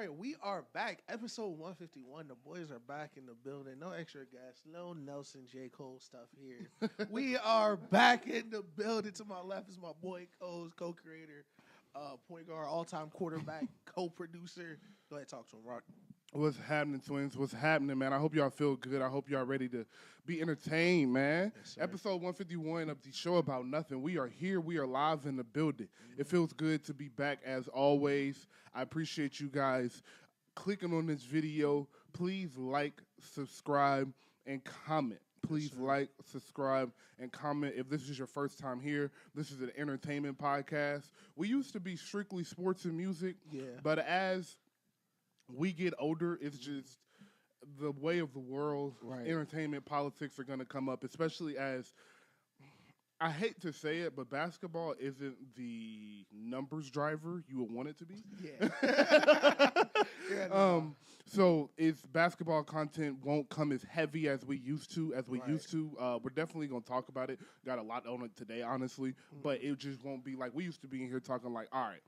right, we are back. Episode 151. The boys are back in the building. No extra gas, no Nelson J. Cole stuff here. We are back in the building. To my left is my boy Cole's co-creator, point guard, all-time quarterback, co-producer. Go ahead, talk to him, Rock. What's happening, twins? What's happening, man? I hope y'all feel good. I hope y'all ready to be entertained, man. Yes, sir. Episode 151 of the show about nothing. We are here. We are live in the building. It feels good to be back as always. I appreciate you guys clicking on this video. Please like, subscribe, and comment. Please like, subscribe, and comment. If this is your first time here, this is an entertainment podcast. We used to be strictly sports and music, but as we get older, it's just the way of the world. Right. Entertainment, politics are going to come up, especially as, I hate to say it, but basketball isn't the numbers driver you would want it to be. So it's basketball content won't come as heavy as we used to. We're definitely going to talk about it. Got a lot on it today, honestly, but it just won't be like we used to be in here talking like, all right,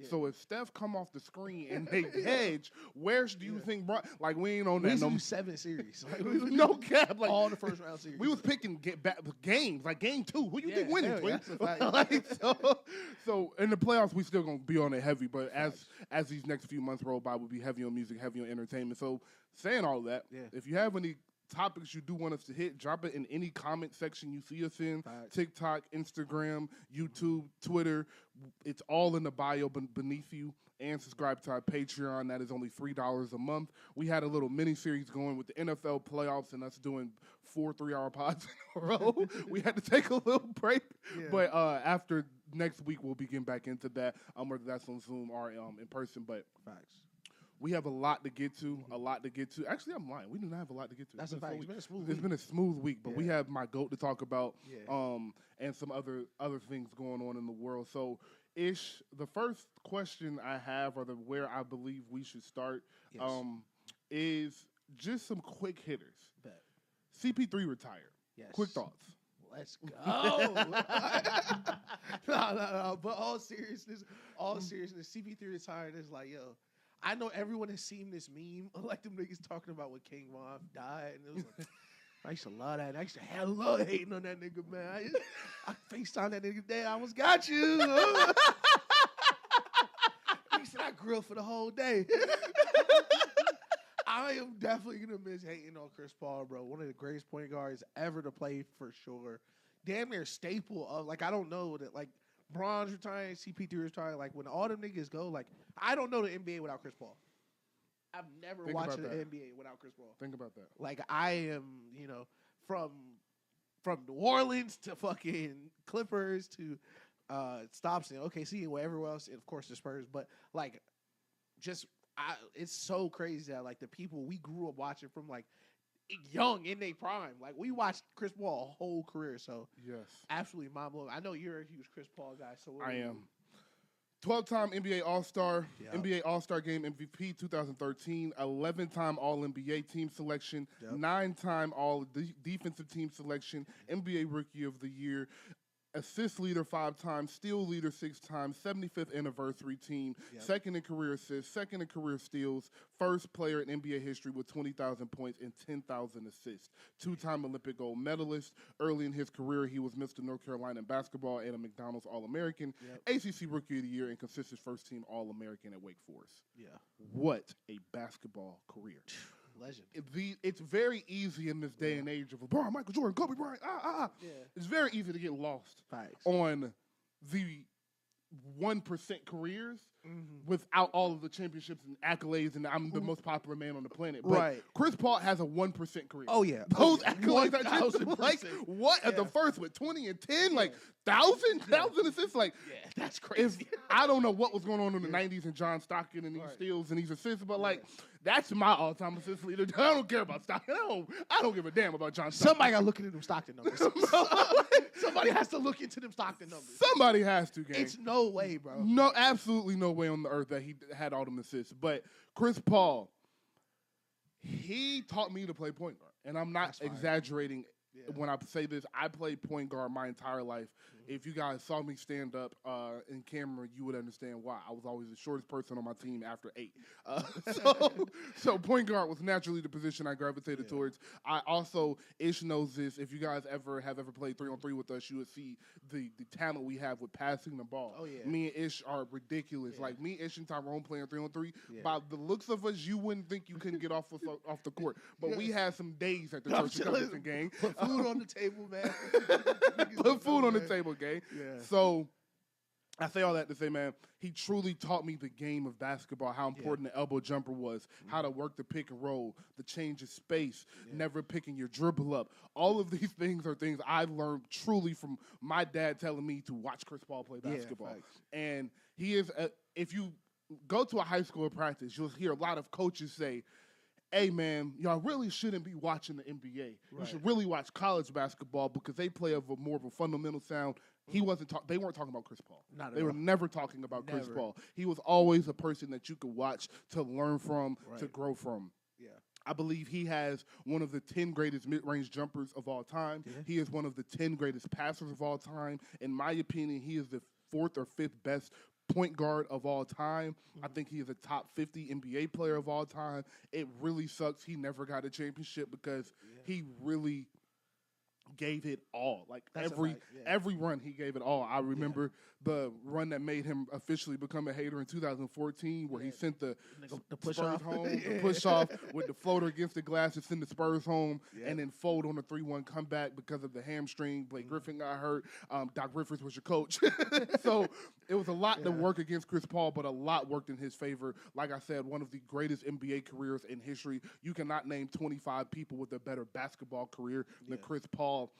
so if Steph come off the screen and they hedge, where do you think like we ain't on that? We used to do 7 series. Like, we would no do cap. Like, all the first round series. we was picking games, like game 2. Who you think winning? Yeah, that's a fact. Like, so in the playoffs, we still gonna be on it heavy. But as these next few months roll by, we'll be heavy on music, heavy on entertainment. So saying all that, if you have any topics you do want us to hit, drop it in any comment section you see us in. TikTok, Instagram, YouTube, Twitter. It's all in the bio beneath you. And subscribe to our Patreon. That is only $3 a month. We had a little mini series going with the NFL playoffs and us doing 4 3-hour pods in a row. We had to take a little break. But after next week, we'll be getting back into that, whether that's on Zoom or in person. But Facts. we have a lot to get to. Actually, I'm lying. We do not have a lot to get to. That's a fact. It's been a smooth week. It's been a smooth week, but we have my GOAT to talk about, and some other things going on in the world. So, the first question I have, or where I believe we should start, is just some quick hitters. Bet. CP3 retired. Yes. Quick thoughts. Let's go. No. But all seriousness, CP3 retired is like, yo, I know everyone has seen this meme of like them niggas talking about when King Von died, and it was like, I used to love that. I used to love hating on that nigga, man. I FaceTime that nigga today. I almost got you. He said I grilled for the whole day. I am definitely gonna miss hating on Chris Paul, bro. One of the greatest point guards ever to play for sure. Damn near staple of like I don't know that like Bron's retiring, CP3 retiring. Like when all them niggas go, like I don't know the NBA without Chris Paul. I've never watched the NBA without Chris Paul. Think about that. Like I am, from New Orleans to fucking Clippers to stops in OKC and wherever else, and of course the Spurs. But like, it's so crazy that like the people we grew up watching from like young in their prime, like we watched Chris Paul a whole career. So yes, absolutely mind blowing. I know you're a huge Chris Paul guy, so I am. 12-time NBA All-Star, NBA All-Star Game MVP 2013, 11-time All-NBA team selection, 9-time All-Defensive team selection, NBA Rookie of the Year, assist leader 5 times, steal leader 6 times, 75th anniversary team, second in career assists, second in career steals, first player in NBA history with 20,000 points and 10,000 assists, 2-time Olympic gold medalist. Early in his career, he was Mr. North Carolina in basketball and a McDonald's All-American, ACC Rookie of the Year, and consistent first-team All-American at Wake Forest. What a basketball career. Legend. It's very easy in this day and age of LeBron, Michael Jordan, Kobe Bryant. It's very easy to get lost on the 1% careers without all of the championships and accolades, and I'm the most popular man on the planet. But Chris Paul has a 1% career. Oh yeah, those accolades are just like what at the first with 20 and 10, like thousand assists. Like that's crazy. I don't know what was going on in the '90s and John Stockton and these steals and these assists, but like that's my all-time assist leader. I don't care about Stockton. I don't give a damn about John Stockton. Somebody got to look into them Stockton numbers. Somebody has to look into them Stockton numbers. Somebody has to, gang. It's no way, bro. No, absolutely no way on the earth that he had all them assists. But Chris Paul, he taught me to play point guard. And I'm not exaggerating When I say this, I played point guard my entire life. If you guys saw me stand up in camera, you would understand why. I was always the shortest person on my team after 8. So point guard was naturally the position I gravitated towards. I also, Ish knows this. If you guys have ever played 3-on-3 with us, you would see the talent we have with passing the ball. Oh, yeah. Me and Ish are ridiculous. Like me, Ish, and Tyrone playing 3-on-3. By the looks of us, you wouldn't think you couldn't get off the court. But we had some days at the Church of Covington game. Put food on the table, man. Put food on the table, gang. Yeah. So I say all that to say, man, he truly taught me the game of basketball, how important the elbow jumper was, how to work the pick and roll, the change of space, never picking your dribble up. All of these things are things I learned truly from my dad telling me to watch Chris Paul play basketball. And he is, if you go to a high school practice, you'll hear a lot of coaches say, hey, man, y'all really shouldn't be watching the NBA. Right. You should really watch college basketball because they play more of a fundamental sound. They weren't talking about Chris Paul. They were never talking about Chris Paul. He was always a person that you could watch to learn from, to grow from. Yeah. I believe he has one of the 10 greatest mid-range jumpers of all time. Yeah. He is one of the 10 greatest passers of all time. In my opinion, he is the 4th or 5th best point guard of all time. I think he is a top 50 NBA player of all time. It really sucks he never got a championship because he really gave it all. Like every run he gave it all. I remember the run that made him officially become a hater in 2014 where he sent the push Spurs off home, the push off with the floater against the glass to send the Spurs home and then fold on the 3-1 comeback because of the hamstring. Blake Griffin got hurt. Doc Rivers was your coach. So it was a lot to work against Chris Paul, but a lot worked in his favor. Like I said, one of the greatest NBA careers in history. You cannot name 25 people with a better basketball career than Chris Paul.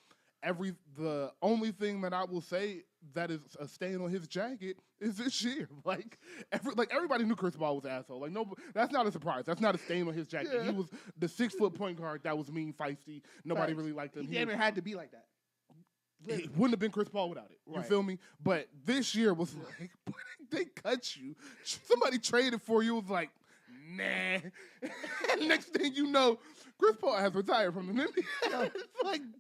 The only thing that I will say that is a stain on his jacket is this year. Everybody knew Chris Paul was an asshole. Like, no, that's not a surprise. That's not a stain on his jacket. Yeah. He was the 6-foot point guard that was mean, feisty. Nobody really liked him. He never had to be like that. It wouldn't have been Chris Paul without it. You feel me? But this year was like, they cut you. Somebody traded for you. It was like, nah. Next thing you know, Chris Paul has retired from the NBA.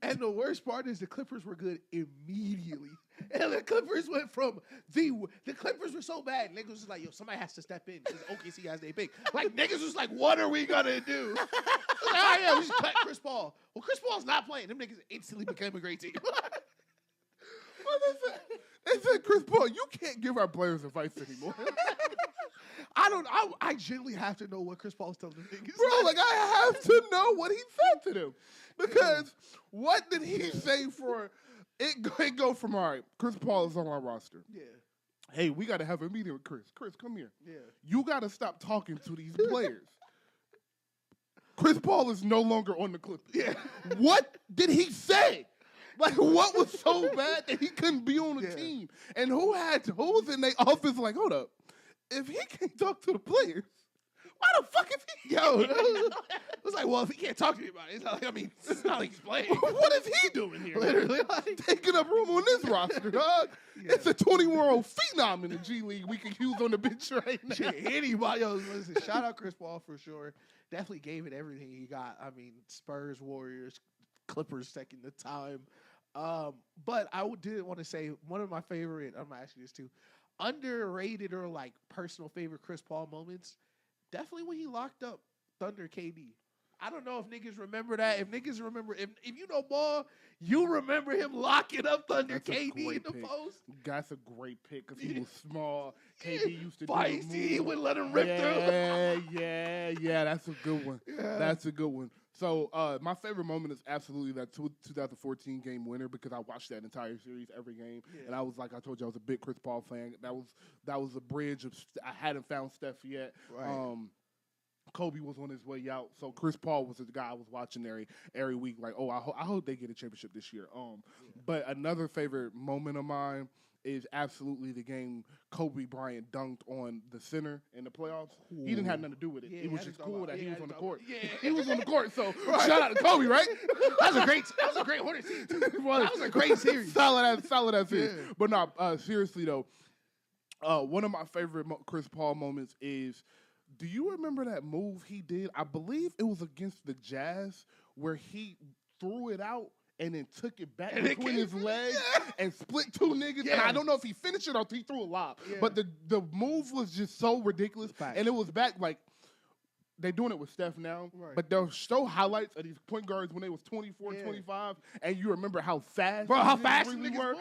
And the worst part is the Clippers were good immediately. And the Clippers went from the Clippers were so bad. Niggas was like, yo, somebody has to step in because OKC has their pick. Like, niggas was like, what are we going to do? We just cut Chris Paul. Well, Chris Paul's not playing. Them niggas instantly became a great team. They said, Chris Paul, you can't give our players advice anymore. I genuinely have to know what Chris Paul's telling the niggas. Bro, I have to know what he said to them. Because what did he say for it go from, all right, Chris Paul is on our roster. Yeah. Hey, we got to have a meeting with Chris. Chris, come here. Yeah. You got to stop talking to these players. Chris Paul is no longer on the Clippers. Yeah. What did he say? Like, what was so bad that he couldn't be on the team? And who was in their office like, hold up, if he can't talk to the players, why the fuck is he? It was like, well, if he can't talk to anybody, it's not like, it's not like he's playing. What is he doing here? Literally. Taking up room on this roster, dog. Yeah. It's a 21-year-old phenom in the G League we can use on the bench right now. Shit, anybody else. Listen, shout out Chris Paul for sure. Definitely gave it everything he got. I mean, Spurs, Warriors, Clippers taking the time. But I did want to say one of my favorite, I'm going to ask you this too, underrated or like personal favorite Chris Paul moments, definitely when he locked up Thunder KD. I don't know if niggas remember that. If niggas remember, if you know ball, you remember him locking up Thunder KD in the post. That's a great pick because he was small. KD used to feisty. He would let him rip through. Yeah. That's a good one. Yeah. That's a good one. So my favorite moment is absolutely that 2014 game winner because I watched that entire series, every game, and I was like, I told you I was a big Chris Paul fan. That was a bridge of I hadn't found Steph yet. Right. Kobe was on his way out, so Chris Paul was the guy I was watching every week. Like, I hope they get a championship this year. But another favorite moment of mine is absolutely the game Kobe Bryant dunked on the center in the playoffs. Ooh. He didn't have nothing to do with it. It was just cool that he was on the court. Yeah. He was on the court, so shout out to Kobe, right? That was a great Hornets series. That was a great series. solid as series. Yeah. But no, seriously though, one of my favorite Chris Paul moments is, do you remember that move he did? I believe it was against the Jazz where he threw it out and then took it back between his legs and split two niggas. Yeah. And I don't know if he finished it or if he threw a lob. Yeah. But the move was just so ridiculous. Fact. And it was back like, they're doing it with Steph now, but they'll show highlights of these point guards when they was 24, 25, and you remember how fast really were.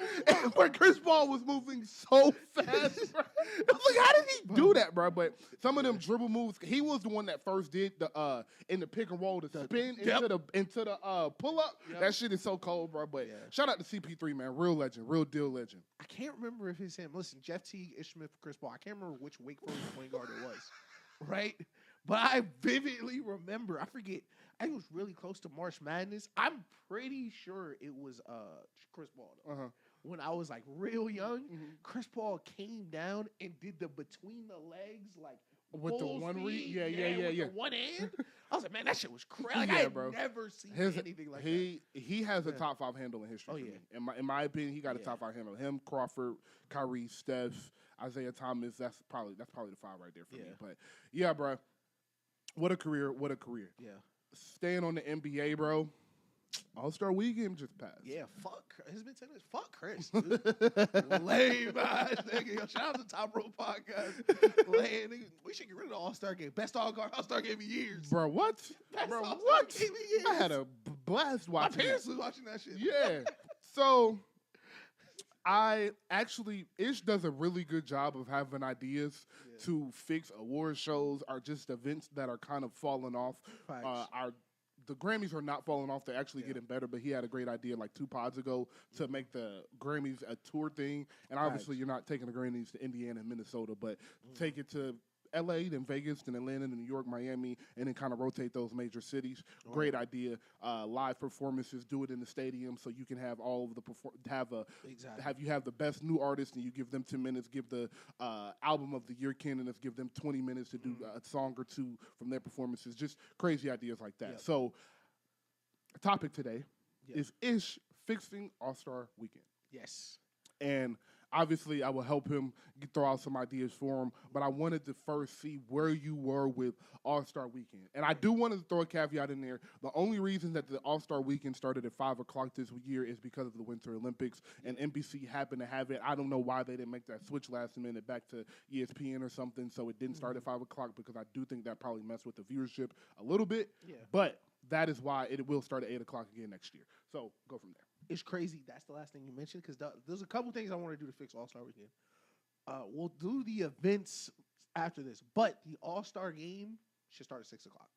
Where Chris Paul was moving so fast, bro. I was like, how did he do that, bro? But some of them dribble moves, he was the one that first did the in the pick and roll, the spin into the pull up. Yep. That shit is so cold, bro. But shout out to CP3, man, real legend, real deal legend. I can't remember if it's him. Listen, Jeff Teague, Ish Smith, Chris Paul. I can't remember which Wake Forest point guard it was, right? But I vividly remember, I forget, I think it was really close to March Madness. I'm pretty sure it was Chris Paul. When I was like real young, Chris Paul came down and did the between the legs, like with the one read, the one hand. I was like, man, that shit was crazy. Like, I had never seen anything like that. He has a top 5 handle in history. Oh yeah, in my opinion, he got a top 5 handle. Him, Crawford, Kyrie, Steph, Isaiah Thomas. That's probably the 5 right there for me. But yeah, bro. What a career. Yeah. Staying on the NBA, bro. All-Star Weekend just passed. Yeah, fuck. It's been 10 minutes. Fuck Chris, dude. Lame ass nigga. Yo, shout out to Top Rope Podcast. Lame, nigga. We should get rid of the All-Star Game. Best All-Star Game in years. Bro, what? Bro, what? Game in years. I had a blast watching My parents was watching that shit. Yeah. So, Ish does a really good job of having ideas to fix award shows or just events that are kind of falling off. The Grammys are not falling off; they're actually getting better. But he had a great idea like 2 pods ago to make the Grammys a tour thing. And obviously, you're not taking the Grammys to Indiana and Minnesota, but take it to LA, then Vegas, then Atlanta, then New York, Miami, and then kind of rotate those major cities. Right. Great idea. Live performances, do it in the stadium so you can have all of the have the best new artists and you give them 10 minutes, give the album of the year candidates, give them 20 minutes to do a song or two from their performances. Just crazy ideas like that. Yep. So, the topic today is Ish fixing All-Star Weekend. Yes. And obviously, I will help him throw out some ideas for him, but I wanted to first see where you were with All-Star Weekend. And I do want to throw a caveat in there. The only reason that the All-Star Weekend started at 5 o'clock this year is because of the Winter Olympics, and NBC happened to have it. I don't know why they didn't make that switch last minute back to ESPN or something, so it didn't start at 5 o'clock because I do think that probably messed with the viewership a little bit. Yeah. But that is why it will start at 8 o'clock again next year. So go from there. It's crazy. That's the last thing you mentioned because there's a couple things I want to do to fix All-Star Weekend. We'll do the events after this, but the All-Star Game should start at 6 o'clock.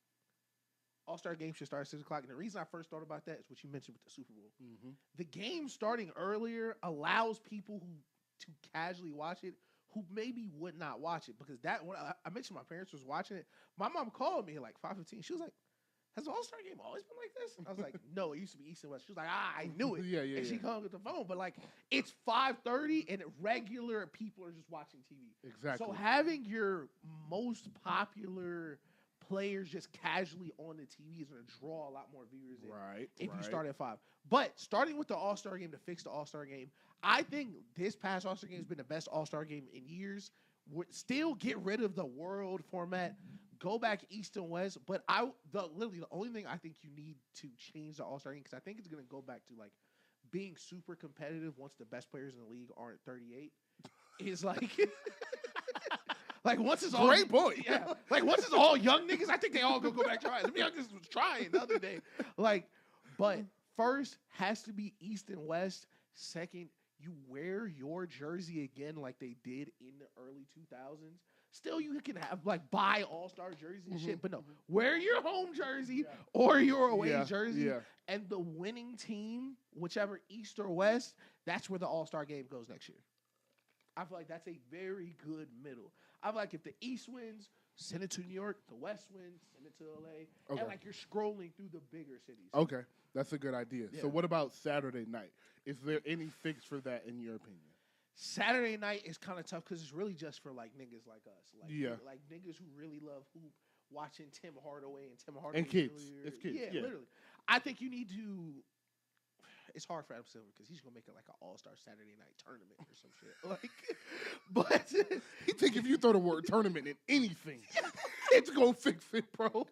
All-Star Game should start at 6 o'clock. And the reason I first thought about that is what you mentioned with the Super Bowl. Mm-hmm. The game starting earlier allows people to casually watch it who maybe would not watch it because when I mentioned my parents was watching it. My mom called me at like 5:15. She was like, has the All-Star Game always been like this? I was like, no, it used to be East and West. She was like, I knew it. And she called with the phone. But, like, it's 5:30, and regular people are just watching TV. Exactly. So having your most popular players just casually on the TV is going to draw a lot more viewers in. Right. If you start at 5. But starting with the All-Star Game to fix the All-Star Game, I think this past All-Star Game has been the best All-Star Game in years. Still get rid of the world format. Go back East and West, but literally the only thing I think you need to change the All-Star Game, because I think it's going to go back to like being super competitive once the best players in the league aren't 38, is like like once it's all great point. Yeah, like once it's all young niggas, I think they all go back trying. Some young niggas was trying the other day, like, but first has to be East and West. Second, you wear your jersey again like they did in the early 2000s. Still, you can have, like, buy all-star jerseys and shit, but no. Wear your home jersey or your away jersey, and the winning team, whichever East or West, that's where the all-star game goes next year. I feel like that's a very good middle. I feel like if the East wins, send it to New York. The West wins, send it to LA. Okay. And, like, you're scrolling through the bigger cities. Okay. That's a good idea. Yeah. So what about Saturday night? Is there any fix for that in your opinion? Saturday night is kind of tough because it's really just for like niggas like us, like niggas who really love hoop, watching Tim Hardaway and Tim Hardaway and kids. It's kids, yeah, literally. I think you need to. It's hard for Adam Silver because he's gonna make it like an all-star Saturday night tournament or some shit. Like, but he think if you throw the word tournament in anything, it's gonna fix it, bro.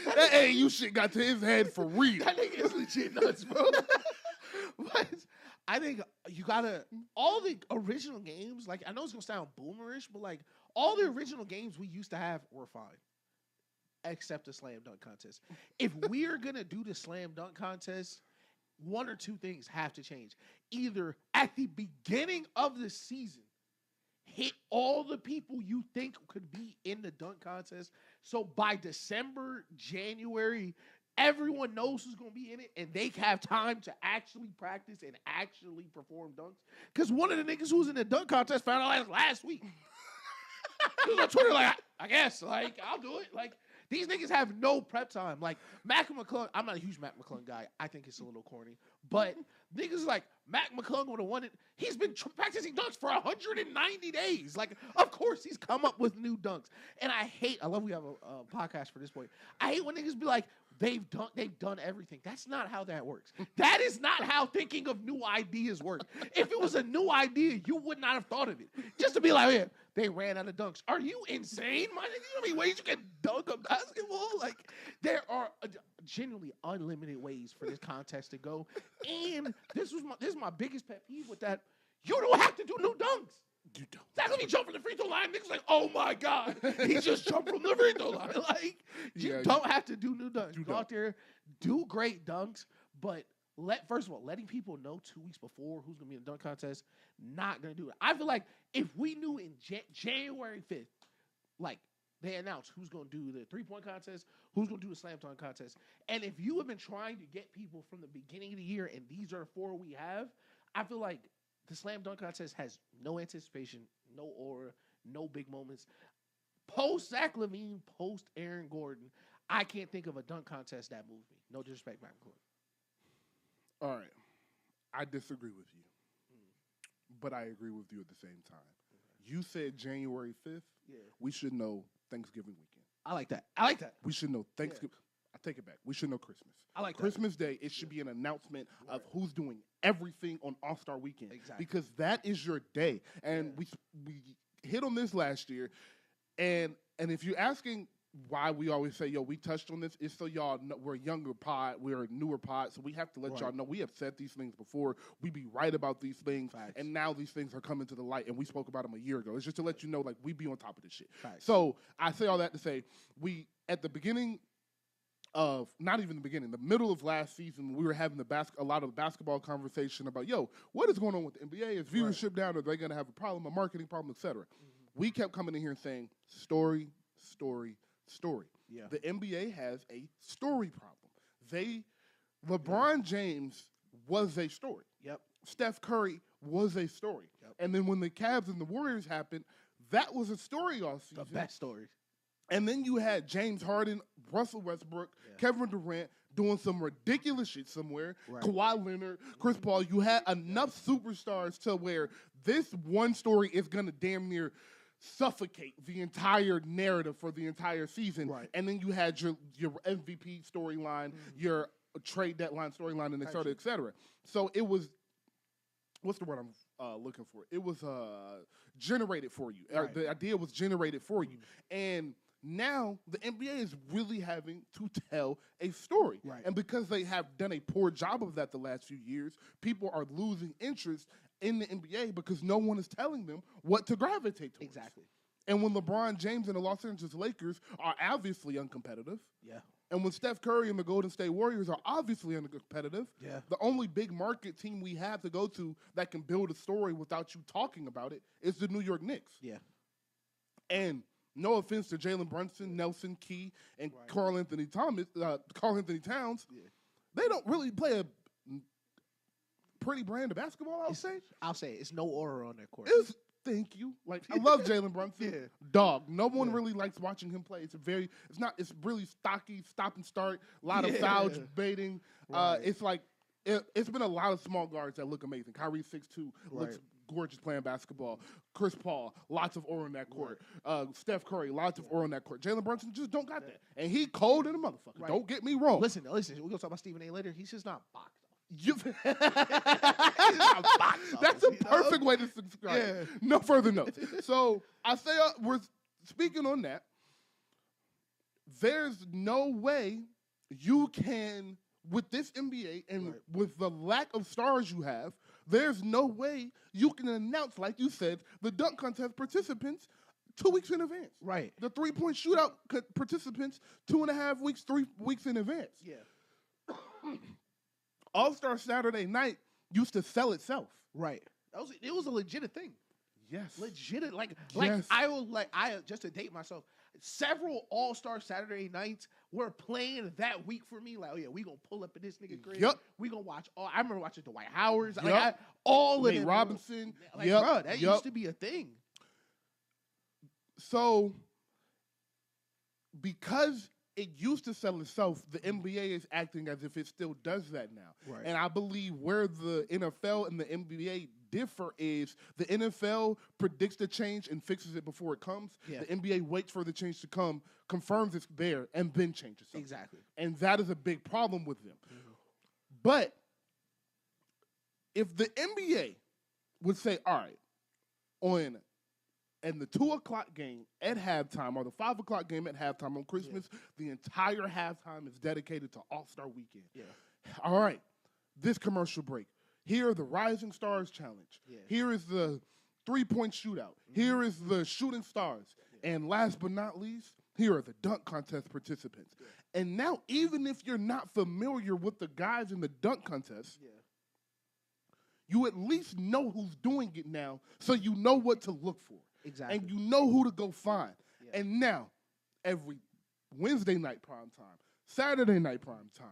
That AAU shit got to his head for real. That nigga is legit nuts, bro. I think you gotta all the original games. Like I know it's gonna sound boomerish, but like all the original games we used to have were fine, except the slam dunk contest. If we're gonna do the slam dunk contest, one or two things have to change. Either at the beginning of the season, hit all the people you think could be in the dunk contest. So by December, January, everyone knows who's going to be in it, and they have time to actually practice and actually perform dunks. Because one of the niggas who was in the dunk contest found out last week. He was on Twitter like, I guess, like, I'll do it. Like, these niggas have no prep time. Like, Mac McClung, I'm not a huge Mac McClung guy. I think it's a little corny. But niggas like Mac McClung would have won it. He's been practicing dunks for 190 days. Like, of course, he's come up with new dunks. And I love we have a podcast for this point. I hate when niggas be like, they've done everything. That's not how that works. That is not how thinking of new ideas work. If it was a new idea, you would not have thought of it. Just to be like, yeah, they ran out of dunks. Are you insane, my nigga? You know how many ways you can dunk a basketball? Like, there are genuinely unlimited ways for this contest to go. And this is my biggest pet peeve with that. You don't have to do new dunks. You don't. That's when you jump from the free throw line. Niggas like, oh my God, he just jumped from the free throw line. Like, you don't have to do new dunks. Go out there, do great dunks, but first of all, letting people know 2 weeks before who's gonna be in the dunk contest, not gonna do it. I feel like if we knew in January 5th, like they announced who's gonna do the 3-point contest, who's gonna do the slam dunk contest, and if you have been trying to get people from the beginning of the year, and these are the 4 we have, I feel like the slam dunk contest has no anticipation, no aura, no big moments. Post Zach LaVine, post Aaron Gordon, I can't think of a dunk contest that moved me. No disrespect, Matt McClure. All right. I disagree with you, but I agree with you at the same time. Okay. You said January 5th. Yeah. We should know Thanksgiving weekend. I like that. We should know Thanksgiving. Yeah. I take it back. We should know Christmas. I like Christmas Day, it should be an announcement of who's doing everything on All-Star Weekend. Exactly. Because that is your day. And we hit on this last year. And if you're asking why we always say, yo, we touched on this, it's so y'all know we're a younger pod, we're a newer pod, so we have to let y'all know we have said these things before. We be right about these things. Facts. And now these things are coming to the light, and we spoke about them a year ago. It's just to let you know, like, we be on top of this shit. Facts. So I say all that to say, at the beginning of, not even the beginning, the middle of last season, we were having a lot of basketball conversation about, yo, what is going on with the NBA? Is viewership down? Are they going to have a problem, a marketing problem, et cetera? Mm-hmm. We kept coming in here and saying, story. Yeah. The NBA has a story problem. LeBron James was a story. Yep. Steph Curry was a story. Yep. And then when the Cavs and the Warriors happened, that was a story all season. The best story. And then you had James Harden, Russell Westbrook, Kevin Durant doing some ridiculous shit somewhere. Right. Kawhi Leonard, Chris Paul. You had enough superstars to where this one story is going to damn near suffocate the entire narrative for the entire season. Right. And then you had your MVP storyline, your trade deadline storyline, and et cetera. So it was, what's the word I'm looking for? It was generated for you. Right. The idea was generated for you. And now the NBA is really having to tell a story. Right. And because they have done a poor job of that the last few years, people are losing interest in the NBA because no one is telling them what to gravitate towards. Exactly. And when LeBron James and the Los Angeles Lakers are obviously uncompetitive, and when Steph Curry and the Golden State Warriors are obviously uncompetitive, the only big market team we have to go to that can build a story without you talking about it is the New York Knicks. Yeah. And no offense to Jalen Brunson, Nelson Key, and Karl Anthony Towns, they don't really play a pretty brand of basketball, I'll say it's no aura on that court. Thank you. Like, I love Jalen Brunson. Dog. No one really likes watching him play. It's really stocky, stop and start, a lot of foul baiting. Right. It's like, it's been a lot of small guards that look amazing. Kyrie 6'2", looks gorgeous playing basketball. Chris Paul, lots of aura in that court. Steph Curry, lots of aura in that court. Jalen Brunson just don't got that. And he cold in a motherfucker. Right. Don't get me wrong. Listen, we're going to talk about Stephen A. later. He's just not boxed. That's a perfect way to describe it. No further notes. So I say we're speaking on that. There's no way you can with this NBA and with the lack of stars you have, there's no way you can announce, like you said, the dunk contest participants 2 weeks in advance. Right. The 3-point shootout participants 2.5 weeks, 3 weeks in advance. Yeah. All-Star Saturday night used to sell itself. Right. It was a legit thing. Yes. Legit. Like Yes. I just to date myself, several All-Star Saturday nights were playing that week for me. Like, oh yeah, we gonna pull up at this nigga crib. Yep. We gonna watch I remember watching Dwight Howard's. Yep. Like all of Nate them. Robinson. Like, yep. bro, that used to be a thing. So, because it used to sell itself, the NBA is acting as if it still does that now. Right. And I believe where the NFL and the NBA differ is the NFL predicts the change and fixes it before it comes. Yeah. The NBA waits for the change to come, confirms it's there, and then changes something. Exactly. And that is a big problem with them. Mm-hmm. But if the NBA would say, all right, and the 2 o'clock game at halftime or the 5 o'clock game at halftime on Christmas, the entire halftime is dedicated to All-Star Weekend. Yeah. All right, this commercial break. Here are the Rising Stars Challenge. Yeah. Here is the 3-point shootout. Mm-hmm. Here is the Shooting Stars. Yeah. And last but not least, here are the dunk contest participants. Yeah. And now, even if you're not familiar with the guys in the dunk contest, you at least know who's doing it now, so you know what to look for. Exactly. And you know who to go find. Yeah. And now, every Wednesday night prime time, Saturday night prime time,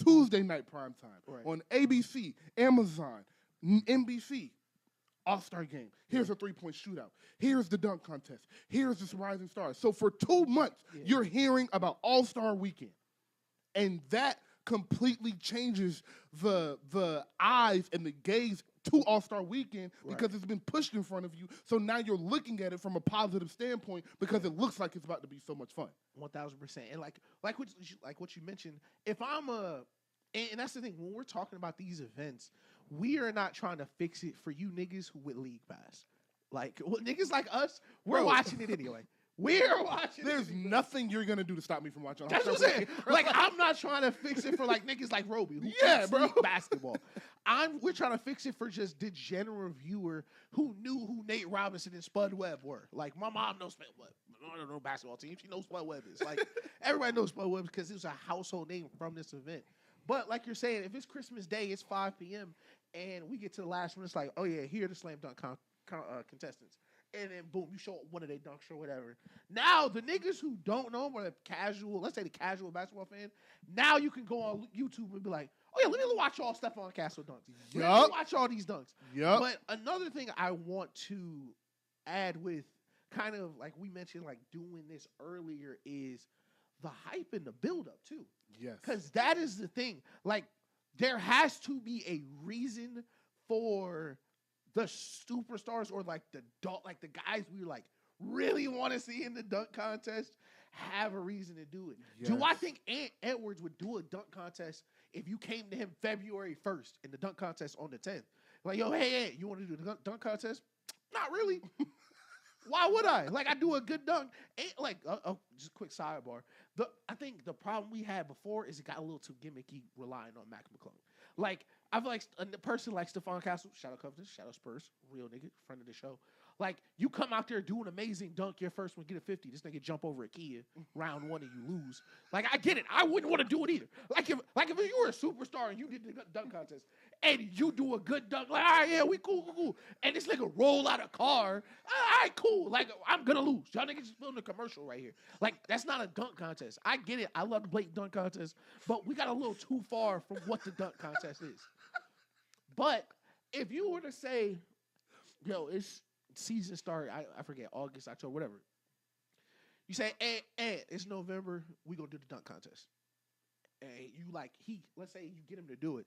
Tuesday night prime time, on ABC, Amazon, NBC, All-Star Game. Here's a 3-point shootout. Here's the dunk contest. Here's this Rising Stars. So for 2 months, you're hearing about All-Star Weekend. And that completely changes the eyes and the gaze to All-Star Weekend because it's been pushed in front of you. So now you're looking at it from a positive standpoint because it looks like it's about to be so much fun. 1,000%. And like what you mentioned, if I'm and that's the thing, when we're talking about these events, we are not trying to fix it for you niggas with League Pass. Like, niggas like us, we're watching it anyway. We're watching There's nothing you're going to do to stop me from watching. That's what I'm saying. Like, I'm not trying to fix it for, like, niggas like Roby who bro. Basketball. We're trying to fix it for just the general viewer who knew who Nate Robinson and Spud Webb were. Like, my mom knows Spud Webb. I don't know basketball team. She knows Spud Webb is. Like, everybody knows Spud Webb because it was a household name from this event. But like you're saying, if it's Christmas Day, it's 5 p.m., and we get to the last one, it's like, oh, yeah, here are the slam dunk contestants. And then, boom, you show up one of their dunks or whatever. Now, the niggas who don't know, or the casual, let's say the casual basketball fan, now you can go on YouTube and be like, oh, yeah, let me watch all Stephon Castle dunks. Let me watch all these dunks. But another thing I want to add with kind of, like we mentioned, like doing this earlier is the hype and the build-up, too. Yes. Because that is the thing. Like, there has to be a reason for the superstars or like the guys we like really want to see in the dunk contest have a reason to do it. Yes. Do I think Ant Edwards would do a dunk contest if you came to him February 1st and the dunk contest on the 10th? Like, yo, hey, Ant, you want to do the dunk contest? Not really. Why would I? Like, I do a good dunk. Just a quick sidebar. I think the problem we had before is it got a little too gimmicky relying on Mac McClung. Like, I feel like a person like Stephon Castle, shout out Covington, shout out Spurs, real nigga, friend of the show. Like, you come out there, do an amazing dunk, your first one, get a 50. This nigga jump over a Kia, round one, and you lose. Like, I get it. I wouldn't want to do it either. Like if you were a superstar and you did the dunk contest, and you do a good dunk, like, all right, yeah, we cool. And this nigga roll out a car, all right, cool. Like, I'm going to lose. Y'all niggas just filming a commercial right here. Like, that's not a dunk contest. I get it. I love the blatant dunk contest, but we got a little too far from what the dunk contest is. But if you were to say, yo, it's season start, I forget, August, October, whatever. You say, hey, it's November, we gonna do the dunk contest. And you let's say you get him to do it.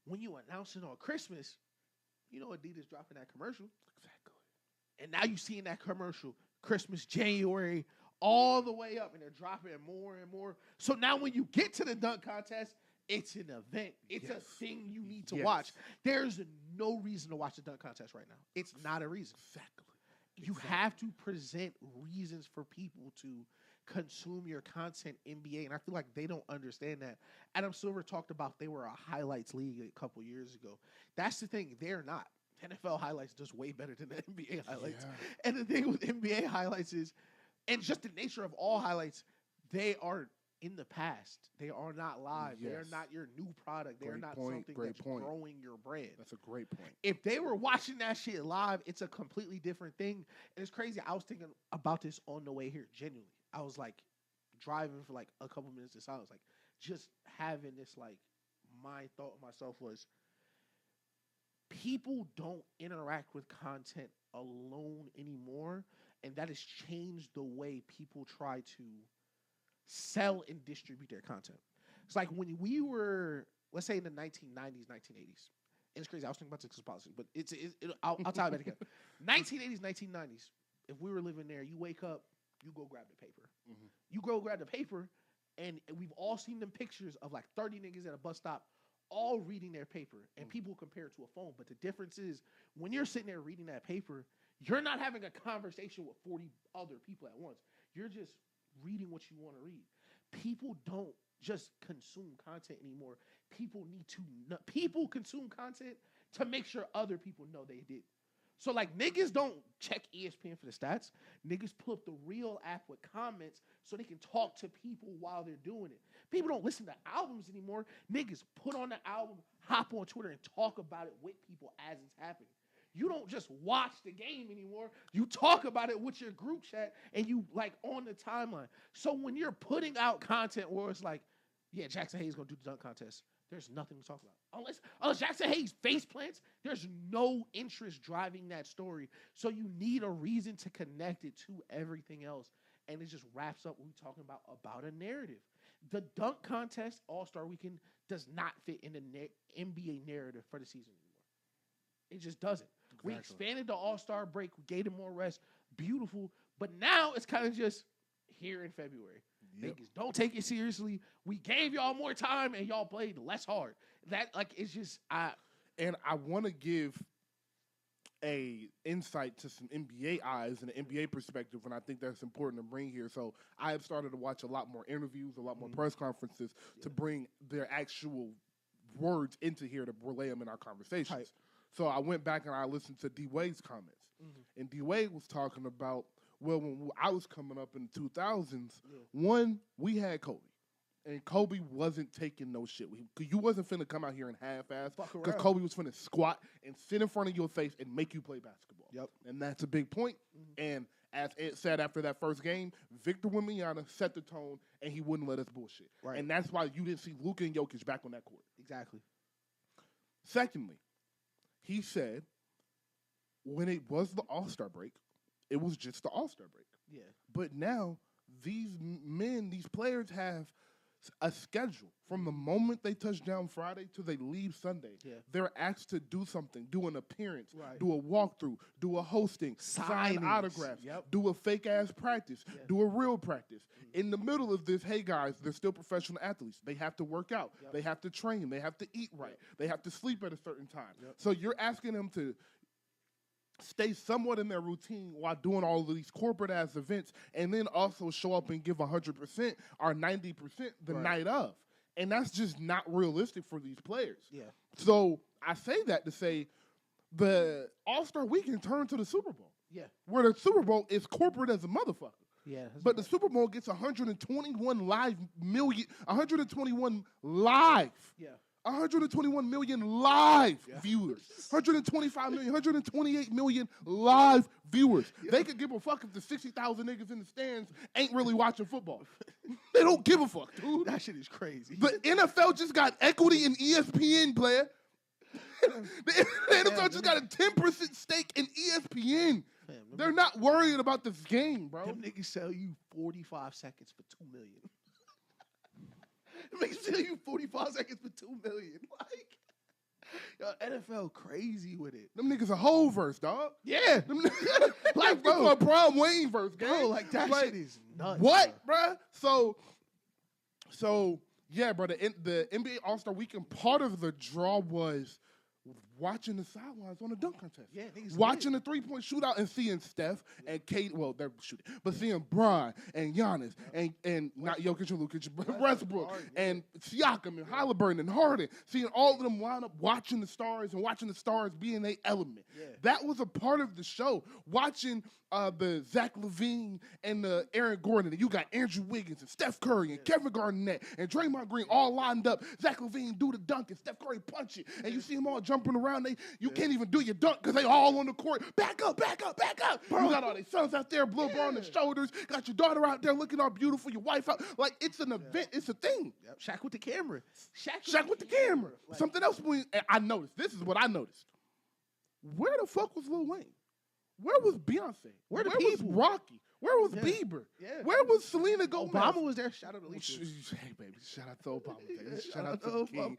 When you announce it on Christmas, you know Adidas dropping that commercial. Exactly. And now you seeing that commercial, Christmas, January, all the way up, and they're dropping it more and more. So now when you get to the dunk contest, it's an event. It's a thing you need to watch. There's no reason to watch the dunk contest right now. It's not a reason. Exactly. You have to present reasons for people to consume your content, NBA, and I feel like they don't understand that. Adam Silver talked about they were a highlights league a couple years ago. That's the thing. They're not. NFL highlights does way better than the NBA highlights. Yeah. And the thing with NBA highlights is, and just the nature of all highlights, they are in the past. They are not live. Yes. They are not your new product. They are not something that's growing your brand. That's a great point. If they were watching that shit live, it's a completely different thing. And it's crazy. I was thinking about this on the way here, genuinely. I was like driving for like a couple minutes in silence, like just having this like my thought of myself was, people don't interact with content alone anymore, and that has changed the way people try to sell and distribute their content. It's like when we were, let's say in the 1990s, 1980s, and it's crazy, I was thinking about this policy, but I'll tie it back together. 1980s, 1990s, if we were living there, you wake up, you go grab the paper. Mm-hmm. You go grab the paper, and we've all seen them pictures of like 30 niggas at a bus stop all reading their paper, and people compare it to a phone. But the difference is when you're sitting there reading that paper, you're not having a conversation with 40 other people at once. You're just reading what you want to read. People don't just consume content anymore. People consume content to make sure other people know they did. So like niggas don't check ESPN for the stats. Niggas pull up the real app with comments so they can talk to people while they're doing it. People don't listen to albums anymore. Niggas put on the album, hop on Twitter, and talk about it with people as it's happening. You don't just watch the game anymore. You talk about it with your group chat and you like on the timeline. So when you're putting out content where it's like, yeah, Jackson Hayes gonna do the dunk contest, there's nothing to talk about. Unless Jackson Hayes face plants, there's no interest driving that story. So you need a reason to connect it to everything else. And it just wraps up what we're talking about a narrative. The dunk contest, All-Star Weekend, does not fit in the NBA narrative for the season anymore. It just doesn't. Exactly. We expanded the All-Star break. We gave them more rest. Beautiful. But now it's kind of just here in February. Yep. Niggas, don't take it seriously. We gave y'all more time and y'all played less hard. That like it's just and I want to give a insight to some NBA eyes and an NBA perspective, and I think that's important to bring here. So I have started to watch a lot more interviews, a lot more press conferences to bring their actual words into here to relay them in our conversations. Right. So I went back and I listened to D-Wade's comments. Mm-hmm. And D-Wade was talking about, well, when I was coming up in the 2000s, one, we had Kobe. And Kobe wasn't taking no shit. You wasn't finna come out here and half-ass. Because Kobe was finna squat and sit in front of your face and make you play basketball. Yep. And that's a big point. Mm-hmm. And as Ed said after that first game, Victor Wembanyama set the tone and he wouldn't let us bullshit. Right. And that's why you didn't see Luka and Jokic back on that court. Exactly. Secondly, he said when it was the All-Star break, it was just the All-Star break. Yeah. But now these players have a schedule from the moment they touch down Friday till they leave Sunday. Yeah. They're asked to do something, do an appearance, do a walkthrough, do a hosting, sign autographs, do a fake-ass practice, do a real practice. Mm-hmm. In the middle of this, hey, guys, they're still professional athletes. They have to work out. Yep. They have to train. They have to eat right. Yep. They have to sleep at a certain time. Yep. So you're asking them to stay somewhat in their routine while doing all of these corporate-ass events and then also show up and give 100% or 90% the night of. And that's just not realistic for these players. Yeah. So I say that to say the All-Star Weekend turned to the Super Bowl. Yeah. Where the Super Bowl is corporate as a motherfucker. Yeah. But the Super Bowl gets 121 live. 121 million live viewers. 125 million, 128 million live viewers. Yeah. They could give a fuck if the 60,000 niggas in the stands ain't really watching football. They don't give a fuck, dude. That shit is crazy. The NFL just got equity in ESPN, player. The NFL just got a 10% stake in ESPN. They're not worried about this game, bro. Them niggas sell you 45 seconds for $2 million. It makes you 45 seconds for $2 million. Like, yo, NFL crazy with it. Them niggas a whole verse, dog. Yeah. Like, bro, a Prom Wayne verse, gang. Bro, like, that shit is nuts. What, bro? So yeah, bro, the NBA All-Star Weekend, part of the draw was watching the sidelines on the dunk contest. Yeah, watching the 3-point shootout and seeing Steph and Kate. Well, they're shooting, but seeing Bron and Giannis and not Jokic and Lukic, but Westbrook and Siakam and Halliburton and Harden. Seeing all of them line up, watching the stars and watching the stars be in their element. Yeah. That was a part of the show. Watching the Zach LaVine and the Aaron Gordon, and you got Andrew Wiggins and Steph Curry and Kevin Garnett and Draymond Green all lined up. Zach LaVine do the dunk and Steph Curry punch it, and you see them all jumping around. You can't even do your dunk because they all on the court. Back up, back up, back up. Bro. You got all their sons out there, blow on their shoulders. Got your daughter out there looking all beautiful. Your wife out. Like, it's an event. It's a thing. Yep. Shaq with the camera. Shaq with the camera. Like, something else I noticed. This is what I noticed. Where the fuck was Lil Wayne? Where was Beyonce? Where was Rocky? Where was Bieber? Yeah. Where was Selena Gomez? Obama was there. Shout out to Alicia. Hey, baby. Shout out to Obama. Shout out to the king.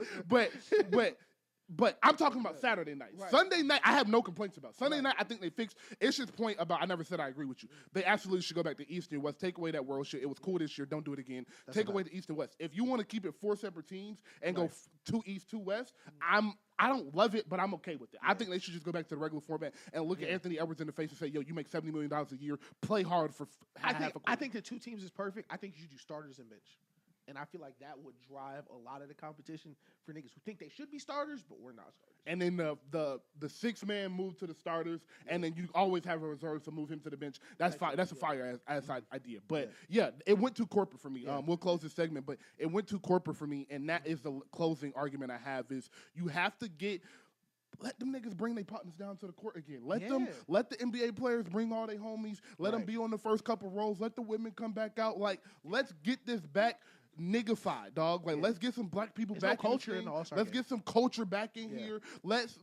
But I'm talking about Saturday night. Right. Sunday night, I have no complaints about. Sunday night, I think they fixed Ish's point about, I never said I agree with you. They absolutely should go back to East and West. Take away that world shit. It was cool this year. Don't do it again. Take away the East and West. If you want to keep it 4 separate teams and go 2 East, 2 West, I don't love it, but I'm okay with it. I think they should just go back to the regular format and look at Anthony Edwards in the face and say, yo, you make $70 million a year. Play hard for half a quarter. I think the 2 teams is perfect. I think you should do starters and bench. And I feel like that would drive a lot of the competition for niggas who think they should be starters, but we're not starters. And then the 6-man move to the starters, and then you always have a reserve to move him to the bench. That's fine. That's a fire ass idea. But it went too corporate for me. We'll close this segment, but it went too corporate for me, and that is the closing argument I have is you have to let them niggas bring their partners down to the court again. Let the NBA players bring all their homies. Let them be on the first couple rows. Let the women come back out. Like, let's get this back niggified, dog. Like, let's get some black people back. No culture in the All-Star Let's get some culture back in here. Let's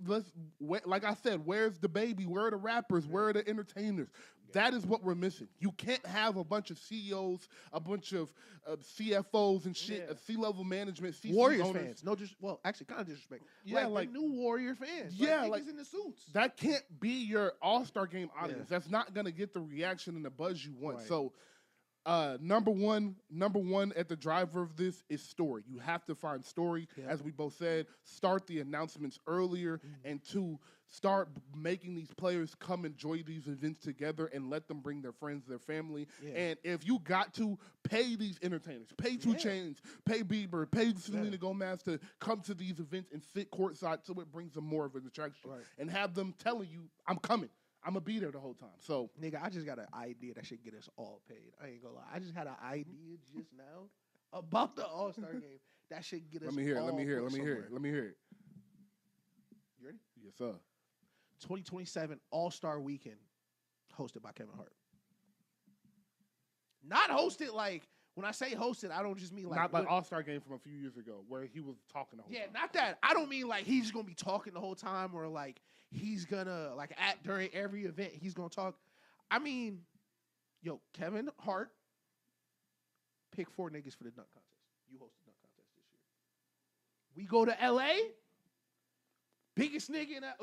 like I said, where's the baby? Where are the rappers? Where are the entertainers? That is what we're missing. You can't have a bunch of CEOs, a bunch of CFOs and shit, C-level management, C-suite Warriors owners. fans. Actually, kind of disrespect. Yeah, like new Warrior fans. Like in the suits. That can't be your All-Star game audience. That's not going to get the reaction and the buzz you want. Right. So, number one at the driver of this is story. You have to find story, as we both said. Start the announcements earlier, and 2, start making these players come enjoy these events together and let them bring their friends, their family. Yeah. And if you got to pay these entertainers, pay 2 Chainz, pay Bieber, pay Selena Gomez to come to these events and sit courtside so it brings them more of an attraction. Right. And have them telling you, I'm coming. I'm going to be there the whole time. So, nigga, I just got an idea that should get us all paid. I ain't going to lie. I just had an idea just now about the All-Star game that should get us all paid. Let me hear it. You ready? Yes, sir. 2027 All-Star Weekend hosted by Kevin Hart. Not hosted like, when I say hosted, I don't just mean like... Not like All-Star game from a few years ago where he was talking the whole time. Yeah, not that. I don't mean like he's just going to be talking the whole time or like he's going to, like during every event, he's going to talk. I mean, Kevin Hart, pick 4 niggas for the dunk contest. You host the dunk contest this year. We go to L.A., biggest nigga in that.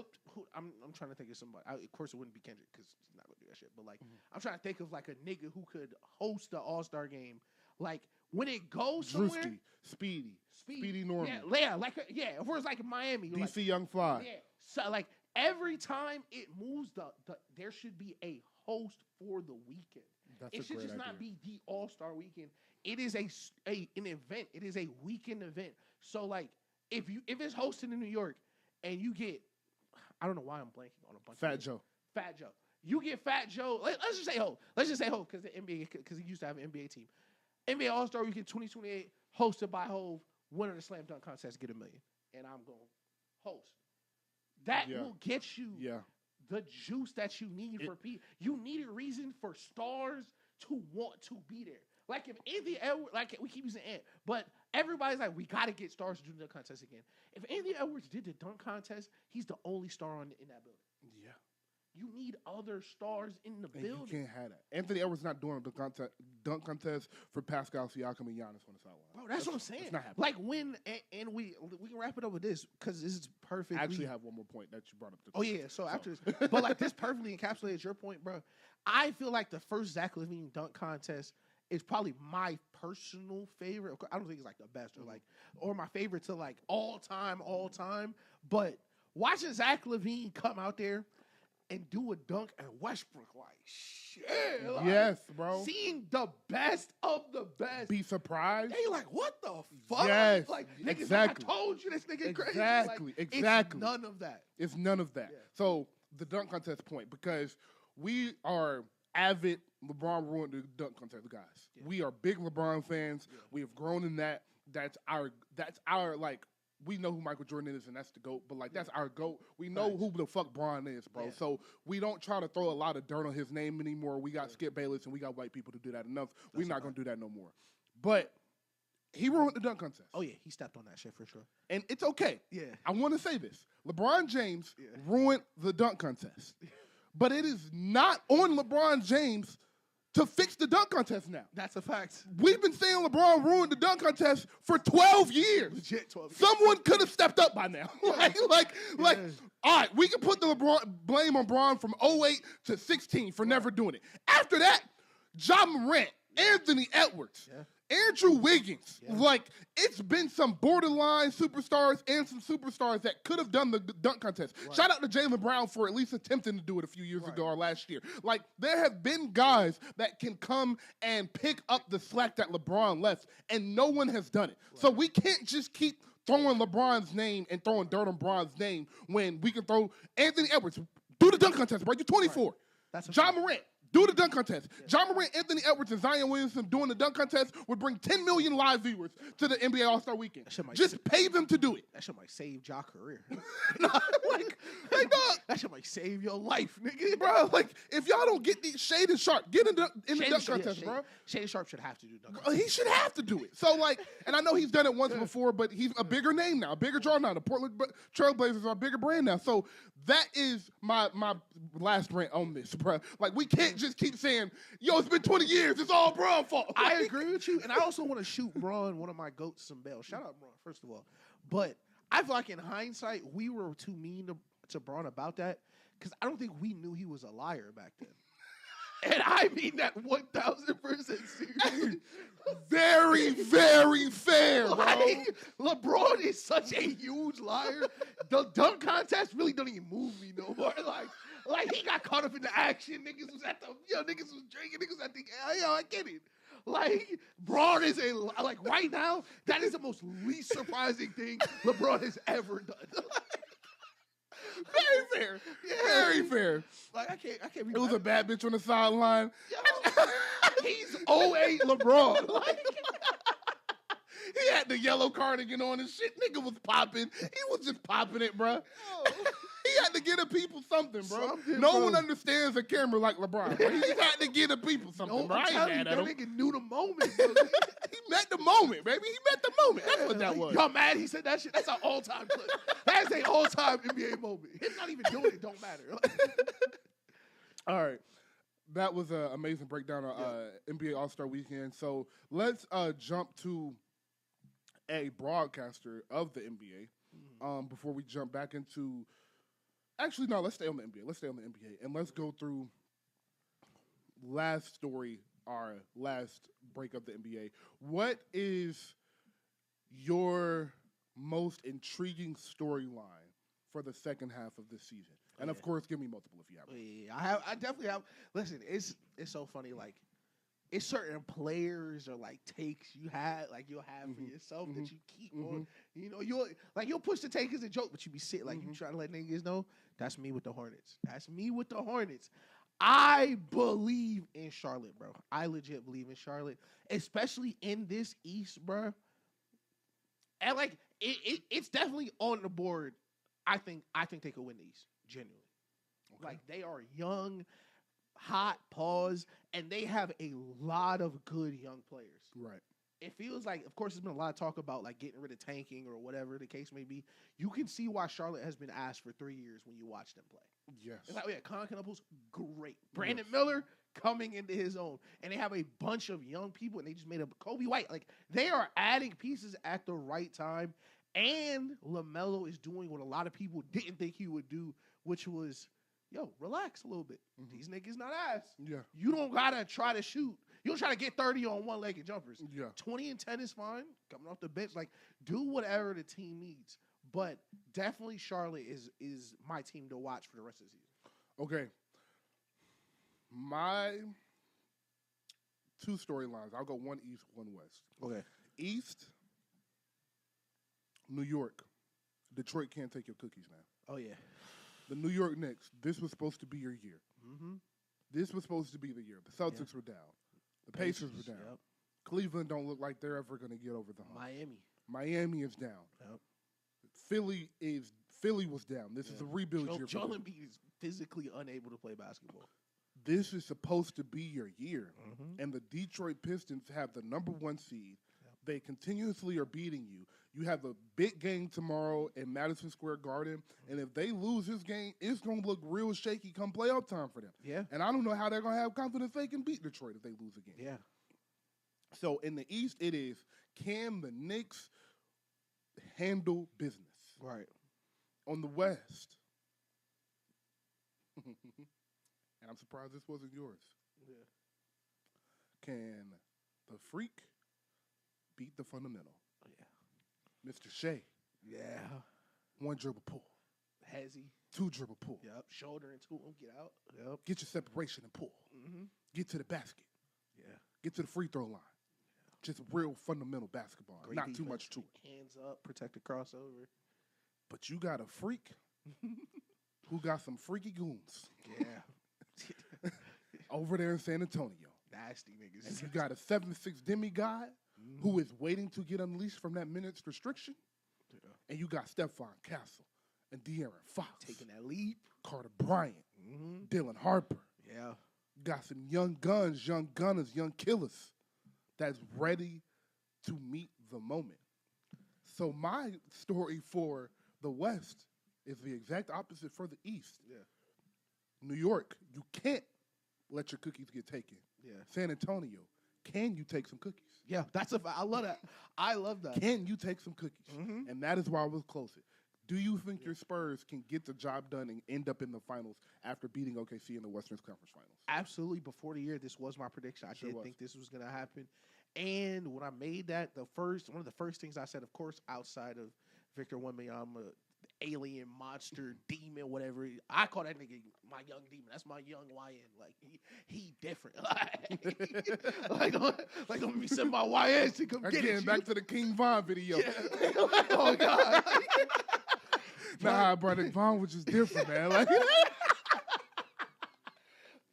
I'm trying to think of somebody. Of course, it wouldn't be Kendrick because he's not going to do that shit. But, like, I'm trying to think of, like, a nigga who could host the All-Star game. Like, when it goes somewhere. Drewski, Speedy Norman. Yeah, if it was, like, Miami. DC like, Young Fly. Yeah. So, like, every time it moves, there should be a host for the weekend. It should just not be the All-Star weekend. It is an event. It is a weekend event. So, like, if it's hosted in New York, and you get, I don't know why I'm blanking on a bunch Fat of Joe. Fat Joe. You get Fat Joe. Let's just say Ho. Let's just say Ho because the NBA, because he used to have an NBA team. NBA All-Star Weekend 2028, hosted by Hov, winner of the slam dunk contest, get $1 million. And I'm going to host. That will get you the juice that you need for people. You need a reason for stars to want to be there. Like if Anthony Edwards, like we keep using Ant, but everybody's like, we got to get stars to do the dunk contest again. If Anthony Edwards did the dunk contest, he's the only star in that building. Yeah. You need other stars in the building. You can't have that. Anthony Edwards not doing the dunk contest for Pascal Siakam and Giannis on the sideline. Bro, that's what I'm saying. It's not happening. Like when, and we can wrap it up with this because this is perfect. I actually have one more point that you brought up. After this, but like this perfectly encapsulates your point, bro. I feel like the first Zach LaVine dunk contest is probably my personal favorite. I don't think it's like the best or my favorite to like all time. But watching Zach LaVine come out there and do a dunk at Westbrook, like, shit. Like, yes, bro. Seeing the best of the best. Be surprised. They like, what the fuck? Yes, like, niggas, exactly. I told you this nigga crazy. Exactly, like, exactly. It's none of that. It's none of that. Yeah. So the dunk contest point, because we are avid LeBron ruined the dunk contest guys. Yeah. We are big LeBron fans. Yeah. We have grown in that. That's our like. We know who Michael Jordan is, and that's the GOAT. But, like, that's our GOAT. We know who the fuck Bron is, bro. Yeah. So we don't try to throw a lot of dirt on his name anymore. We got Skip Bayless, and we got white people to do that enough. We're not going to do that no more. But he ruined the dunk contest. Oh, yeah. He stepped on that shit for sure. And it's okay. Yeah. I want to say this. LeBron James ruined the dunk contest. But it is not on LeBron James to fix the dunk contest now. That's a fact. We've been saying LeBron ruined the dunk contest for 12 years. Legit 12 years. Someone could have stepped up by now. Like, all right, we can put the blame on Bron from 08 to 16 for never doing it. After that, Ja Morant, Anthony Edwards, Andrew Wiggins. Like, it's been some borderline superstars and some superstars that could have done the dunk contest. Right. Shout out to Jaylen Brown for at least attempting to do it a few years ago or last year. Like, there have been guys that can come and pick up the slack that LeBron left, and no one has done it. Right. So we can't just keep throwing LeBron's name and throwing dirt on Bron's name when we can throw Anthony Edwards. Do the dunk contest, bro. You're 24. Right. That's Ja Morant. Do the dunk contest. Ja Morant, Anthony Edwards, and Zion Williamson doing the dunk contest would bring 10 million live viewers to the NBA All-Star Weekend. Just pay them to do it. That shit might save Ja's career. That shit might save your life, nigga. Bro, like, if y'all don't get these Shade Sharp, get in the dunk contest, bro. Shade Sharp should have to do dunk contest. He should have to do it. So, like, and I know he's done it once before, but he's a bigger name now, a bigger draw now. The Portland Trailblazers are a bigger brand now. So that is my last rant on this, bro. Like, we can't just keep saying, yo, it's been 20 years, it's all Bron fault. I agree with you, and I also want to shoot Bron, one of my GOATs, some bells. Shout out Bron, first of all. But I feel like in hindsight, we were too mean to Bron about that, because I don't think we knew he was a liar back then. And I mean that 1,000% seriously. Very, very fair, bro. Like, LeBron is such a huge liar. The dunk contest really don't even move me no more. Like he got caught up in the action. Niggas was niggas was drinking. Niggas was thinking, I get it. Like, Bron is like right now, that is the most least surprising thing LeBron has ever done. Very fair. Yeah. Very fair. Like, I can't It was a bad bitch on the sideline. He's 08 LeBron. Like, he had the yellow cardigan on and shit. Nigga was popping. He was just popping it, bro. Oh. He had to get the people something, bro. No one understands a camera like LeBron. Bro. He had to get the people something, bro. I ain't mad at him. That nigga knew the moment, bro. He met the moment, baby. He met the moment. That's what that was. Y'all mad he said that shit? That's an all-time clip. That's an all-time NBA moment. Him not even doing it don't matter. All right. That was an amazing breakdown of NBA All-Star Weekend. So let's jump to a broadcaster of the NBA before we jump back into... Actually, no, let's stay on the NBA. And let's go through last story, our last break of the NBA. What is your most intriguing storyline for the second half of this season? And, of course, give me multiple if you have one. Yeah, I definitely have. Listen, it's so funny. Like, it's certain players or, like, takes you'll have for yourself that you keep on. You know, you'll push the take as a joke, but you be sitting, like, you trying to let niggas know, that's me with the Hornets. I believe in Charlotte, bro. I legit believe in Charlotte, especially in this East, bro. And, like, it's definitely on the board. I think they could win the East, genuinely. Okay. Like, they are young, hot, and they have a lot of good young players. Right. It feels like, of course, there's been a lot of talk about, like, getting rid of tanking or whatever the case may be. You can see why Charlotte has been asked for 3 years when you watch them play. Yes. It's like, Colin Knupples, great. Brandon Miller coming into his own. And they have a bunch of young people, and they just made a Kobe White. Like, they are adding pieces at the right time. And LaMelo is doing what a lot of people didn't think he would do, which was, relax a little bit. These niggas not ass. Yeah. You don't got to try to shoot. You don't try to get 30 on one-legged jumpers. Yeah. 20 and 10 is fine. Coming off the bench. Like, do whatever the team needs. But definitely Charlotte is my team to watch for the rest of the season. Okay. My two storylines. I'll go one East, one West. Okay. East, New York. Detroit can't take your cookies, man. Oh, yeah. The New York Knicks, this was supposed to be your year. Mm-hmm. This was supposed to be the year. The Celtics were down. The Pacers were down. Yep. Cleveland don't look like they're ever going to get over the hump. Miami is down. Yep. Philly was down. This is a rebuild year. Joel Embiid is physically unable to play basketball. This is supposed to be your year. Mm-hmm. And the Detroit Pistons have the number 1 seed. Yep. They continuously are beating you. You have a big game tomorrow in Madison Square Garden. And if they lose this game, it's going to look real shaky come playoff time for them. Yeah. And I don't know how they're going to have confidence they can beat Detroit if they lose again. Yeah. So in the East, it is, can the Knicks handle business? Right. On the West, and I'm surprised this wasn't yours. Yeah. Can the Freak beat the fundamental? Oh, yeah. Mr. Shea. Yeah. 1 dribble pull. Has he? 2 dribble pull. Yep. Shoulder into him. Get out. Yep. Get your separation and pull. Mm-hmm. Get to the basket. Yeah. Get to the free throw line. Yeah. Just real fundamental basketball. Great Not defense. too much to it. Hands up. Protect the crossover. But you got a freak who got some freaky goons. Yeah. Over there in San Antonio. Nasty niggas. And you got a 7'6" demigod who is waiting to get unleashed from that minutes restriction. Yeah. And you got Stephon Castle and De'Aaron Fox. Taking that leap. Carter Bryant. Dylan Harper. Yeah. Got some young guns, young gunners, young killers that's ready to meet the moment. So my story for the West is the exact opposite for the East. Yeah. New York, you can't let your cookies get taken. Yeah. San Antonio, can you take some cookies? Yeah, I love that. I love that. Can you take some cookies? Mm-hmm. And that is why I was closer. Do you think your Spurs can get the job done and end up in the finals after beating OKC in the Western Conference Finals? Absolutely. Before the year, this was my prediction. I did think this was going to happen. And when I made that, one of the first things I said, of course, outside of Victor Wembanyama, alien, monster, demon, whatever. I call that nigga my young demon. That's my young YN. Like, he different. like don't be send my YNs to come get it. Again, back to the King Von video. Yeah. Oh, God. Nah, brother, Von was just different, man. Like,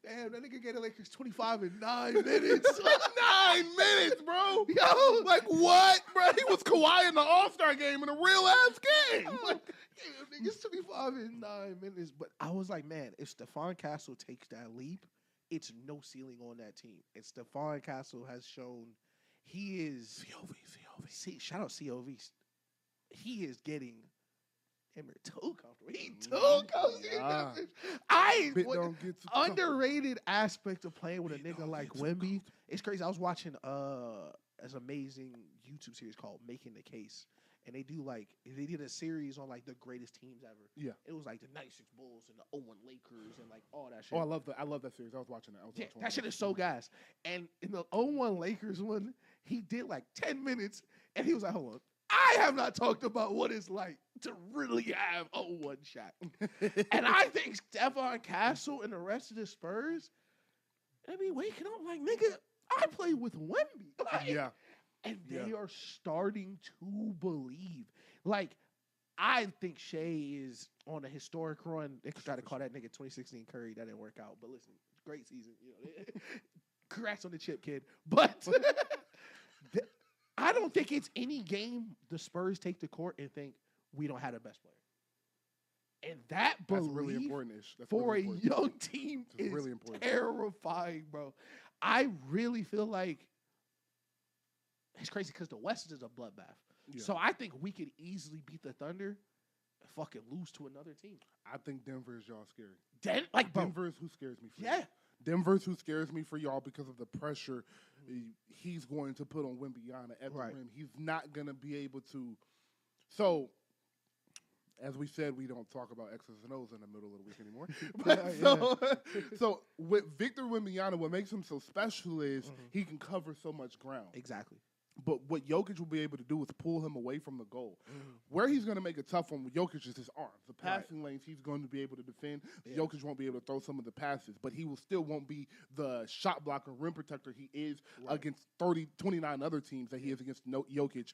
damn, that nigga gave the Lakers 25 in 9 minutes. 9 minutes, bro. Yo. Like, what, bro? He was Kawhi in the All-Star game in a real-ass game. Damn, niggas 25 in 9 minutes. But I was like, man, if Stephon Castle takes that leap, it's no ceiling on that team. And Stephon Castle has shown he is... COV. Shout out COV. He is getting... Him too comfortable. He too comfortable. Underrated aspect of playing with a nigga like Wemby. It's crazy. I was watching this amazing YouTube series called Making the Case. And they did a series on like the greatest teams ever. Yeah. It was like the 96 Bulls and the 01 Lakers and like all that shit. Oh, I love that series. I was watching that. That shit is so gas. And in the 01 Lakers one, he did like 10 minutes and he was like, hold on. I have not talked about what it's like to really have a 01 shot. And I think Stephon Castle and the rest of the Spurs, I mean, waking up like, nigga, I play with Wemby. Like, yeah. And they are starting to believe. Like, I think Shea is on a historic run. They could try to call that nigga 2016 Curry. That didn't work out. But listen, great season. Congrats on the chip, kid. But... I don't think it's any game the Spurs take to court and think we don't have the best player. And that's really important. For a young team is really important. Terrifying, bro. I really feel like it's crazy because the West is a bloodbath. Yeah. So I think we could easily beat the Thunder and fucking lose to another team. I think Denver is y'all scary. Denver is who scares me for y'all. Denver's who scares me for y'all because of the pressure he's going to put on Wembanyama at the rim. He's not going to be able to. So, as we said, we don't talk about X's and O's in the middle of the week anymore. So with Victor Wembanyama, what makes him so special is he can cover so much ground. Exactly. But what Jokic will be able to do is pull him away from the goal. Where he's going to make it tough on Jokic is his arms. The passing lanes he's going to be able to defend. Jokic won't be able to throw some of the passes, but he won't be the shot blocker, rim protector he is against 29 other teams that he is against Jokic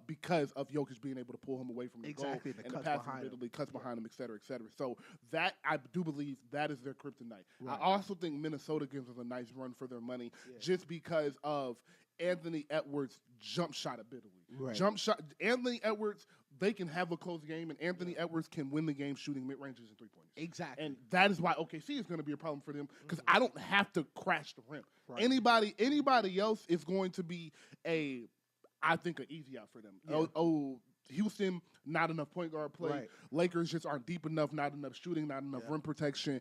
because of Jokic being able to pull him away from the goal and the passing ability, cuts behind him, et cetera, et cetera. So that, I do believe, that is their kryptonite. I also think Minnesota gives us a nice run for their money just because of Anthony Edwards' jump shot ability. Jump shot. Anthony Edwards, they can have a close game, and Anthony Edwards can win the game shooting mid-ranges and three-pointers. Exactly. And that is why OKC is going to be a problem for them because I don't have to crash the rim. Anybody else is going to be I think, an easy out for them. Houston, not enough point guard play. Lakers just aren't deep enough, not enough shooting, not enough rim protection.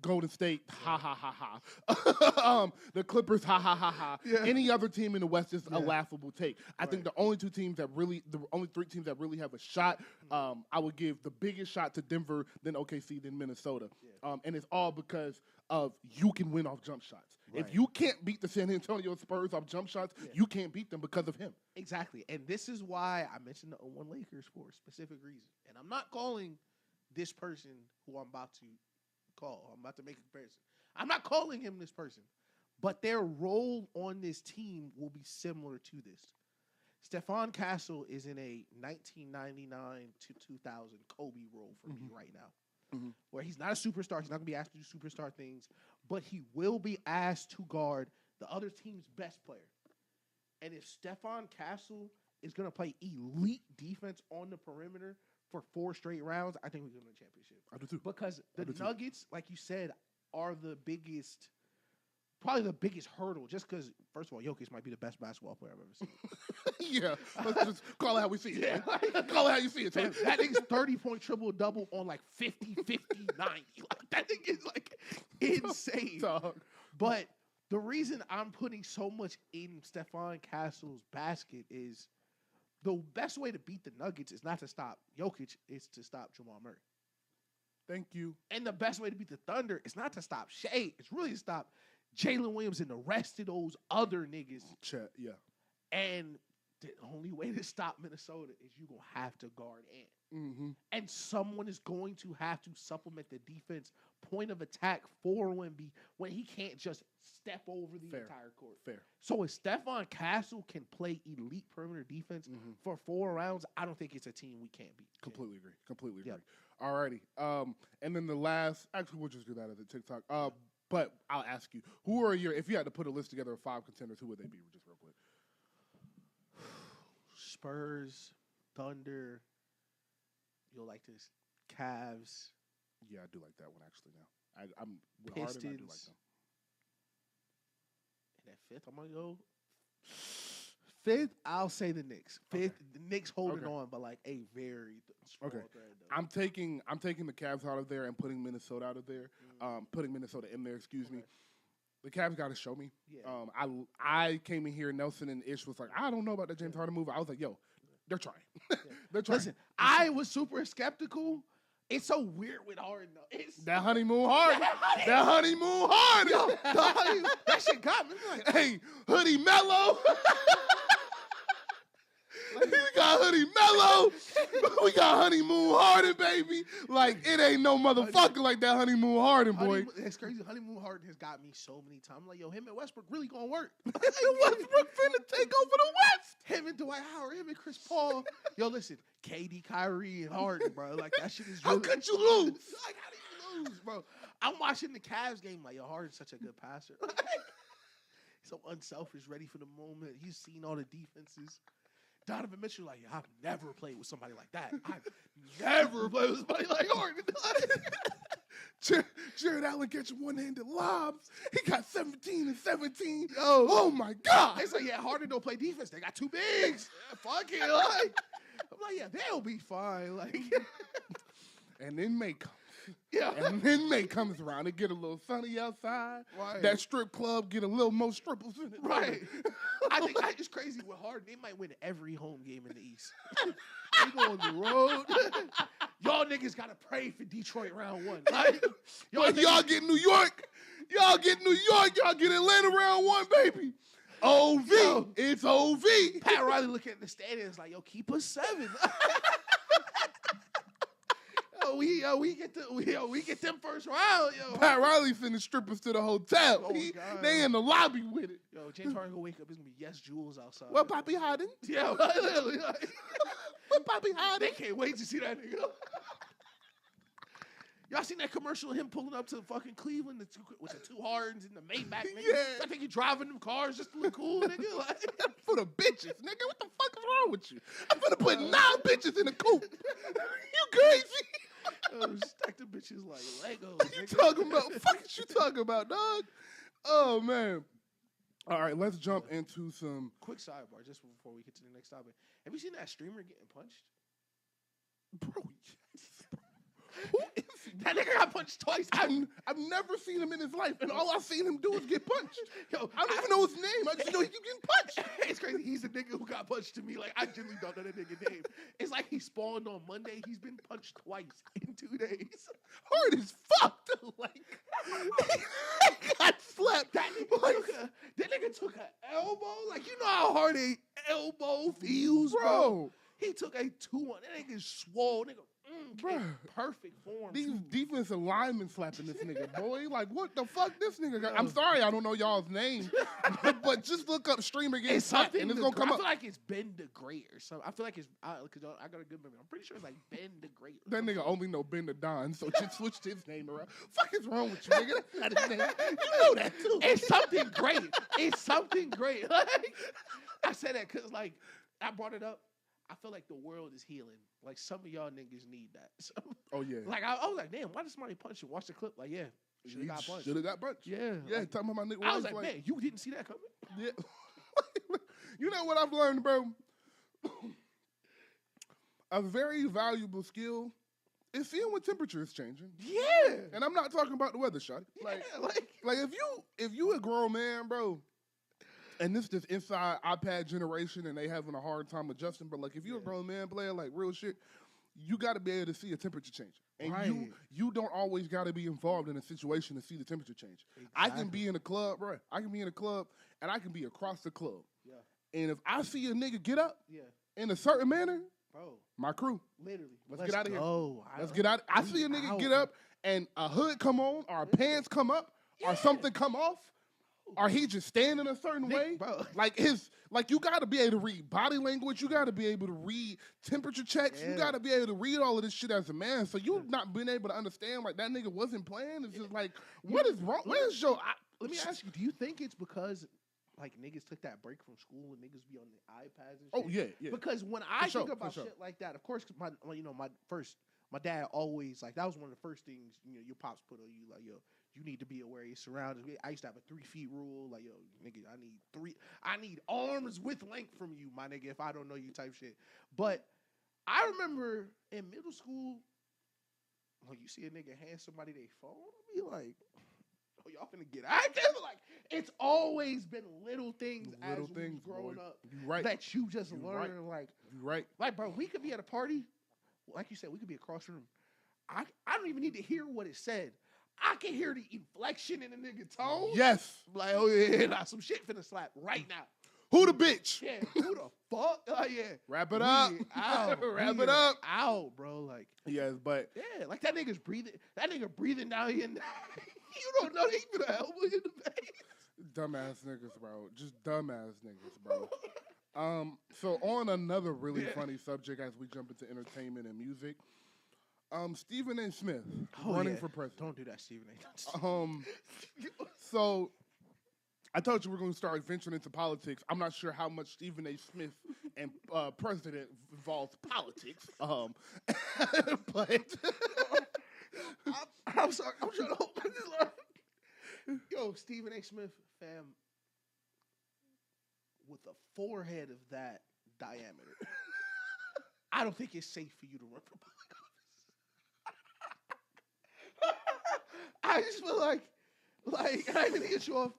Golden State, ha ha ha ha. The Clippers, ha ha ha ha. Any other team in the West is a laughable take. I think the only three teams that really have a shot, I would give the biggest shot to Denver, then OKC, then Minnesota. And it's all because of you can win off jump shots. If you can't beat the San Antonio Spurs off jump shots, you can't beat them because of him. Exactly. And this is why I mentioned the 0-1 Lakers for a specific reason. And I'm not calling this person who I'm about to call. I'm about to make a comparison. I'm not calling him this person, but their role on this team will be similar to this. Stephon Castle is in a 1999 to 2000 Kobe role for me right now, where he's not a superstar. He's not going to be asked to do superstar things, but he will be asked to guard the other team's best player. And if Stephon Castle is going to play elite defense on the perimeter for 4 straight rounds, I think we're going to win the championship. I do too. Because the Nuggets, like you said, are probably the biggest hurdle. Just because, first of all, Jokic might be the best basketball player I've ever seen. Let's just call it how we see it. Call it how you see it. Man, that nigga's 30-point triple-double on like 50, 50, 90. Like, that thing is like insane. But the reason I'm putting so much in Stephon Castle's basket is the best way to beat the Nuggets is not to stop Jokic, it's to stop Jamal Murray. Thank you. And the best way to beat the Thunder is not to stop Shea. It's really to stop Jalen Williams and the rest of those other niggas. And the only way to stop Minnesota is you're going to have to guard Ant. And someone is going to have to supplement the defense point of attack for Wemby when he can't just step over the entire court. So if Stephon Castle can play elite perimeter defense for 4 rounds, I don't think it's a team we can't beat. Completely agree. Alrighty. And then the last, actually, we'll just do that as a TikTok. But I'll ask you, who are if you had to put a list together of 5 contenders, who would they be? Just real quick. Spurs, Thunder. You'll like this. Cavs. Yeah, I do like that one actually. Now I'm with Pistons. Harden, I do like them. And at 5th, I'm gonna go 5th. I'll say the Knicks. 5th, the Knicks holding on, but like a very small thread. Though. I'm taking the Cavs out of there and putting Minnesota out of there. Putting Minnesota in there. Excuse me. The Cavs got to show me. I came in here. Nelson and Ish was like, I don't know about that James Harden move. I was like, yo, they're trying. They're trying. Listen, I was super skeptical. It's so weird with Harden, though. That honeymoon Harden. That honeymoon Harden. Yo, that shit got me. Like, hey, Hoodie Mello. We got Hoodie Mello. We got honeymoon Harden, baby. Like, it ain't no motherfucker like that honeymoon Harden, boy. It's crazy. Honeymoon Harden has got me so many times. I'm like, yo, him and Westbrook really gonna work. Westbrook finna take over the West. Him and Dwight Howard, him and Chris Paul. Yo, listen, KD, Kyrie, and Harden, bro. Like, that shit is really... How could you lose? Like, how do you lose, bro? I'm watching the Cavs game like, yo, Harden's such a good passer. He's so unselfish, ready for the moment. He's seen all the defenses. Donovan Mitchell, like, I've never played with somebody like that. I've never played with somebody like Harden. Jared Allen catching one-handed lobs. He got 17 and 17. Oh my God. They say, yeah, Harden don't play defense. They got 2 bigs. Fuck it. Like, I'm like, yeah, they'll be fine. Like, and then May comes. And then May comes around. It get a little sunny outside. Right. That strip club get a little more strippers in it. Right. I think it's crazy with Harden. They might win every home game in the East. They go on the road. Y'all niggas got to pray for Detroit round 1. Like, y'all get New York. Y'all get New York. Y'all get Atlanta round 1, baby. OV. Yo, it's OV. Pat Riley looking at the standings like, yo, keep us 7. we get them first round, yo. Pat Riley sending strippers to the hotel. Oh, They in the lobby with it. Yo, James Harden gonna wake up, it's gonna be Yes Jules outside. Well, Poppy Harden. Yeah, literally. Well, Poppy Harden. They can't wait to see that nigga. Y'all seen that commercial of him pulling up to fucking Cleveland with the 2 Hardens in the Maybach, nigga? Yeah. I think he driving them cars just to look cool, nigga. Like, For the bitches, nigga. What the fuck is wrong with you? I'm gonna put 9 bitches in a coupe. You crazy? Stack the bitches like Legos. What you talking about? Fuck is you talking about, dog? Oh, man. All right, let's jump into some... Quick sidebar, just before we get to the next topic. Have you seen that streamer getting punched? Bro, That nigga got punched twice. I've never seen him in his life, and all I've seen him do is get punched. Yo, I don't even know his name. I just know he keep getting punched. It's crazy. He's the nigga who got punched to me. Like, I genuinely don't know that nigga name. It's like he spawned on Monday. He's been punched twice in 2 days. Hard as fuck, though. Like, he got slapped. That nigga took an elbow. Like, you know how hard a elbow feels, bro. He took a 2-1. That nigga swole. Nigga, perfect form. These defensive linemen slapping this nigga, boy. Like, what the fuck this nigga got? I'm sorry, I don't know y'all's name, but just look up streamer getting slapped, and it's gonna come up. I feel like it's Ben the Great or something. I feel like it's because I got a good memory. I'm pretty sure it's like Ben the Great. That nigga only know Ben the Don, so just switched his name around. Fuck is wrong with you, nigga? That's not his name. You know that too. It's something great. It's something great. Like, I said that because like I brought it up. I feel like the world is healing. Like, some of y'all niggas need that. So, oh, yeah. Like, I was like, damn, why did somebody punch you? Watch the clip. Like, yeah, should have got punched. Should have got punched. Yeah. Yeah, like, talking about my nigga. I was like, man, you didn't see that coming? Yeah. You know what I've learned, bro? A very valuable skill is seeing when temperature is changing. Yeah. And I'm not talking about the weather, shot. Like if you a grown man, bro, and this is inside iPad generation and they having a hard time adjusting, but like if you're a grown man player, like real shit, you got to be able to see a temperature change. And you don't always got to be involved in a situation to see the temperature change. Exactly. I can be in a club, bro. I can be in a club and I can be across the club. Yeah. And if I see a nigga get up in a certain manner, bro, my crew, literally, let's get out of here. Let's get out. I see a nigga get up and a hood come on, or pants come up, or something come off. Or he just standing a certain way, bro. Like you got to be able to read body language. You got to be able to read temperature checks. You got to be able to read all of this shit as a man. So you not being able to understand like that nigga wasn't playing. It's just like, what is wrong? What is your? Let me ask you. Do you think it's because like niggas took that break from school and niggas be on the iPads and shit? Oh yeah. Because when I think about shit like that, of course, my dad always like that was one of the first things your pops put on you, like, yo, you need to be aware of your surroundings. I used to have a 3 feet rule, like, yo, nigga, I need arms with length from you, my nigga, if I don't know you type shit. But I remember in middle school, when you see a nigga hand somebody their phone, I'll be like, oh, y'all finna get active? Like, it's always been little things growing up that you just learn. Like, like, bro, we could be at a party, like you said, we could be across the room. I don't even need to hear what it said. I can hear the inflection in the nigga tone. Yes. Like, oh yeah, nah, some shit finna slap right now. Who the bitch? Yeah, who the fuck? Oh yeah. Wrap it up. Wrap it up. Out, bro. Like, yes, but yeah, like that nigga's breathing. That nigga breathing down your neck. You don't know they finna elbow you in the face. Dumbass niggas, bro. Just dumbass niggas, bro. So on another really funny subject as we jump into entertainment and music. Stephen A. Smith running for president. Don't do that, Stephen A. So I told you we're going to start venturing into politics. I'm not sure how much Stephen A. Smith and president involves politics. But I'm sorry. I'm trying to hold this line. Yo, Stephen A. Smith, fam, with a forehead of that diameter, I don't think it's safe for you to run for politics. I just feel like I didn't get you off.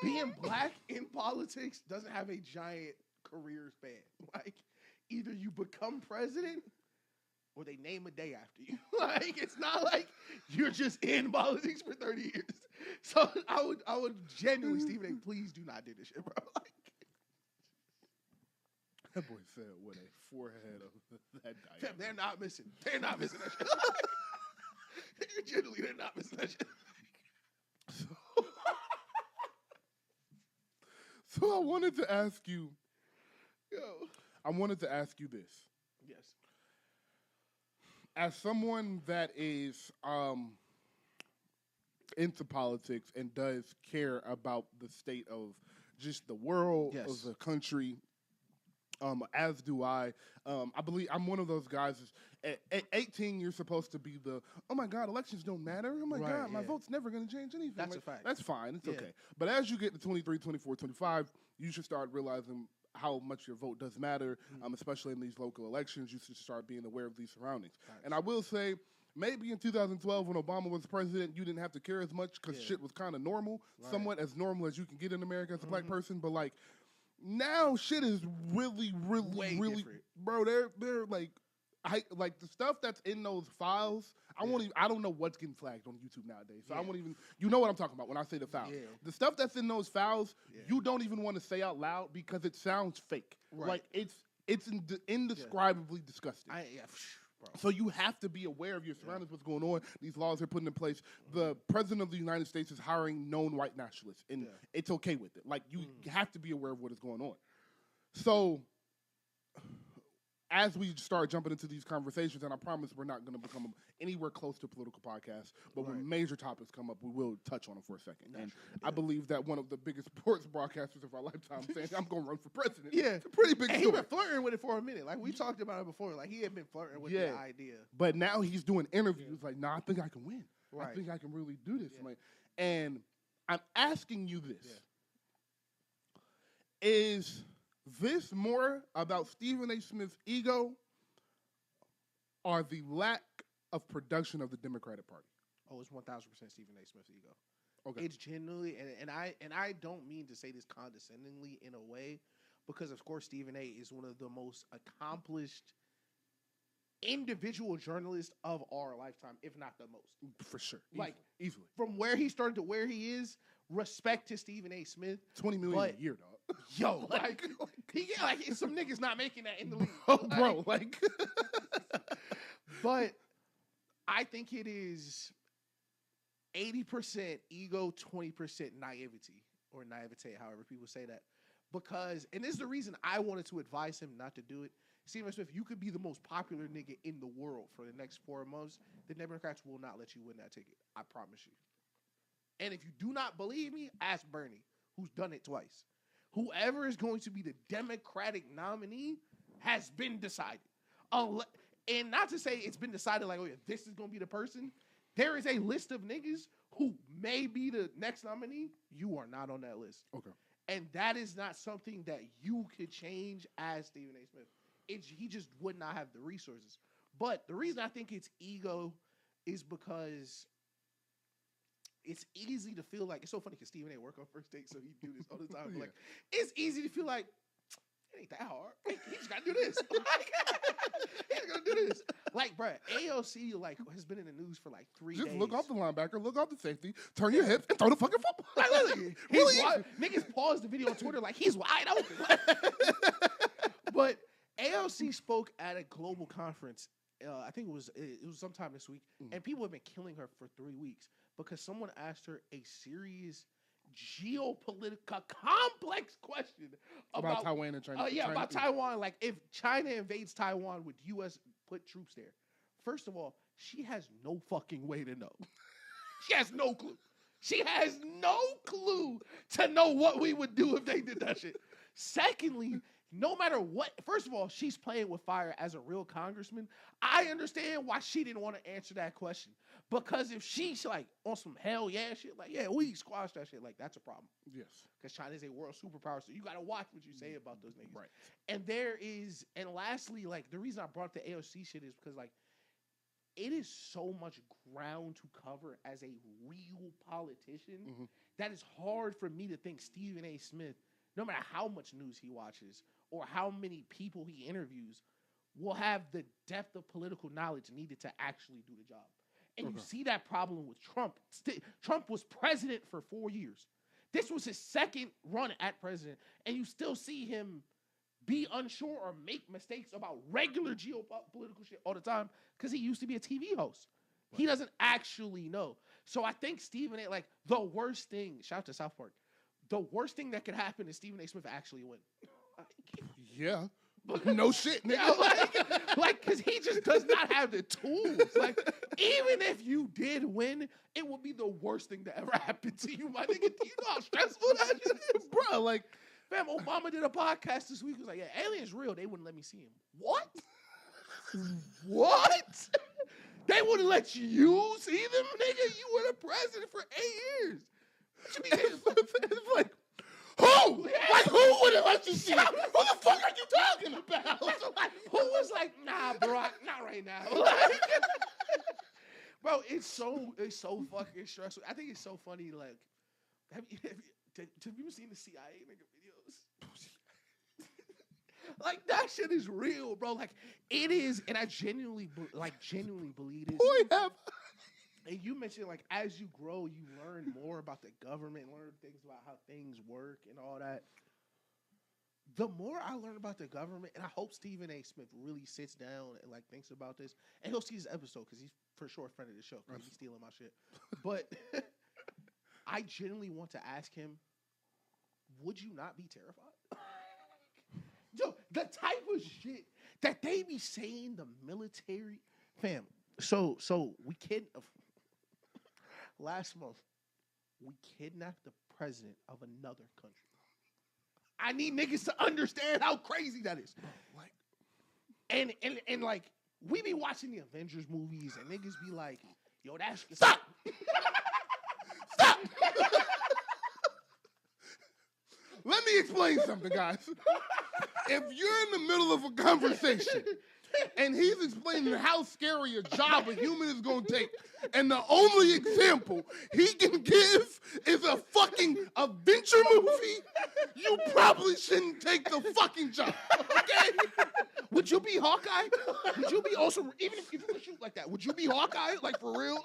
Being black in politics doesn't have a giant career span. Like, either you become president or they name a day after you. Like, it's not like you're just in politics for 30 years. So I would genuinely, Stephen A., please do not do this shit, bro. Like, that boy said with a forehead of that diameter. They're not missing. They're not missing that shit. Genuinely, they're not missing that shit. So I wanted to ask you. Yo. I wanted to ask you this. Yes. As someone that is into politics and does care about the state of just the world, of the country, as do I. I believe I'm one of those guys. At 18, you're supposed to be the, oh my God, elections don't matter. Oh my God, my vote's never going to change anything. That's a fact. That's fine. It's okay. But as you get to 23, 24, 25, you should start realizing how much your vote does matter, especially in these local elections. You should start being aware of these surroundings. And I will say, maybe in 2012 when Obama was president, you didn't have to care as much because shit was kind of normal, somewhat as normal as you can get in America as a black person. But like now, shit is really, really, way really, different. bro. They're like, like the stuff that's in those files. I don't know what's getting flagged on YouTube nowadays. So I won't even. You know what I'm talking about when I say the files. Yeah. The stuff that's in those files, you don't even want to say out loud because it sounds fake. Right. Like it's indescribably disgusting. Bro. So you have to be aware of your surroundings, what's going on. These laws are put in place. The president of the United States is hiring known white nationalists, and it's okay with it. Like, you have to be aware of what is going on. So as we start jumping into these conversations, and I promise we're not going to become anywhere close to a political podcast, but when major topics come up, we will touch on them for a second. And I believe that one of the biggest sports broadcasters of our lifetime saying, I'm going to run for president. It's a pretty big story. He's been flirting with it for a minute. Like, we talked about it before. Like, he had been flirting with the idea. But now he's doing interviews like, I think I can win. I think I can really do this. Like, and I'm asking you this. Is this more about Stephen A. Smith's ego or the lack of production of the Democratic Party? Oh, it's 1,000% Stephen A. Smith's ego. Okay. It's genuinely, and I don't mean to say this condescendingly in a way, because of course Stephen A. is one of the most accomplished individual journalists of our lifetime, if not the most. For sure. Like, easily. From where he started to where he is, respect to Stephen A. Smith. $20 million a year, dog. Yo, like some niggas not making that in the league. Bro, like. But I think it is 80% ego, 20% naivety, or naivete, however people say that. Because, and this is the reason I wanted to advise him not to do it. Stephen Smith, you could be the most popular nigga in the world for the next 4 months. The Democrats will not let you win that ticket. I promise you. And if you do not believe me, ask Bernie, who's done it twice. Whoever is going to be the Democratic nominee has been decided. And not to say it's been decided like, oh yeah, this is going to be the person. There is a list of niggas who may be the next nominee. You are not on that list. Okay. And that is not something that you could change as Stephen A. Smith. He just would not have the resources. But the reason I think it's ego is because it's easy to feel like, it's so funny because Stephen A. work on First Take, so he do this all the time. But like, it's easy to feel like, it ain't that hard. Like, he just got to do this. He's going to do this. Like, bro, AOC like has been in the news for like 3 days. Just look off the linebacker, look off the safety, turn your hips, and throw the fucking football. Like, literally, niggas paused the video on Twitter like, he's wide open. But AOC spoke at a global conference. I think it was sometime this week, and people have been killing her for 3 weeks because someone asked her a serious geopolitical complex question about Taiwan and China. About Taiwan. Like, if China invades Taiwan, would U.S. put troops there? First of all, she has no fucking way to know. She has no clue. She has no clue to know what we would do if they did that shit. Secondly, no matter what, first of all, she's playing with fire as a real congressman. I understand why she didn't want to answer that question. Because if she's like on some hell yeah shit, like, yeah, we squash that shit, like, that's a problem. Yes. Because China is a world superpower, so you got to watch what you say about those niggas. Right. And lastly, like, the reason I brought the AOC shit is because, like, it is so much ground to cover as a real politician that it's hard for me to think Stephen A. Smith, no matter how much news he watches or how many people he interviews, will have the depth of political knowledge needed to actually do the job. And you see that problem with Trump. Trump was president for 4 years. This was his second run at president, and you still see him be unsure or make mistakes about regular geopolitical shit all the time because he used to be a TV host. Right. He doesn't actually know. So I think Stephen A. Like, the worst thing, shout out to South Park, the worst thing that could happen is Stephen A. Smith actually win. Yeah. No shit, nigga. Like, because he just does not have the tools. Like, even if you did win, it would be the worst thing to ever happen to you, my nigga. Do you know how stressful that is? Bro, like, fam, Obama did a podcast this week. He was like, yeah, aliens real. They wouldn't let me see him. What? What? They wouldn't let you see them, nigga? You were the president for 8 years. What you mean? It's like, who? Like, who would have let you see it? Who the fuck are you talking about? Who was like, nah, Brock, not right now. Like, bro, it's so fucking stressful. I think it's so funny. Like, have you seen the CIA nigga videos? Like, that shit is real, bro. Like, it is, and I genuinely believe this. Boy, have. And you mentioned, like, as you grow, you learn more about the government, learn things about how things work and all that. The more I learn about the government, and I hope Stephen A. Smith really sits down and, like, thinks about this, and he'll see this episode because he's for sure a friend of the show because he's stealing my shit. But I genuinely want to ask him, would you not be terrified? Yo, the type of shit that they be saying the military, fam. So we last month, we kidnapped the president of another country. I need niggas to understand how crazy that is. Like, and like, we be watching the Avengers movies, and niggas be like, yo, that's... Stop! Stop! Let me explain something, guys. If you're in the middle of a conversation and he's explaining how scary a job a human is going to take, and the only example he can give is a fucking adventure movie, you probably shouldn't take the fucking job, okay? Would you be Hawkeye? Would you be also, even if you could shoot like that, would you be Hawkeye? Like, for real?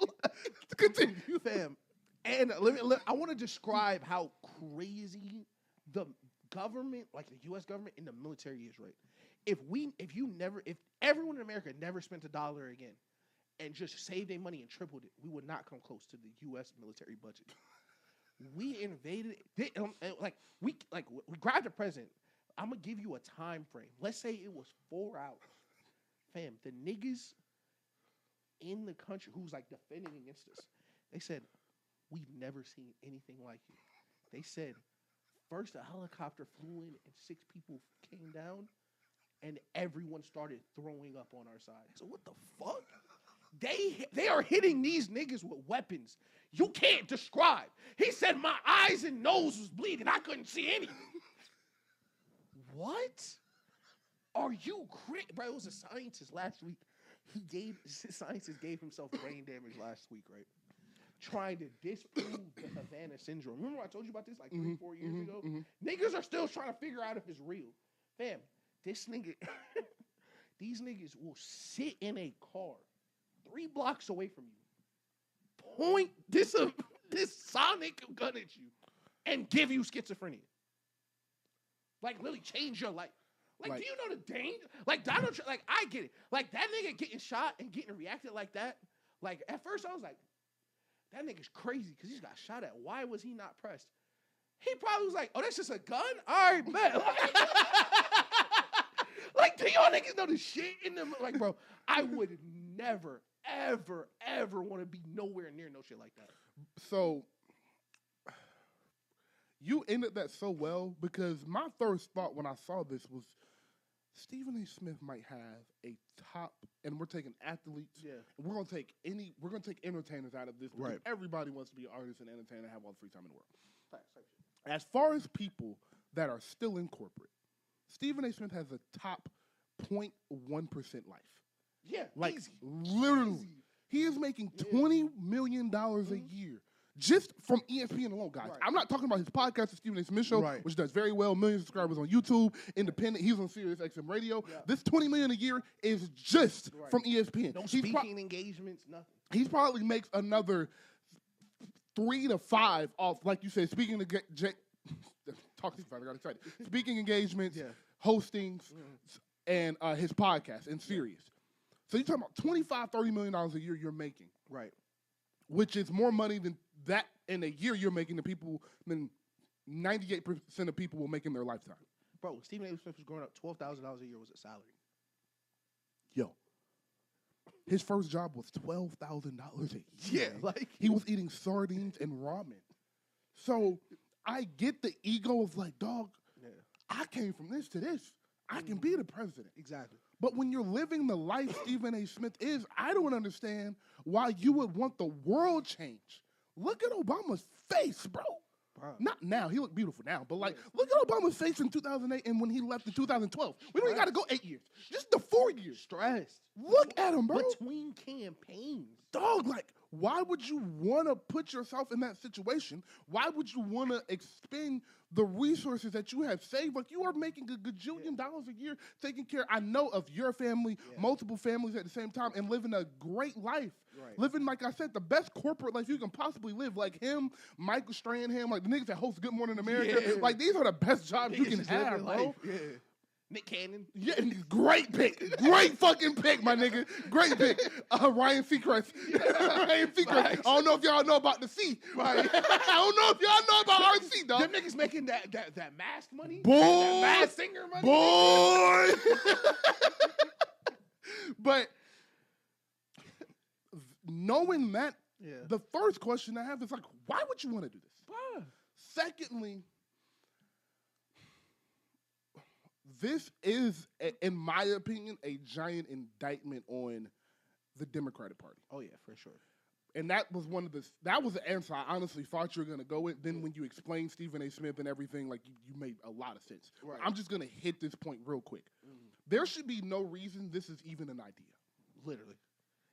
Continue. Fam. And I want to describe how crazy the government, like the U.S. government and the military is, right? If everyone in America never spent $1 again and just saved their money and tripled it, we would not come close to the U.S. military budget. We invaded, we grabbed the president. I'm gonna give you a time frame. Let's say it was 4 hours. Fam, the niggas in the country who's like defending against us, they said, we've never seen anything like it. They said, first, a helicopter flew in and 6 people came down, and everyone started throwing up on our side. So what the fuck? They are hitting these niggas with weapons you can't describe. He said my eyes and nose was bleeding. I couldn't see anything. What? Are you crazy? Bro, it was a scientist last week. Scientist gave himself brain damage last week, right? Trying to disprove the Havana syndrome. Remember I told you about this like 3-4 years ago? Mm-hmm. Niggas are still trying to figure out if it's real. Fam, this nigga, these niggas will sit in a car 3 blocks away from you, point this sonic gun at you, and give you schizophrenia. Like, literally change your life. Like, do you know the danger? Like, Donald Trump, like, I get it. Like, that nigga getting shot and getting reacted like that. Like, at first I was like, that nigga's crazy because he's got shot at. Why was he not pressed? He probably was like, oh, that's just a gun? All right, man. Like, do y'all niggas know the shit in them? Like, bro, I would never, ever, ever want to be nowhere near no shit like that. So, you ended that so well because my first thought when I saw this was Stephen A. Smith might have a top, and we're taking athletes. Yeah. And we're gonna take entertainers out of this because everybody wants to be an artist and entertainer and have all the free time in the world. As far as people that are still in corporate, Stephen A. Smith has a top 0.1% life. Yeah, like easy. Literally, easy. He is making $20 million a year Just from ESPN alone, guys. Right. I'm not talking about his podcast, the Stephen A. Smith Show, Right. which does very well, millions of subscribers on YouTube, independent. He's on Sirius XM Radio. Yeah. This $20 million a year is just Right. from ESPN. No speaking engagements, nothing. He probably makes another 3 to 5 off, like you said, speaking to talk to you, I got excited. Speaking engagements, hostings, and his podcast and Sirius. So you're talking about $25-30 million a year you're making. Right. Which is more money than that in a year you're making than 98% of people will make in their lifetime. Bro, Stephen A. Smith was growing up, $12,000 a year was a salary. Yo. His first job was $12,000 a year. Yeah, like he was eating sardines and ramen. So I get the ego of like, dog, I came from this to this. I can be the president. Exactly. But when you're living the life Stephen A. Smith is, I don't understand why you would want the world change. Look at Obama's face, bro. Not now. He looked beautiful now. But, like, look at Obama's face in 2008 and when he left in 2012. We don't even got to go 8 years. Just the 4 years. Stressed. Look at him, bro. Between campaigns. Dog, like, why would you want to put yourself in that situation? Why would you want to expend the resources that you have saved? Like, you are making a gajillion dollars a year taking care, I know, of your family, multiple families at the same time, and living a great life. Right. Living, like I said, the best corporate life you can possibly live. Like him, Michael Strahan, like the niggas that host Good Morning America. Yeah. Like, these are the best jobs you can have, bro. Life. Yeah. Nick Cannon. Yeah, great pick. Great fucking pick, my nigga. Great pick. Ryan Seacrest. Ryan Seacrest. Right. I don't know if y'all know about the C. Right. I don't know if y'all know about RC, dog. Them niggas making that mask money? Boy. That mask singer money? Boy. But knowing that, the first question I have is like, why would you want to do this? Why? Secondly, this is, in my opinion, a giant indictment on the Democratic Party. Oh, yeah, for sure. And that was the answer I honestly thought you were going to go with. Then when you explained Stephen A. Smith and everything, like, you made a lot of sense. Right. I'm just going to hit this point real quick. Mm-hmm. There should be no reason this is even an idea. Literally.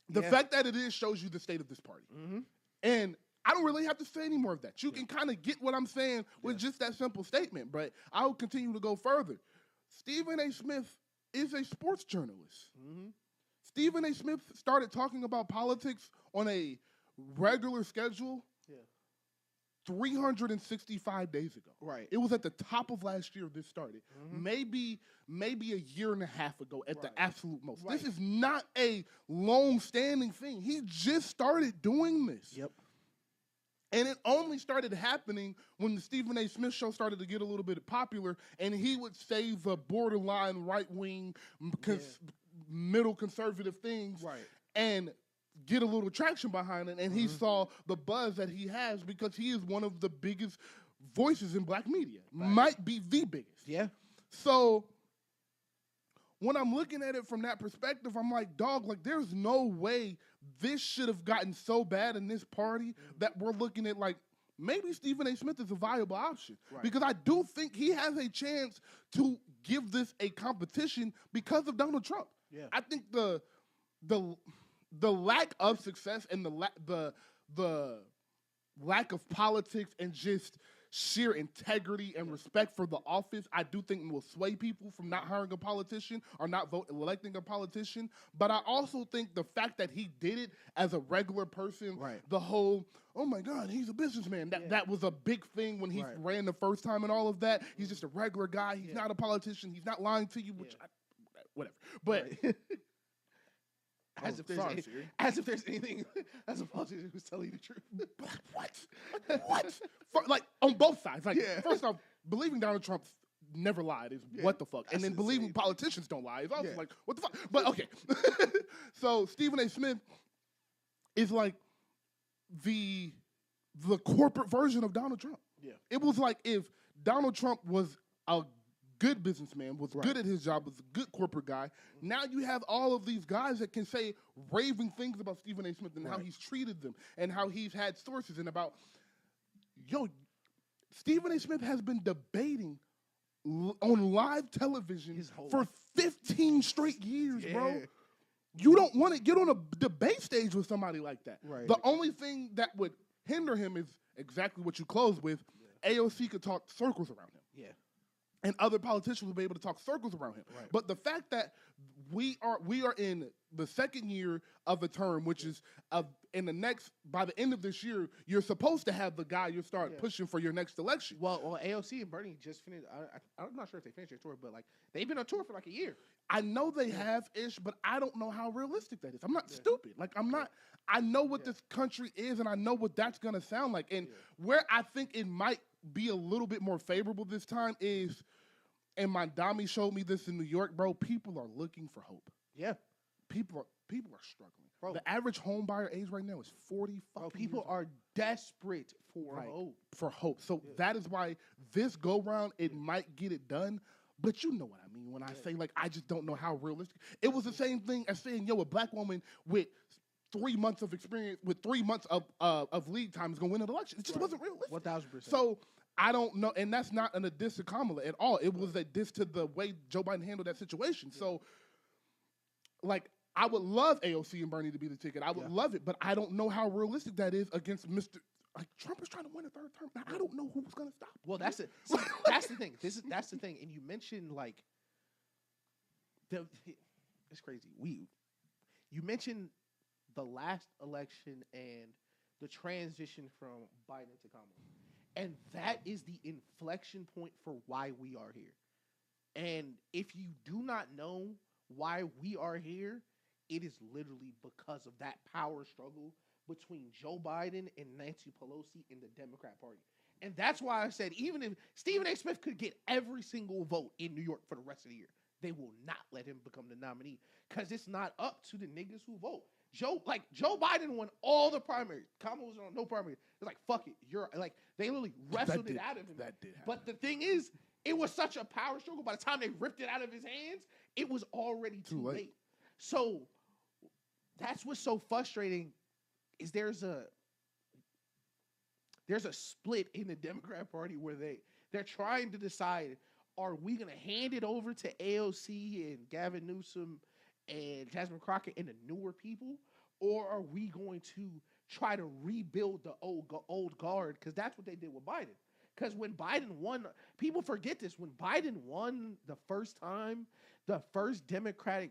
The fact that it is shows you the state of this party. Mm-hmm. And I don't really have to say any more of that. You can kind of get what I'm saying with just that simple statement. But I'll continue to go further. Stephen A. Smith is a sports journalist. Mm-hmm. Stephen A. Smith started talking about politics on a regular schedule 365 days ago. Right. It was at the top of last year this started. Mm-hmm. Maybe a year and a half ago at the absolute most. Right. This is not a long-standing thing. He just started doing this. Yep. And it only started happening when the Stephen A. Smith Show started to get a little bit popular, and he would say the borderline right-wing, middle conservative things, and get a little traction behind it. And he saw the buzz that he has because he is one of the biggest voices in black media. Might be the biggest. Yeah. So when I'm looking at it from that perspective, I'm like, dog, like there's no way this should have gotten so bad in this party that we're looking at like maybe Stephen A. Smith is a viable option. Right. Because I do think he has a chance to give this a competition because of Donald Trump. Yeah. I think the lack of success and the lack of politics and just sheer integrity and respect for the office, I do think will sway people from not hiring a politician or not electing a politician. But I also think the fact that he did it as a regular person, the whole, oh my God, he's a businessman. That was a big thing when he ran the first time and all of that. He's just a regular guy. He's not a politician. He's not lying to you, which whatever. But as if there's anything as a politician who's telling you the truth. What? Like on both sides. Like first off, believing Donald Trump never lied is what the fuck, and then believing politicians don't lie is also like what the fuck. But okay, so Stephen A. Smith is like the corporate version of Donald Trump. Yeah, it was like if Donald Trump was a good businessman, was good at his job, was a good corporate guy. Now you have all of these guys that can say raving things about Stephen A. Smith and how he's treated them and how he's had sources and about, Stephen A. Smith has been debating on live television for 15 straight years, bro. You don't want to get on a debate stage with somebody like that. Right. The only thing that would hinder him is exactly what you close with. Yeah. AOC could talk circles around him. Yeah. And other politicians will be able to talk circles around him. Right. But the fact that we are in the second year of a term, which is by the end of this year, you're supposed to have the guy you start pushing for your next election. Well, AOC and Bernie just finished. I'm not sure if they finished their tour, but like they've been on tour for like a year. I know they have-ish, but I don't know how realistic that is. I'm not stupid. Like I'm not. I know what this country is, and I know what that's gonna sound like. And where I think it might be a little bit more favorable this time is, and my Dami showed me this in New York, bro. People are looking for hope. Yeah, people are struggling. Bro, the average home buyer age right now is 40 fucking people years are desperate for hope. For hope. So that is why this go round it might get it done. But you know what I mean when I say like I just don't know how realistic. It was the same thing as saying a black woman with 3 months of experience, with 3 months of lead time is gonna win an election. It just wasn't realistic. 1,000%. So I don't know, and that's not a diss to Kamala at all. It was a diss to the way Joe Biden handled that situation. So, like, I would love AOC and Bernie to be the ticket. I would love it, but I don't know how realistic that is against Mr. Like Trump is trying to win a third term. Now, I don't know who's gonna stop. Well, that's it. See, that's the thing. That's the thing. And you mentioned like it's crazy. You mentioned the last election and the transition from Biden to Kamala. And that is the inflection point for why we are here. And if you do not know why we are here, it is literally because of that power struggle between Joe Biden and Nancy Pelosi in the Democrat Party. And that's why I said even if Stephen A. Smith could get every single vote in New York for the rest of the year, they will not let him become the nominee because it's not up to the niggas who vote. Joe Biden won all the primaries. Kamala was on no primaries. It's like, fuck it. They literally wrestled it out of him. That did happen. But the thing is, it was such a power struggle. By the time they ripped it out of his hands, it was already too late. So that's what's so frustrating is there's a split in the Democrat Party where they're trying to decide, are we going to hand it over to AOC and Gavin Newsom and Jasmine Crockett and the newer people, or are we going to try to rebuild the old guard? Because that's what they did with Biden. Because when Biden won, people forget this, when Biden won the first time, the first Democratic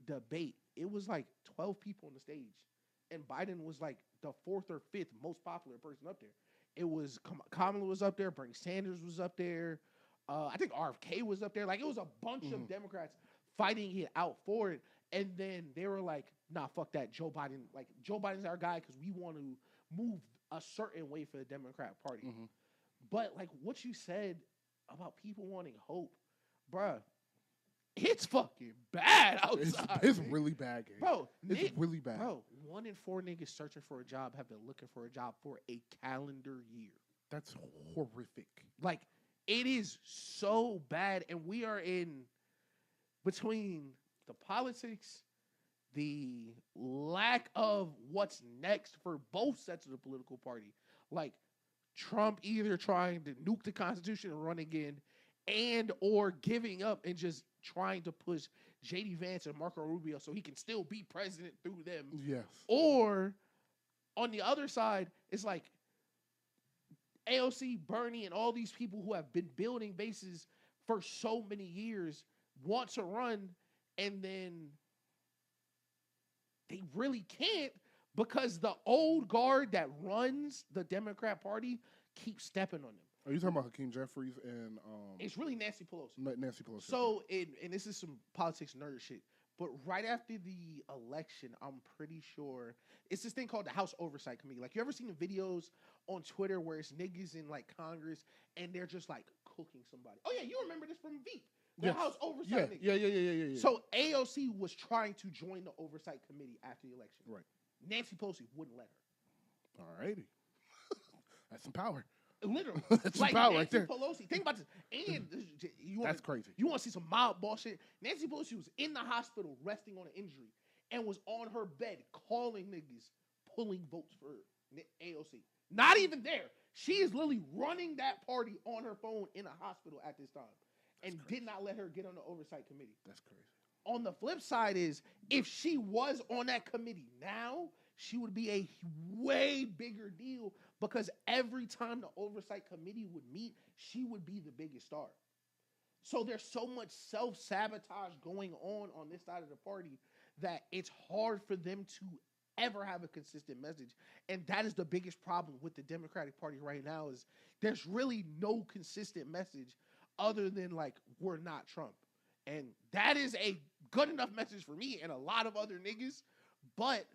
debate, it was like 12 people on the stage. And Biden was like the fourth or fifth most popular person up there. It was Kamala was up there, Bernie Sanders was up there, I think RFK was up there. Like it was a bunch of Democrats fighting it out for it. And then they were like, nah, fuck that. Joe Biden's our guy because we want to move a certain way for the Democrat Party. Mm-hmm. But like what you said about people wanting hope, bruh, it's fucking bad outside. It's really bad, gang. Bro, it's really bad. Bro, 1 in 4 niggas searching for a job have been looking for a job for a calendar year. That's horrific. Like, it is so bad. And we are in between the politics, the lack of what's next for both sets of the political party. Like, Trump either trying to nuke the Constitution and run again, and or giving up and just trying to push J.D. Vance and Marco Rubio so he can still be president through them. Yes. Or on the other side, it's like AOC, Bernie, and all these people who have been building bases for so many years want to run, and then they really can't because the old guard that runs the Democrat Party keeps stepping on them. Are you talking about Hakeem Jeffries and it's really Nancy Pelosi. Nancy Pelosi. So, and this is some politics nerd shit, but right after the election, I'm pretty sure it's this thing called the House Oversight Committee. Like, you ever seen the videos on Twitter where it's niggas in like Congress and they're just like cooking somebody? Oh yeah, you remember this from Veep, the House Oversight. Yeah. So AOC was trying to join the Oversight Committee after the election. Right. Nancy Pelosi wouldn't let her. All righty. That's some power. Literally. That's like some power Nancy right there. Pelosi. Think about this. And that's crazy. You want to see some mob bullshit? Nancy Pelosi was in the hospital resting on an injury and was on her bed calling niggas, pulling votes for AOC. Not even there. She is literally running that party on her phone in a hospital at this time and did not let her get on the Oversight Committee. That's crazy. On the flip side is, if she was on that committee now, she would be a way bigger deal because every time the oversight committee would meet, she would be the biggest star. So there's so much self-sabotage going on this side of the party that it's hard for them to ever have a consistent message. And that is the biggest problem with the Democratic Party right now is there's really no consistent message other than like, we're not Trump. And that is a good enough message for me and a lot of other niggas. But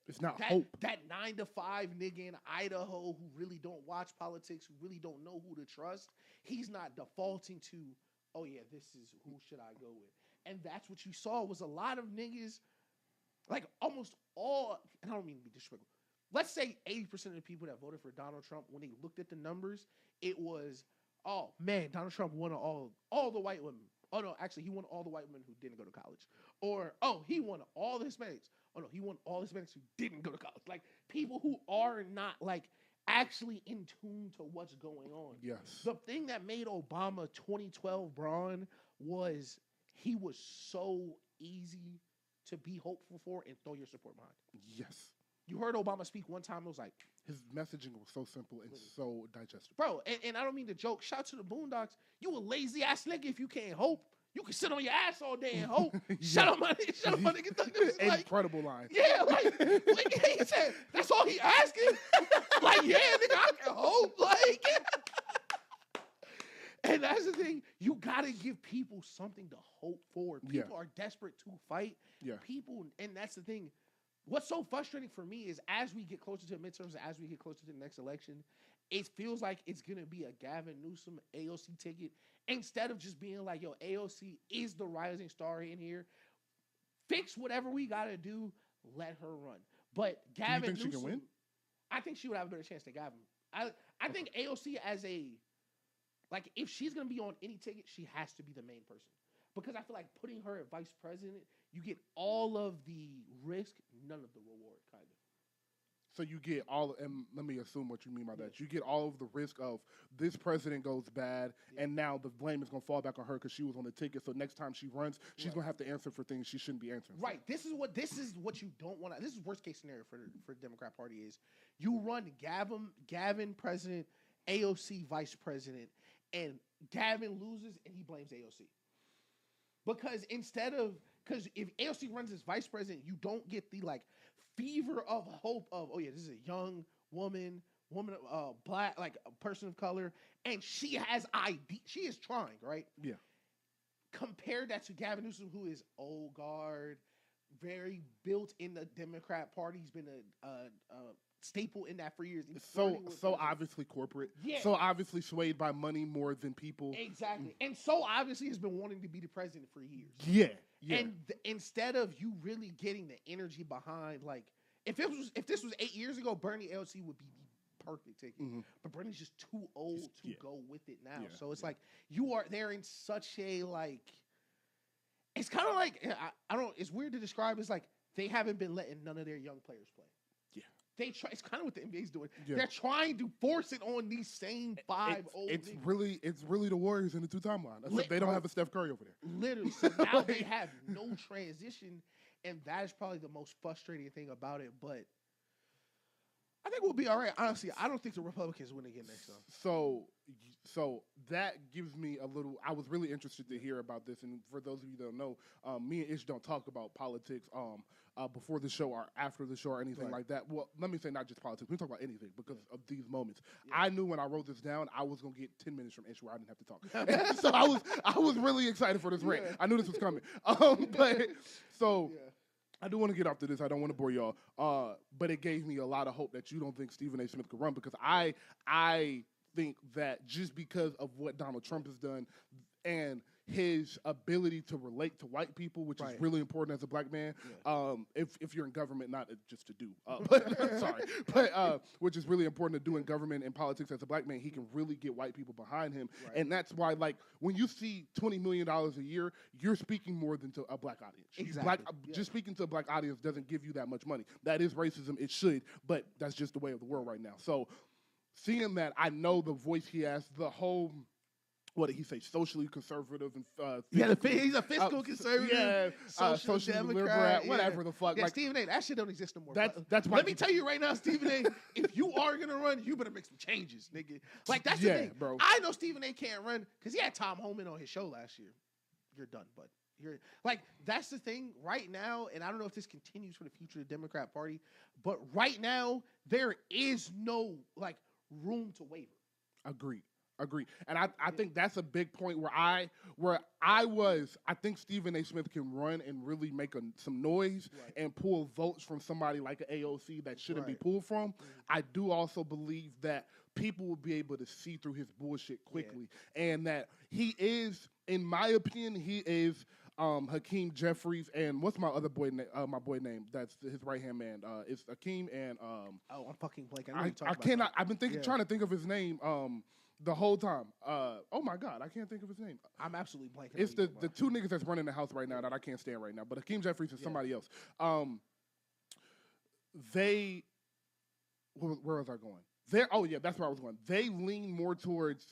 it's not hope. That 9-to-5 nigga in Idaho who really don't watch politics, who really don't know who to trust, he's not defaulting to, oh yeah, this is who should I go with. And that's what you saw was a lot of niggas, like almost all, and I don't mean to be disrespectful, let's say 80% of the people that voted for Donald Trump, when they looked at the numbers, it was, oh man, Donald Trump won all the white women. Oh no, actually he won all the white women who didn't go to college. Or, oh, he won all the Hispanics. Oh no, he won all the Hispanics who didn't go to college. Like people who are not like actually in tune to what's going on. Yes. The thing that made Obama 2012 Braun was he was so easy to be hopeful for and throw your support behind. Yes. You heard Obama speak one time, it was like... His messaging was so simple and so digestible. Bro, and I don't mean to joke. Shout out to the Boondocks. You a lazy-ass nigga if you can't hope. You can sit on your ass all day and hope. Yeah. Shut up, my nigga. Incredible line. Yeah, like he said, that's all he asking. Like, yeah, nigga, I can hope. Like... And that's the thing. You got to give people something to hope for. People are desperate to fight. Yeah. People, and that's the thing. What's so frustrating for me is as we get closer to the midterms, as we get closer to the next election, it feels like it's going to be a Gavin Newsom AOC ticket instead of just being like, yo, AOC is the rising star in here. Fix whatever we got to do. Let her run. But Gavin Newsom, she can win? I think she would have a better chance than Gavin. I think AOC as a... Like, if she's going to be on any ticket, she has to be the main person. Because I feel like putting her at vice president, you get all of the risk, none of the reward, kind of. So you get all, and let me assume what you mean by that. You get all of the risk of this president goes bad, and now the blame is going to fall back on her because she was on the ticket. So next time she runs, she's going to have to answer for things she shouldn't be answering for. Right. This is what you don't want to. This is worst case scenario for the Democrat Party is you run Gavin president, AOC vice president, and Gavin loses and he blames AOC. Because if AOC runs as vice president, you don't get the like fever of hope of, oh yeah, this is a young woman, black, like a person of color, and she has ID. She is trying, right? Yeah. Compare that to Gavin Newsom, who is old guard, very built in the Democrat Party. He's been a staple in that for years. So obviously corporate. Yeah. So obviously swayed by money more than people. Exactly. And so obviously has been wanting to be the president for years. Yeah. Yeah. And instead of you really getting the energy behind, like, if this was 8 years ago, Bernie LC would be the perfect ticket. Mm-hmm. But Bernie's just too old to go with it now. Yeah. So it's like you are there in such a like. It's kind of like I don't. It's weird to describe. It's like they haven't been letting none of their young players play. They try. It's kind of what the NBA's doing. Yeah. They're trying to force it on these same It's really the Warriors in the two-time line. They don't have a Steph Curry over there. Literally. So now they have no transition, and that is probably the most frustrating thing about it. But I think we'll be all right. Honestly, I don't think the Republicans win again next time. So that gives me a little. I was really interested to hear about this, and for those of you that don't know, me and Ish don't talk about politics before the show or after the show or anything like that. Well, let me say not just politics. We talk about anything because of these moments. Yeah. I knew when I wrote this down, I was gonna get 10 minutes from Ish where I didn't have to talk. So I was really excited for this rant. I knew this was coming. I do want to get off to this. I don't want to bore y'all. But it gave me a lot of hope that you don't think Stephen A. Smith could run because I think that just because of what Donald Trump has done and his ability to relate to white people, which is really important as a black man, if you're in government, not just to do, which is really important to do in government and politics as a black man, he can really get white people behind him. Right. And that's why, like, when you see $20 million a year, you're speaking more than to a black audience. Exactly. Just speaking to a black audience doesn't give you that much money. That is racism. It should, but that's just the way of the world right now. So seeing that, I know the voice he has, the whole what did he say? Socially conservative and he's a fiscal conservative, social Democrat, whatever the fuck. Yeah, like, Stephen A. That shit don't exist no more. That's let me tell you right now, Stephen A. If you are gonna run, you better make some changes, nigga. Like that's the thing, bro. I know Stephen A. can't run because he had Tom Homan on his show last year. You're done, bud. You're like that's the thing right now, and I don't know if this continues for the future of the Democrat Party, but right now there is no like room to waver. Agreed. And I think that's a big point where I think Stephen A. Smith can run and really make some noise and pull votes from somebody like an AOC that shouldn't be pulled from. I do also believe that people will be able to see through his bullshit quickly and that he is, in my opinion, he is Hakeem Jeffries and what's my other boy name? That's his right hand man. It's Hakeem and I'm fucking blanking. I cannot. I've been trying to think of his name. The whole time. Oh my God, I can't think of his name. I'm absolutely blanking. It's the two niggas that's running the house right now that I can't stand right now. But Hakeem Jeffries is somebody else. Where was I going? That's where I was going. They lean more towards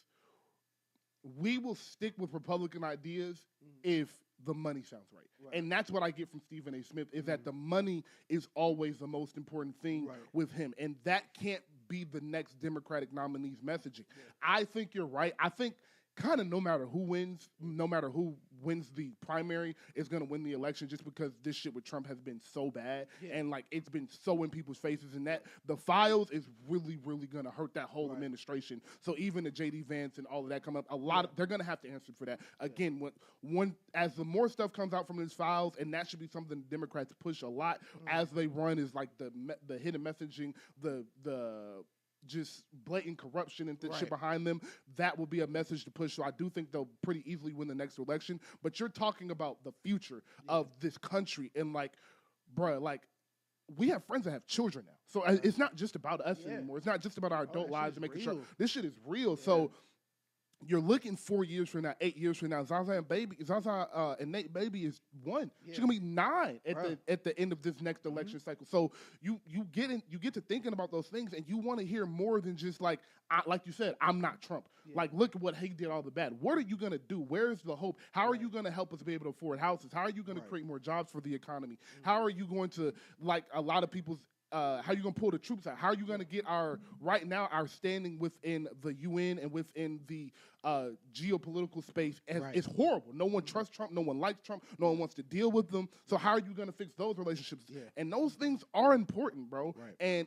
we will stick with Republican ideas if the money sounds right. And that's what I get from Stephen A. Smith is that the money is always the most important thing with him. And that can't be the next Democratic nominee's messaging. I think you're right. I think kind of no matter who wins the primary is going to win the election just because this shit with Trump has been so bad and like it's been so in people's faces and that the files is really, really going to hurt that whole administration. So even the J.D. Vance and all of that come up, they're going to have to answer for that. Again, as the more stuff comes out from these files, and that should be something the Democrats push a lot as they run is like the hidden messaging, the just blatant corruption and shit behind them, that will be a message to push. So I do think they'll pretty easily win the next election. But you're talking about the future of this country and like, bruh, like we have friends that have children now. So it's not just about us anymore. It's not just about our adult lives and making sure this shit is real. Yeah. So you're looking 4 years from now, 8 years from now. Zaza and Nate Baby is 1. Yeah. She's gonna be 9 at the end of this next election cycle. So you get to thinking about those things, and you want to hear more than just like you said, I'm not Trump. Yeah. Like look at what he did all the bad. What are you gonna do? Where's the hope? How are you gonna help us be able to afford houses? How are you gonna create more jobs for the economy? How are you going to like a lot of people's how are you going to pull the troops out? How are you going to get our standing within the UN and within the geopolitical space? It's horrible. No one trusts Trump. No one likes Trump. No one wants to deal with them. So how are you going to fix those relationships? Yeah. And those things are important, bro. Right. And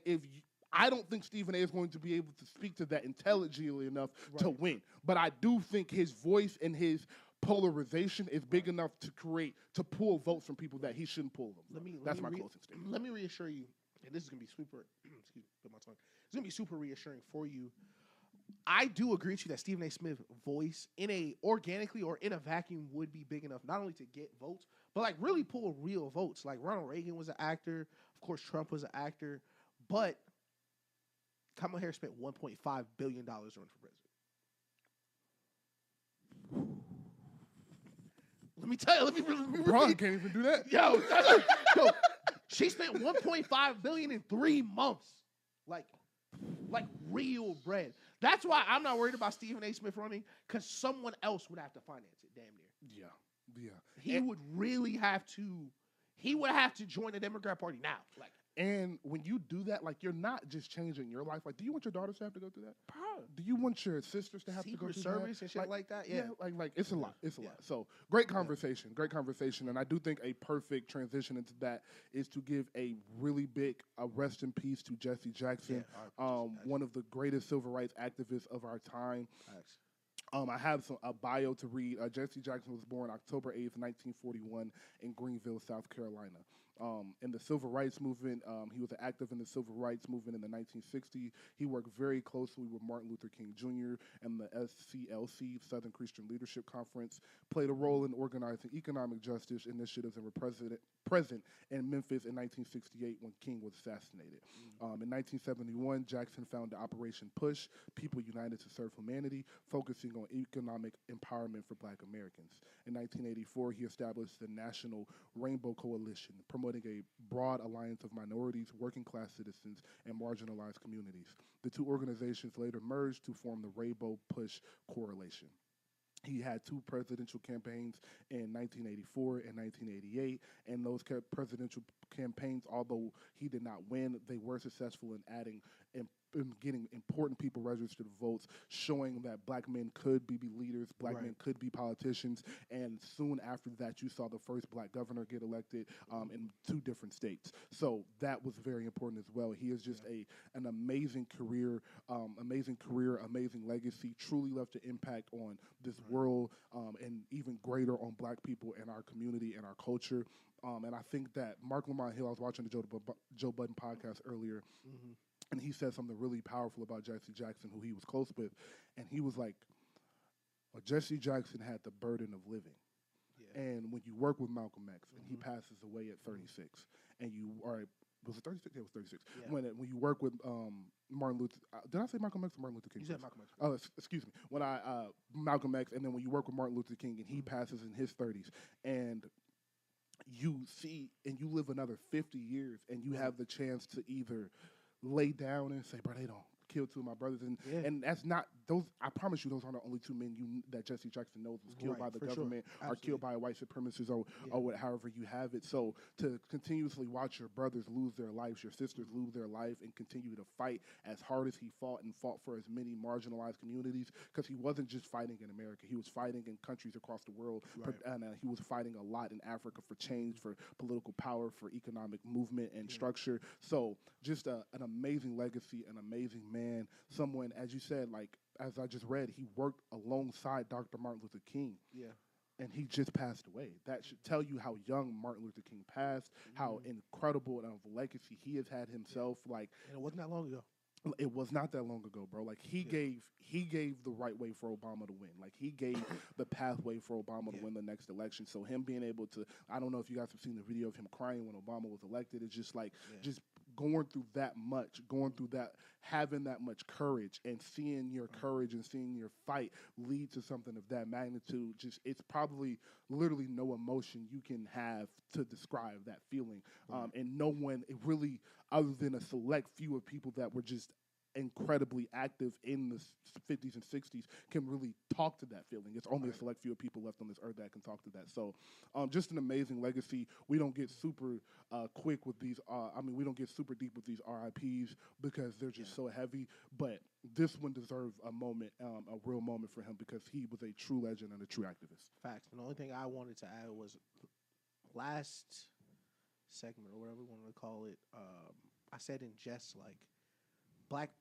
I don't think Stephen A. is going to be able to speak to that intelligently enough to win. But I do think his voice and his polarization is big enough to pull votes from people that he shouldn't pull them. That's my closing statement. Let me reassure you. And this is going to be super, excuse me, put my tongue. It's going to be super reassuring for you. I do agree with you that Stephen A. Smith's voice organically or in a vacuum would be big enough, not only to get votes, but like really pull real votes. Like Ronald Reagan was an actor. Of course, Trump was an actor. But Kamala Harris spent $1.5 billion running for president. Let me tell you, Ron can't even do that. Yo, she spent $1.5 billion in 3 months, like real bread. That's why I'm not worried about Stephen A. Smith running, because someone else would have to finance it. Damn near. Yeah. He would really have to. He would have to join the Democrat Party now. Like, and when you do that, like you're not just changing your life. Like, do you want your daughters to have to go through that? Do you want your sisters to have to go through service and shit like that? Yeah. Like it's a lot. It's a lot. So great conversation. And I do think a perfect transition into that is to give a really big rest in peace to Jesse Jackson, one of the greatest civil rights activists of our time. I have a bio to read. Jesse Jackson was born October 8th, 1941 in Greenville, South Carolina. In the civil rights movement, he was active in the civil rights movement in the 1960s. He worked very closely with Martin Luther King Jr. and the SCLC, Southern Christian Leadership Conference, played a role in organizing economic justice initiatives and were present in Memphis in 1968 when King was assassinated. In 1971, Jackson founded Operation PUSH, People United to Serve Humanity, focusing on economic empowerment for Black Americans. In 1984, he established the National Rainbow Coalition, promoting a broad alliance of minorities, working-class citizens, and marginalized communities. The two organizations later merged to form the Rainbow PUSH Coalition. He had 2 presidential campaigns in 1984 and 1988, and those presidential campaigns, although he did not win, they were successful in adding and getting important people registered votes, showing that black men could be leaders, black men could be politicians, and soon after that, you saw the first black governor get elected in 2 different states. So that was very important as well. He is just an amazing career, amazing legacy, truly left an impact on this world and even greater on black people and our community and our culture. And I think that Mark Lamont Hill, I was watching the Joe Budden podcast earlier, and he said something really powerful about Jesse Jackson, who he was close with. And he was like, well, Jesse Jackson had the burden of living. Yeah. And when you work with Malcolm X, and he passes away at 36, and you are, was it 36? Yeah, it was 36. Yeah. When you work with Martin Luther, did I say Malcolm X or Martin Luther King? You said Malcolm X. Oh, excuse me. When Malcolm X, and then when you work with Martin Luther King, and he passes in his 30s, and you see, and you live another 50 years, and you have the chance to either lay down and say, bro, they don't kill 2 of my brothers, and that's not those. I promise you, those aren't the only 2 men that Jesse Jackson knows was killed by the government or killed by white supremacists or however you have it. So to continuously watch your brothers lose their lives, your sisters lose their life, and continue to fight as hard as he fought and fought for as many marginalized communities, because he wasn't just fighting in America, he was fighting in countries across the world, and he was fighting a lot in Africa for change, for political power, for economic movement and structure. So just an amazing legacy, an amazing man, someone, as you said, like, as I just read, he worked alongside Dr. Martin Luther King. Yeah. And he just passed away. That should tell you how young Martin Luther King passed, how incredible of a legacy he has had himself. Like, and it wasn't that long ago. It was not that long ago, bro. Like, he gave the right way for Obama to win. Like, he gave the pathway for Obama to win the next election. So him being able to, I don't know if you guys have seen the video of him crying when Obama was elected. It's just like, just going through that, having that much courage, and seeing your courage and seeing your fight lead to something of that magnitude. Just, it's probably literally no emotion you can have to describe that feeling. And no one, it really, other than a select few of people that were just incredibly active in the 50s and 60s, can really talk to that feeling. It's only a select few of people left on this earth that can talk to that. So just an amazing legacy. We don't get super quick with these, we don't get super deep with these RIPs because they're just so heavy, but this one deserves a moment, a real moment for him, because he was a true legend and a true activist. Facts. And the only thing I wanted to add was last segment, or whatever we want to call it, I said in jest, like, black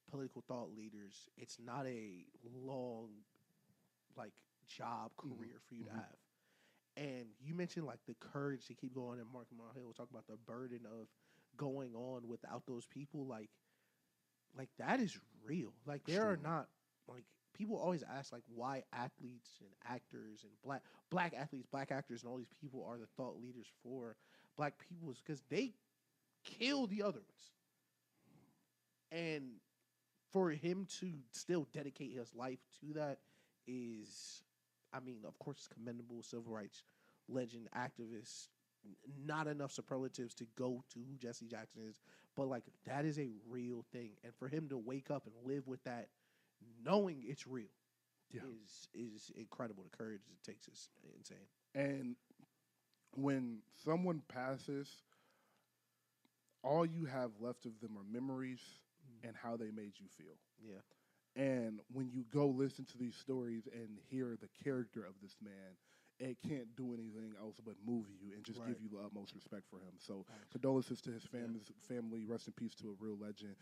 political thought leaders, it's not a long, like, job career for you to have. And you mentioned, like, the courage to keep going, and Mark Hill was talking about the burden of going on without those people. Like that is real. Like, there are not, like, people always ask, like, why athletes and actors and black athletes, black actors, and all these people are the thought leaders for black people, because they kill the other ones. And for him to still dedicate his life to that is, of course, it's commendable. Civil rights legend, activist, not enough superlatives to go to who Jesse Jackson is, but, like, that is a real thing. And for him to wake up and live with that, knowing it's real, is incredible. The courage it takes is insane. And when someone passes, all you have left of them are memories and how they made you feel. Yeah. And when you go listen to these stories and hear the character of this man, it can't do anything else but move you and just give you the utmost respect for him. So condolences to his family. Rest in peace to a real legend.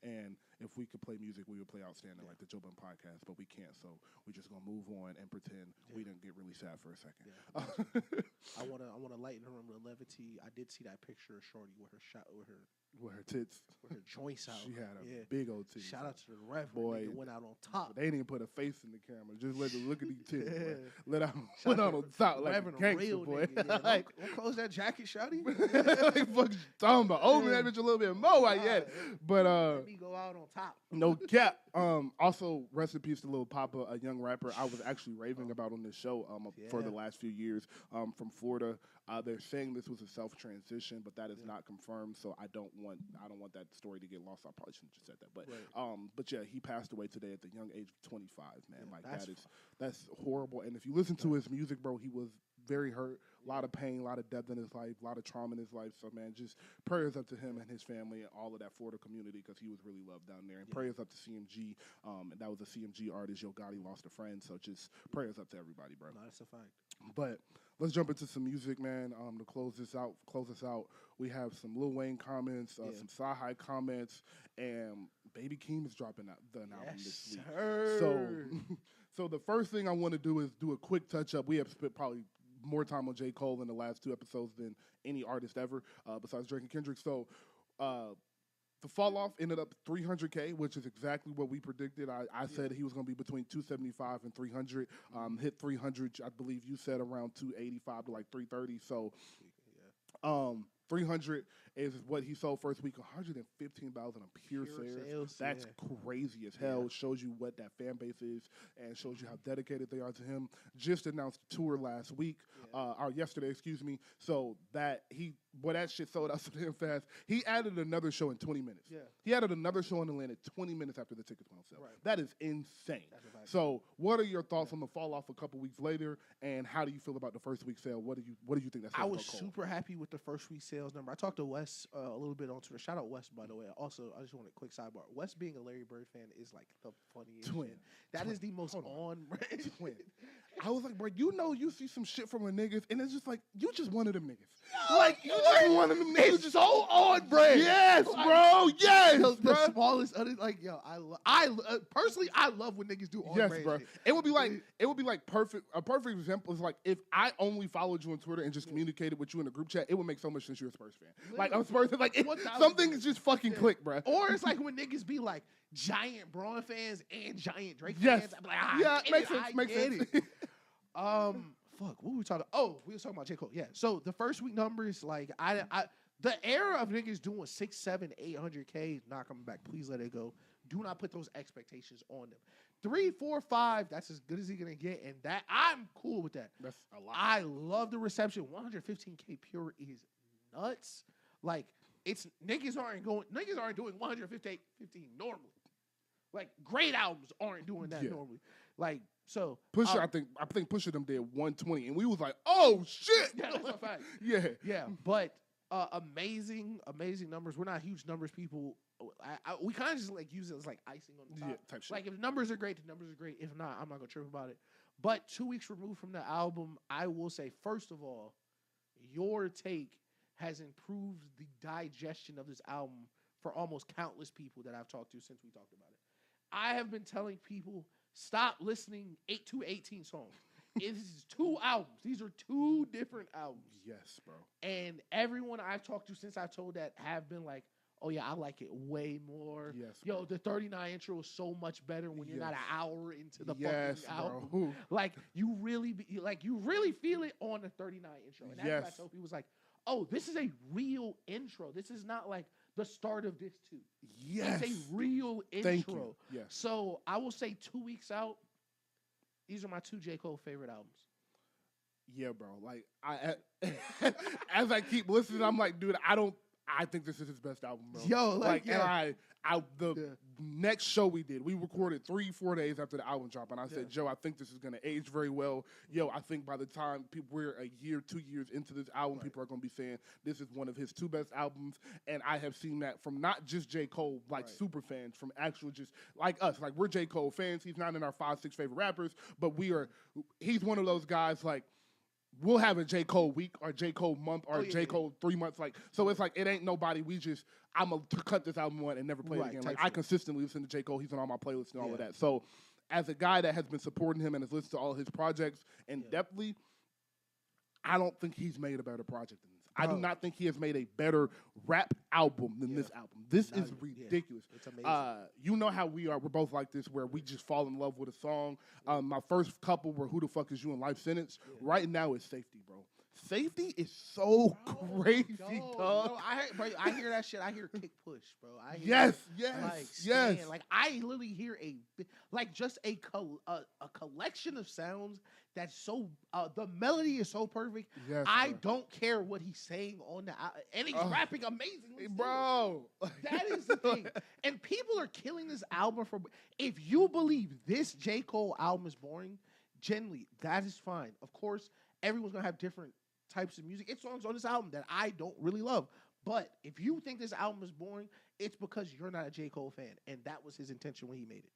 And if we could play music, we would play Outstanding like the Joe Budden podcast, but we can't. So we're just gonna move on and pretend we didn't get really sad for a second. I wanna lighten the room with levity. I did see that picture of Shorty with her tits, with her joints out. She had a big old titties. Shout out to the ref, boy. Went out on top. They didn't put a face in the camera. Just let them look at these titties. Boy. Let out on top like a gangster, boy. Like, don't close that jacket, shawty. Like, fuck you talking about? Open that bitch a little bit more, I yet. But let me go out on top. No cap. Also, rest in peace to Lil Papa, a young rapper I was actually raving about on this show for the last few years. From Florida, they're saying this was a self transition, but that is not confirmed. So I don't want that story to get lost. I probably shouldn't have just said that, but yeah, he passed away today at the young age of 25. Man, like that's horrible. And if you listen to his music, bro, he was very hurt, a lot of pain, a lot of depth in his life, a lot of trauma in his life. So, man, just prayers up to him and his family and all of that Florida community because he was really loved down there. And prayers up to CMG. And that was a CMG artist. Yo Gotti lost a friend. So just prayers up to everybody, bro. No, that's a fact. But let's jump into some music, man. To close us out, we have some Lil Wayne comments, some Sahai comments, and Baby Keem is dropping an album this week. Sir. So the first thing I want to do is do a quick touch up. We have spent probably more time on J. Cole in the last 2 episodes than any artist ever, besides Drake and Kendrick. So the fall off ended up 300K, which is exactly what we predicted. I said he was going to be between 275 and 300. Hit 300, I believe you said around 285 to like 330. So 300 is what he sold first week, 115,000 on pure sales. That's crazy as hell. It shows you what that fan base is and shows you how dedicated they are to him. Just announced a tour last week, or yesterday, excuse me. So that shit sold out so damn fast. He added another show in 20 minutes. Yeah. He added another show in Atlanta 20 minutes after the tickets went on sale. Right. That is insane. So what are your thoughts on the fall off a couple weeks later, and how do you feel about the first week sale? What do you think that's? I was super happy with the first week sales number. I talked to Wes a little bit on Twitter. Shout out Wes, by the way. Also, I just want a quick sidebar. Wes being a Larry Bird fan is like the funniest twin. Shit. That is the most twin. I was like, bro, you see some shit from a niggas, and it's just like, you just one of them niggas. Like, you just one of them niggas. It's so on brand. Yes, bro. Yes, the smallest, I personally, I love when niggas do on brand. Yes, bro. Shit. It would be like perfect. A perfect example is like if I only followed you on Twitter and just communicated with you in a group chat, it would make so much sense you're a Spurs fan. Literally. Like I'm Spurs fan. Like something is just fucking click, bro. Or it's like when niggas be like giant Braun fans and giant Drake fans. I'm like, makes sense. Fuck, what were we talking about? Oh, we were talking about J. Cole. Yeah. So the first week numbers, like the era of niggas doing 6, 7, 800K not coming back. Please let it go. Do not put those expectations on them. 3, 4, 5, that's as good as he gonna get, and that I'm cool with that. That's a lot. I love the reception. 115K pure is nuts. Like niggas aren't doing 115 normally. Like great albums aren't doing that normally. Like so Pusha, I think Pusha them did 120, and we was like, oh shit. Yeah, that's a fact. Yeah. But amazing numbers. We're not huge numbers people. We kind of just like use it as like icing on the top. Yeah, type shit. Like if numbers are great, the numbers are great. If not, I'm not gonna trip about it. But 2 weeks removed from the album, I will say, first of all, your take has improved the digestion of this album for almost countless people that I've talked to since we talked about it. I have been telling people, stop listening to 18 songs. This is 2 albums. These are 2 different albums. Yes, bro. And everyone I've talked to since I've told that have been like, oh yeah, I like it way more. Yes. Yo, the 39 intro is so much better when you're not an hour into the fucking album. Bro. Like you really feel it on the 39 intro. And that's what I told people, was like, oh, this is a real intro. This is not like the start of this too. Yes. It's a real intro. Thank you. Yes. So I will say 2 weeks out, these are my 2 J. Cole favorite albums. Yeah, bro. Like as I keep listening, I'm like, dude, I think this is his best album, bro. Yo, and the next show we did, we recorded 3-4 days after the album drop, and I said, Joe, I think this is gonna age very well. Yo, I think by the time we're a year, 2 years into this album, people are gonna be saying this is one of his 2 best albums, and I have seen that from not just J. Cole, like super fans, from actual just like us, like we're J. Cole fans. He's not in our 5-6 favorite rappers, but he's one of those guys like. We'll have a J. Cole week or J. Cole month or J. Cole 3 months. Like, so it's like, it ain't nobody. I'm going to cut this album on and never play it again. Like, I consistently listen to J. Cole. He's on all my playlists and all of that. So as a guy that has been supporting him and has listened to all his projects in depthly, I don't think he's made a better project than this. I do not think he has made a better rap album than this album. This is ridiculous. It's amazing. You know how we are. We're both like this, where we just fall in love with a song. My first couple were Who the Fuck Is You and Life Sentence. Right now it's Safety, bro. safety is so crazy, dog. No, I hear that shit. I hear kick push, bro. I hear Yes. stand. Like I literally hear just a collection of sounds that's so the melody is so perfect. Yes, I don't care what he's saying on the and he's rapping amazingly, bro. That is the thing. And people are killing this album for. If you believe this J. Cole album is boring, generally that is fine. Of course, everyone's gonna have different types of music. It's songs on this album that I don't really love. But if you think this album is boring, it's because you're not a J. Cole fan, and that was his intention when he made it.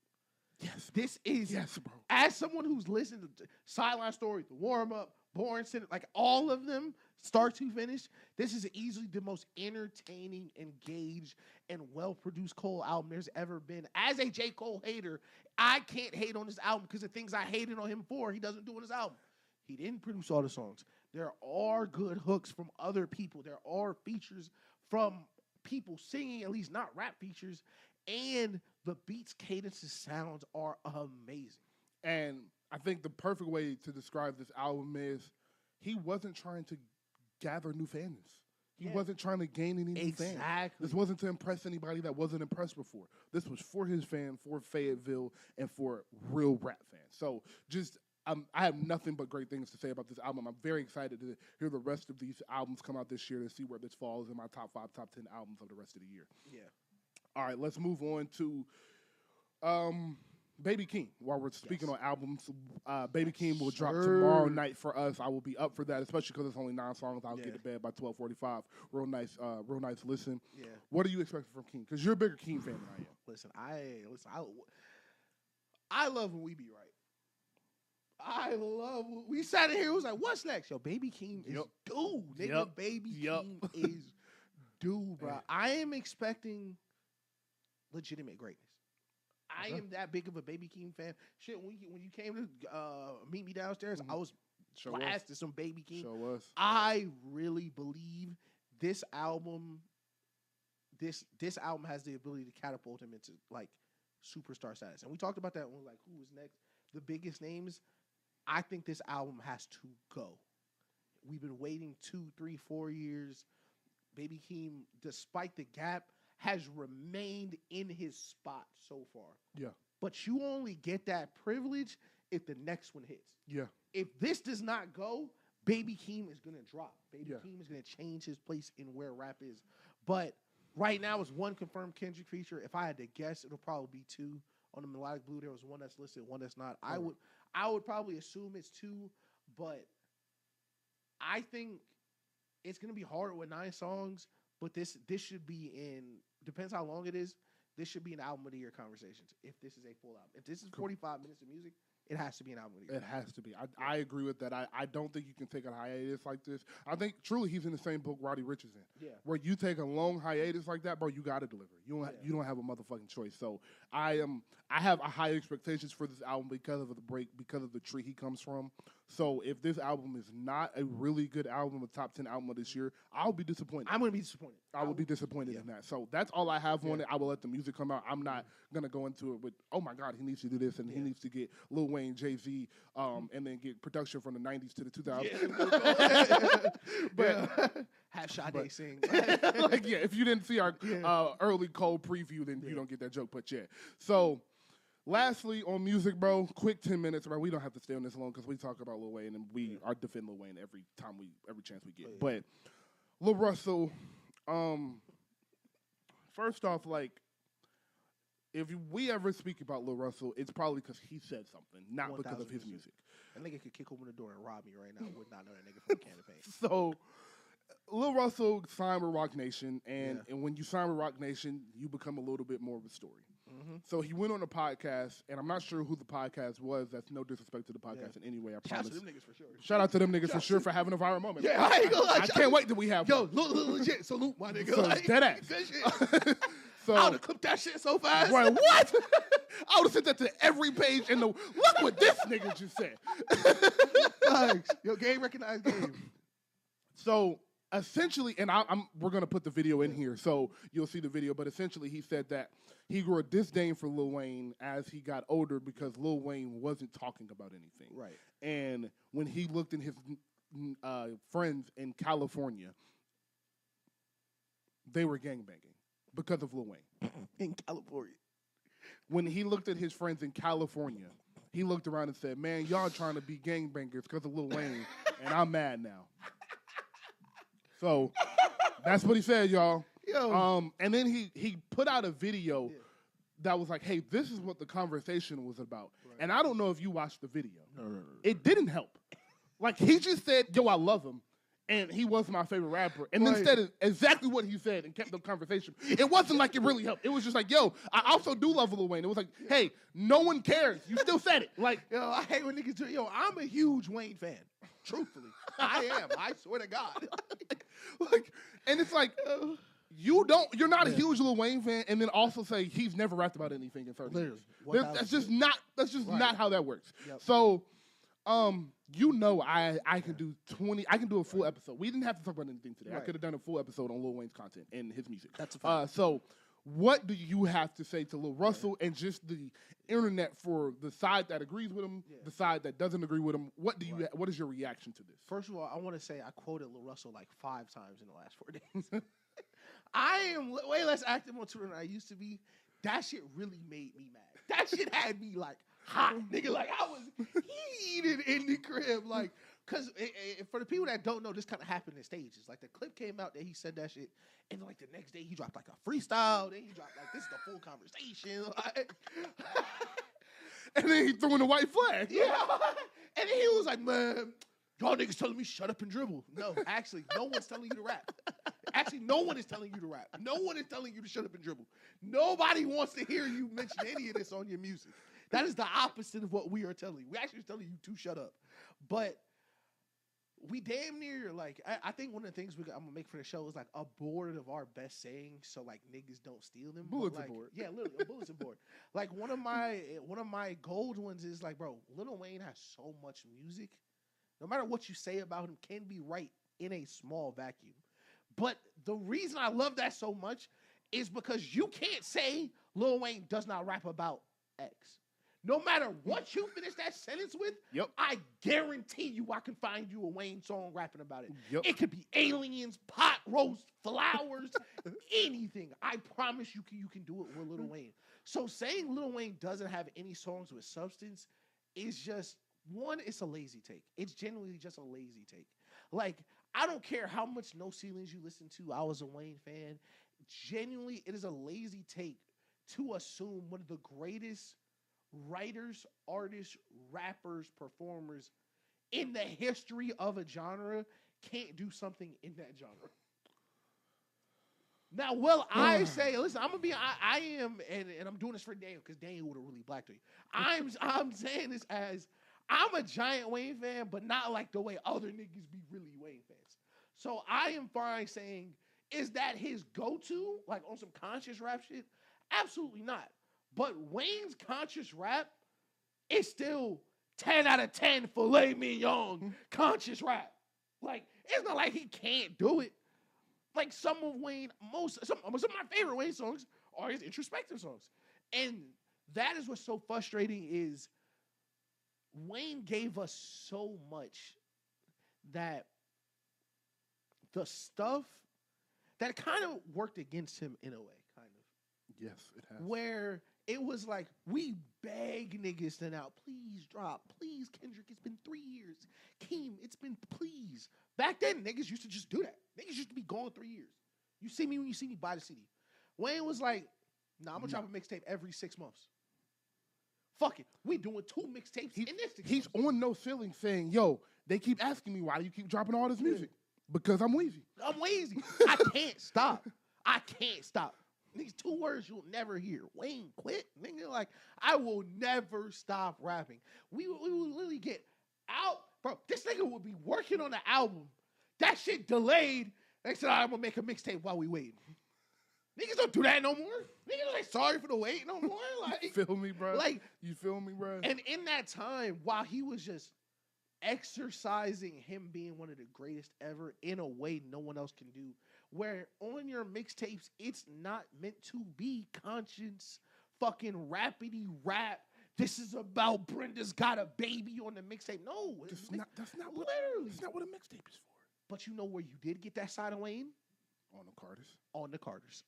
Yes, this is bro. As someone who's listened to Sideline Story, The Warm Up, Born Sinner, like all of them, start to finish, this is easily the most entertaining, engaged, and well-produced Cole album there's ever been. As a J. Cole hater, I can't hate on this album because the things I hated on him for, he doesn't do on his album. He didn't produce all the songs. There are good hooks from other people. There are features from people singing, at least not rap features, and the beats, cadences, sounds are amazing. And I think the perfect way to describe this album is he wasn't trying to gather new fans. He wasn't trying to gain any new fans. This wasn't to impress anybody that wasn't impressed before. This was for his fan, for Fayetteville, and for real rap fans. So just I have nothing but great things to say about this album. I'm very excited to hear the rest of these albums come out this year to see where this falls in my top 5, top 10 albums of the rest of the year. Yeah. All right, let's move on to Baby Keem. While we're speaking on albums, Baby Keem will drop tomorrow night for us. I will be up for that, especially because it's only 9 songs. I'll get to bed by 12:45. Real nice listen. Yeah. What are you expecting from Keem? Because you're a bigger Keem fan than I am. Listen. I love when we be right. I love we sat in here. It was like, what's next? Yo, Baby Keem is dude. Nigga, Baby Keem is dude, bro. I am expecting legitimate greatness. I am that big of a Baby Keem fan. Shit, when you came to meet me downstairs, I was blasting some Baby Keem. Sure was. I really believe this album has the ability to catapult him into like superstar status. And we talked about that when like who was next. The biggest names. I think this album has to go. We've been waiting 2, 3, 4 years. Baby Keem, despite the gap, has remained in his spot so far. Yeah. But you only get that privilege if the next one hits. Yeah. If this does not go, Baby Keem is going to drop. Baby Keem is going to change his place in where rap is. But right now it's 1 confirmed Kendrick feature. If I had to guess, it'll probably be 2. On the Melodic Blue, there was 1 that's listed, 1 that's not. I would probably assume it's 2, but I think it's going to be hard with 9 songs, but this should be in, depends how long it is, this should be an album of the year conversations if this is a full album. If this is 45 minutes of music, it has to be an album of the year. It has to be. I agree with that. I don't think you can take a hiatus like this. I think truly he's in the same book Roddy Ricch is in. Yeah. Where you take a long hiatus like that, bro, you got to deliver. You don't have a motherfucking choice. So I have high expectations for this album because of the break, because of the tree he comes from. So if this album is not a really good album, a top 10 album of this year, I'll be disappointed. I'm going to be disappointed. I will be disappointed in that. So that's all I have on it. I will let the music come out. I'm not going to go into it with, oh my God, he needs to do this and he needs to get Lil Wayne, Jay-Z, and then get production from the 90s to the 2000s. But have Sade sing. If you didn't see our early Cole preview, then you don't get that joke. But so lastly, on music, bro, quick 10 minutes, bro. We don't have to stay on this long because we talk about Lil Wayne and we are defend Lil Wayne every chance we get. But LaRussel, first off, like, if we ever speak about LaRussel, it's probably because he said something, not because of his music. That nigga could kick open the door and rob me right now. I would not know that nigga from the campaign. So, LaRussel signed with Rock Nation, and when you sign with Rock Nation, you become a little bit more of a story. Mm-hmm. So he went on a podcast, and I'm not sure who the podcast was. That's no disrespect to the podcast in any way, I promise. Shout out to them niggas for sure. Shout out to them niggas for sure for having a viral moment. Yeah, I ain't gonna lie. I can't wait till we have one. Legit, salute my nigga. So, dead ass. Good shit. So, I would have clipped that shit so fast. Right, what? I would have sent that to every page in the, look what this nigga just said. Thanks. Yo, game recognized game. So, essentially, and we're going to put the video in here, so you'll see the video, but essentially he said that he grew a disdain for Lil Wayne as he got older because Lil Wayne wasn't talking about anything. Right. And when he looked in his friends in California, they were gangbanging because of Lil Wayne. In California. When he looked at his friends in California, he looked around and said, man, y'all trying to be gangbangers because of Lil Wayne, and I'm mad now. So that's what he said, y'all. Yo. And then he put out a video that was like, hey, this is what the conversation was about. Right. And I don't know if you watched the video. No. It didn't help. Like, he just said, yo, I love him. And he was my favorite rapper. And then said exactly what he said and kept the conversation. It wasn't like it really helped. It was just like, yo, I also do love Lil Wayne. It was like, hey, no one cares. You still said it. Like, yo, I hate when niggas do. Yo, I'm a huge Wayne fan. Truthfully. I am. I swear to God. And it's like, you're not a huge Lil Wayne fan and then also say he's never rapped about anything in 30 years. That's just not how that works. Yep. So, I can do I can do a full episode. We didn't have to talk about anything today. Right. I could have done a full episode on Lil Wayne's content and his music. That's a fact. So what do you have to say to LaRussel and just the internet for the side that agrees with him, the side that doesn't agree with him? What is your reaction to this? First of all, I want to say I quoted LaRussel like 5 times in the last 4 days. I am way less active on Twitter than I used to be. That shit really made me mad. That shit had me like hot, nigga. Like I was heated in the crib. Like, cause for the people that don't know, this kind of happened in stages. Like the clip came out that he said that shit, and like the next day he dropped like a freestyle. Then he dropped like this is the full conversation. Like, and then he threw in the white flag. Yeah, and then he was like, man, y'all niggas telling me shut up and dribble. No, actually, no one's telling you to rap. Actually, no one is telling you to rap. No one is telling you to shut up and dribble. Nobody wants to hear you mention any of this on your music. That is the opposite of what we are telling you. We actually are telling you to shut up. But we damn near, like, I think one of the things I'm going to make for the show is, like, a board of our best sayings so, like, niggas don't steal them. Bulletin like, board. Yeah, literally, a bulletin board. Like, one of my gold ones is, like, bro, Lil Wayne has so much music. No matter what you say about him can be right in a small vacuum. But the reason I love that so much is because you can't say Lil Wayne does not rap about X. No matter what you finish that sentence with, I guarantee you I can find you a Wayne song rapping about it. It could be aliens, pot roast, flowers, anything. I promise you can do it with Lil Wayne. So saying Lil Wayne doesn't have any songs with substance is just, one, it's a lazy take. It's genuinely just a lazy take. Like, I don't care how much No Ceilings you listen to. I was a Wayne fan. Genuinely, it is a lazy take to assume one of the greatest writers, artists, rappers, performers in the history of a genre can't do something in that genre. Now, I say, listen, I'm gonna be, I am, and I'm doing this for Daniel because Daniel would have really blacked me. I'm saying this as I'm a giant Wayne fan, but not like the way other niggas be really Wayne fans. So I am fine saying, is that his go-to, like on some conscious rap shit? Absolutely not. But Wayne's conscious rap is still 10 out of 10 filet mignon conscious rap. Like, it's not like he can't do it. Like some of Wayne, some of my favorite Wayne songs are his introspective songs. And that is what's so frustrating is Wayne gave us so much that the stuff that kind of worked against him in a way, kind of. Yes, it has. Where it was like, we beg niggas to now, please drop. Please, Kendrick, it's been 3 years. Keem, it's been, please. Back then, niggas used to just do that. Niggas used to be gone 3 years. You see me when you see me buy the CD. Wayne was like, nah, I'm going to drop a mixtape every 6 months. Fuck it. We doing 2 mixtapes in this. He's on No Ceilings saying, yo, they keep asking me, why do you keep dropping all this music? Because I'm Weezy. I'm Weezy. I can't stop. I can't stop. These 2 words you'll never hear. Wayne quit. Nigga, like, I will never stop rapping. We will literally get out. Bro, this nigga would be working on the album. That shit delayed. They said, I'm going to make a mixtape while we wait. Niggas don't do that no more. Niggas like sorry for the wait no more. Like, feel me, bro? Like, you feel me, bro? And in that time, while he was just exercising him being one of the greatest ever in a way no one else can do, where on your mixtapes, it's not meant to be conscience, fucking rapidy rap this is about Brenda's got a baby on the mixtape. No, that's not what a mixtape is for. But you know where you did get that side of Wayne? On the Carters. On the Carters.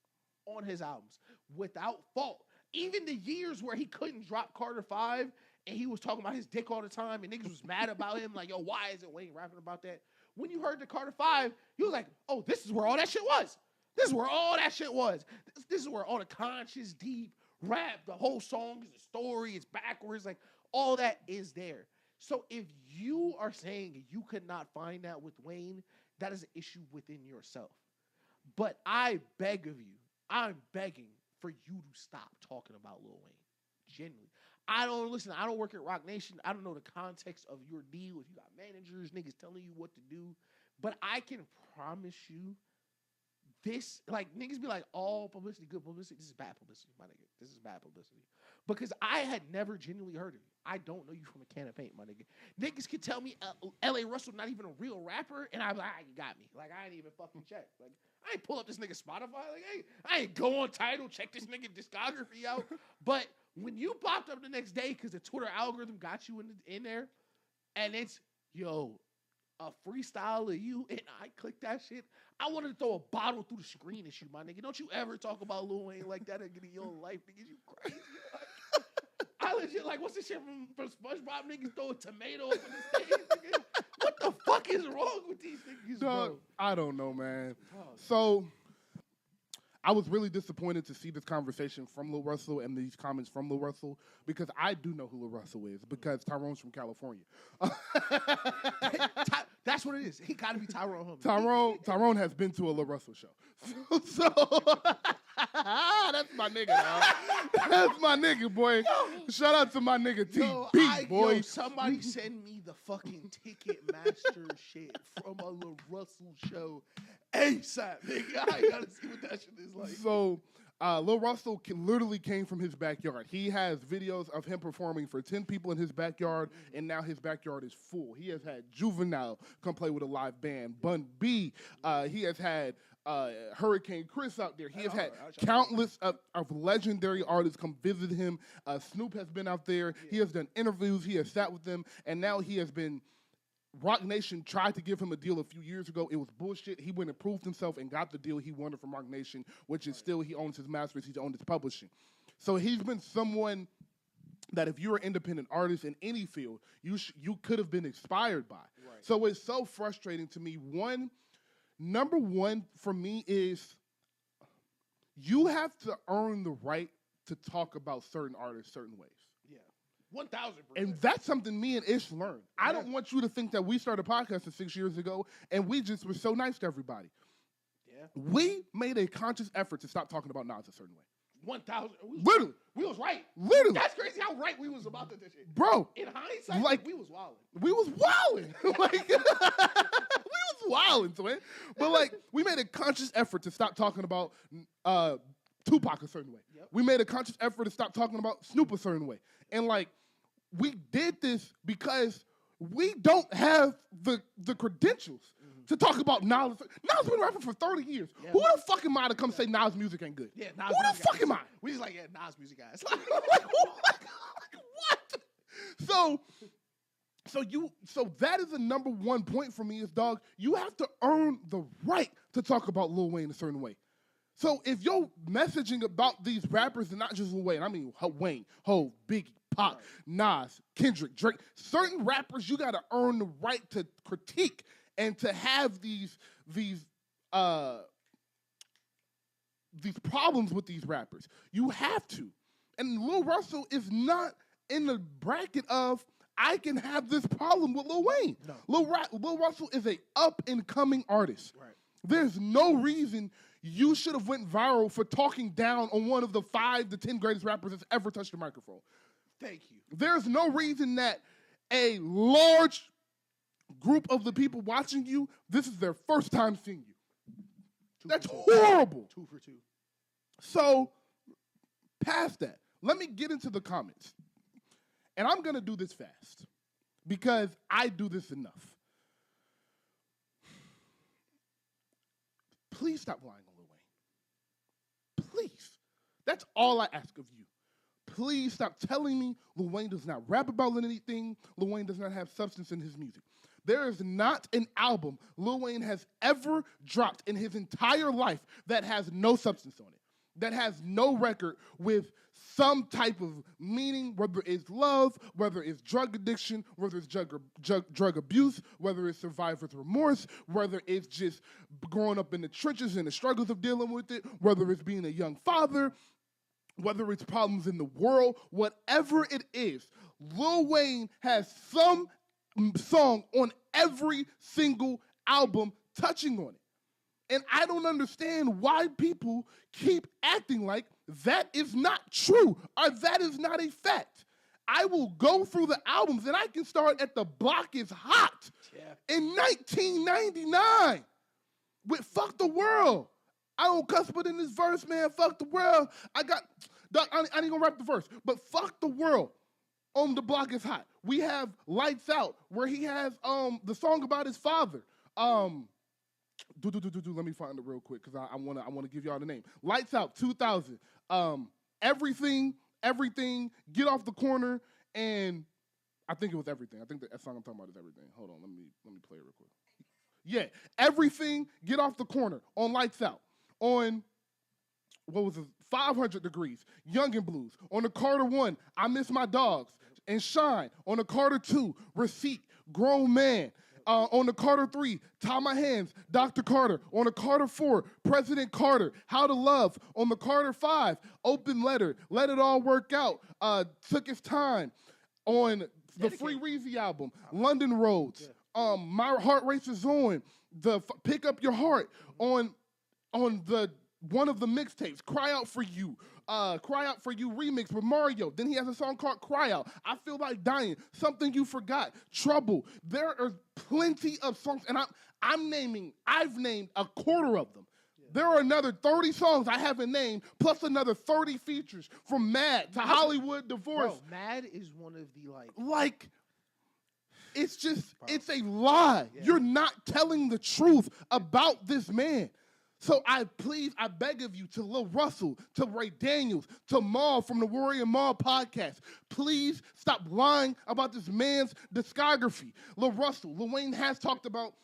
On his albums. Without fault. Even the years where he couldn't drop Carter 5 and he was talking about his dick all the time and niggas was mad about him, like, yo, why isn't Wayne rapping about that? When you heard the Carter 5, you was like, oh, this is where all that shit was. This is where all that shit was. This is where all the conscious, deep rap, the whole song is a story, it's backwards, like, all that is there. So if you are saying you could not find that with Wayne, that is an issue within yourself. But I beg of you, I'm begging for you to stop talking about Lil Wayne. Genuinely. I don't work at Rock Nation. I don't know the context of your deal. If you got managers, niggas telling you what to do. But I can promise you this, like, niggas be like, all publicity, good publicity. This is bad publicity, my nigga. This is bad publicity. Because I had never genuinely heard of you. I don't know you from a can of paint, my nigga. Niggas can tell me LaRussel not even a real rapper, and I'm like, you got me. Like, I ain't even fucking check. Like, I ain't pull up this nigga Spotify. Like, hey, I ain't go on Tidal, check this nigga discography out. But when you popped up the next day because the Twitter algorithm got you in there, and it's, yo, a freestyle of you, and I clicked that shit, I wanted to throw a bottle through the screen at you, my nigga. Don't you ever talk about Lil Wayne like that again in your life, nigga. You crazy. Like, I legit, like, what's this shit from SpongeBob? Niggas throwing tomatoes on the stage, nigga. What the fuck is wrong with these niggas, Dog, bro? I don't know, man. So I was really disappointed to see this conversation from LaRussel and these comments from LaRussel because I do know who LaRussel is because Tyrone's from California. That's what it is. He got to be Tyrone Humming. Tyrone has been to a LaRussel show. So that's my nigga, dog. That's my nigga, boy. Shout out to my nigga TB, boy. Yo, somebody send me the fucking Ticketmaster shit from a LaRussel show ASAP, nigga. I gotta see what that shit is like. So, LaRussel literally came from his backyard. He has videos of him performing for 10 people in his backyard, and now his backyard is full. He has had Juvenile come play with a live band, Bun B. He has had Hurricane Chris out there. He has had countless of legendary artists come visit him. Snoop has been out there. Yeah. He has done interviews. He has sat with them, and now he has been. Rock Nation tried to give him a deal a few years ago. It was bullshit. He went and proved himself and got the deal he wanted from Rock Nation, which is still he owns his masters, he's owned his publishing. So he's been someone that if you're an independent artist in any field, you could have been inspired by. Right. So it's so frustrating to me. Number one for me is you have to earn the right to talk about certain artists certain ways. 1,000%. And that's something me and Ish learned. I don't want you to think that we started podcasting 6 years ago and we just were so nice to everybody. Yeah. We made a conscious effort to stop talking about Nas a certain way. 1,000. Literally. We was right. Literally. That's crazy how right we was about this shit. Bro. In hindsight, like, we was wilding. We was wilding. Like, we was wilding, twin. But, like, we made a conscious effort to stop talking about Tupac a certain way. Yep. We made a conscious effort to stop talking about Snoop a certain way. And, like, we did this because we don't have the credentials to talk about Nas. Nas been rapping for 30 years. Yeah, who the fuck am I to come say Nas music ain't good? Yeah, Nas who the fuck am I? We just like, yeah, Nas music guys. What? So that is the number one point for me is, dog, you have to earn the right to talk about Lil Wayne a certain way. So if you're messaging about these rappers and not just Lil Wayne, I mean Wayne, Hov, Biggie, Pop, Nas, Kendrick, Drake, certain rappers you got to earn the right to critique and to have these problems with these rappers. You have to. And Lil Russell is not in the bracket of I can have this problem with Lil Wayne. No. Lil Russell is a up-and-coming artist. Right. There's no reason you should have went viral for talking down on one of the 5 to 10 greatest rappers that's ever touched the microphone. Thank you. There's no reason that a large group of the people watching you, this is their first time seeing you. That's horrible. 2 for 2. So, past that, let me get into the comments. And I'm going to do this fast because I do this enough. Please stop lying on Lil Wayne. Please. That's all I ask of you. please stop telling me Lil Wayne does not rap about anything. Lil Wayne does not have substance in his music. There is not an album Lil Wayne has ever dropped in his entire life that has no substance on it, that has no record with some type of meaning, whether it's love, whether it's drug addiction, whether it's drug abuse, whether it's survivor's remorse, whether it's just growing up in the trenches and the struggles of dealing with it, whether it's being a young father, whether it's problems in the world, whatever it is, Lil Wayne has some song on every single album touching on it. And I don't understand why people keep acting like that is not true or that is not a fact. I will go through the albums and I can start at The Block is Hot in 1999 with Fuck the World. I don't cuss, but in this verse, man, fuck the world. I ain't gonna rap the verse, but fuck the world. On The Block is Hot. We have Lights Out, where he has the song about his father. Let me find it real quick because I wanna give y'all the name. Lights Out 2000. Everything, Get Off the Corner, and I think it was Everything. I think that song I'm talking about is Everything. Hold on, let me play it real quick. Yeah, Everything, Get Off the Corner on Lights Out. On what was it? 500 Degrees, Young and Blues. On the Carter 1, I Miss My Dogs. And Shine. On the Carter 2, Receipt, Grown Man. On the Carter 3, Tie My Hands, Dr. Carter. On the Carter 4, President Carter, How to Love. On the Carter 5, Open Letter, Let It All Work Out, Took Its Time. On the Free Reezy album, London Roads, My Heart Races On, the Pick Up Your Heart. On the one of the mixtapes, Cry Out For You remix with Mario. Then he has a song called Cry Out, I Feel Like Dying, Something You Forgot, Trouble. There are plenty of songs, and I've named a quarter of them. Yeah. There are another 30 songs I haven't named, plus another 30 features from Mad to Hollywood Divorce. Bro, Mad is one of the it's just, it's a lie. Yeah. You're not telling the truth about this man. So I beg of you, to LaRussel, to Ray Daniels, to Maul from the Warrior Maul podcast, please stop lying about this man's discography. LaRussel, Lil Wayne has talked about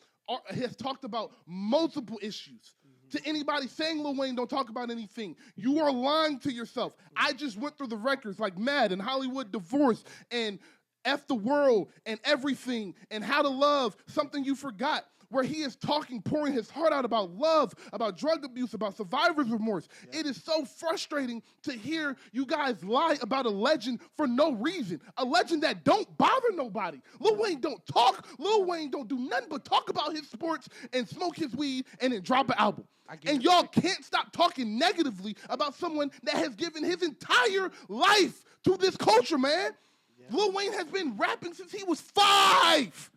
multiple issues. To anybody saying Lil Wayne don't talk about anything, you are lying to yourself. I just went through the records like Mad and Hollywood Divorce and F the World and Everything and How to Love, Something You Forgot, where he is pouring his heart out about love, about drug abuse, about survivor's remorse. Yeah. It is so frustrating to hear you guys lie about a legend for no reason. A legend that don't bother nobody. Lil Wayne don't talk. Lil Wayne don't do nothing but talk about his sports and smoke his weed and then drop an album. And y'all can't stop talking negatively about someone that has given his entire life to this culture, man. Yeah. Lil Wayne has been rapping since he was 5.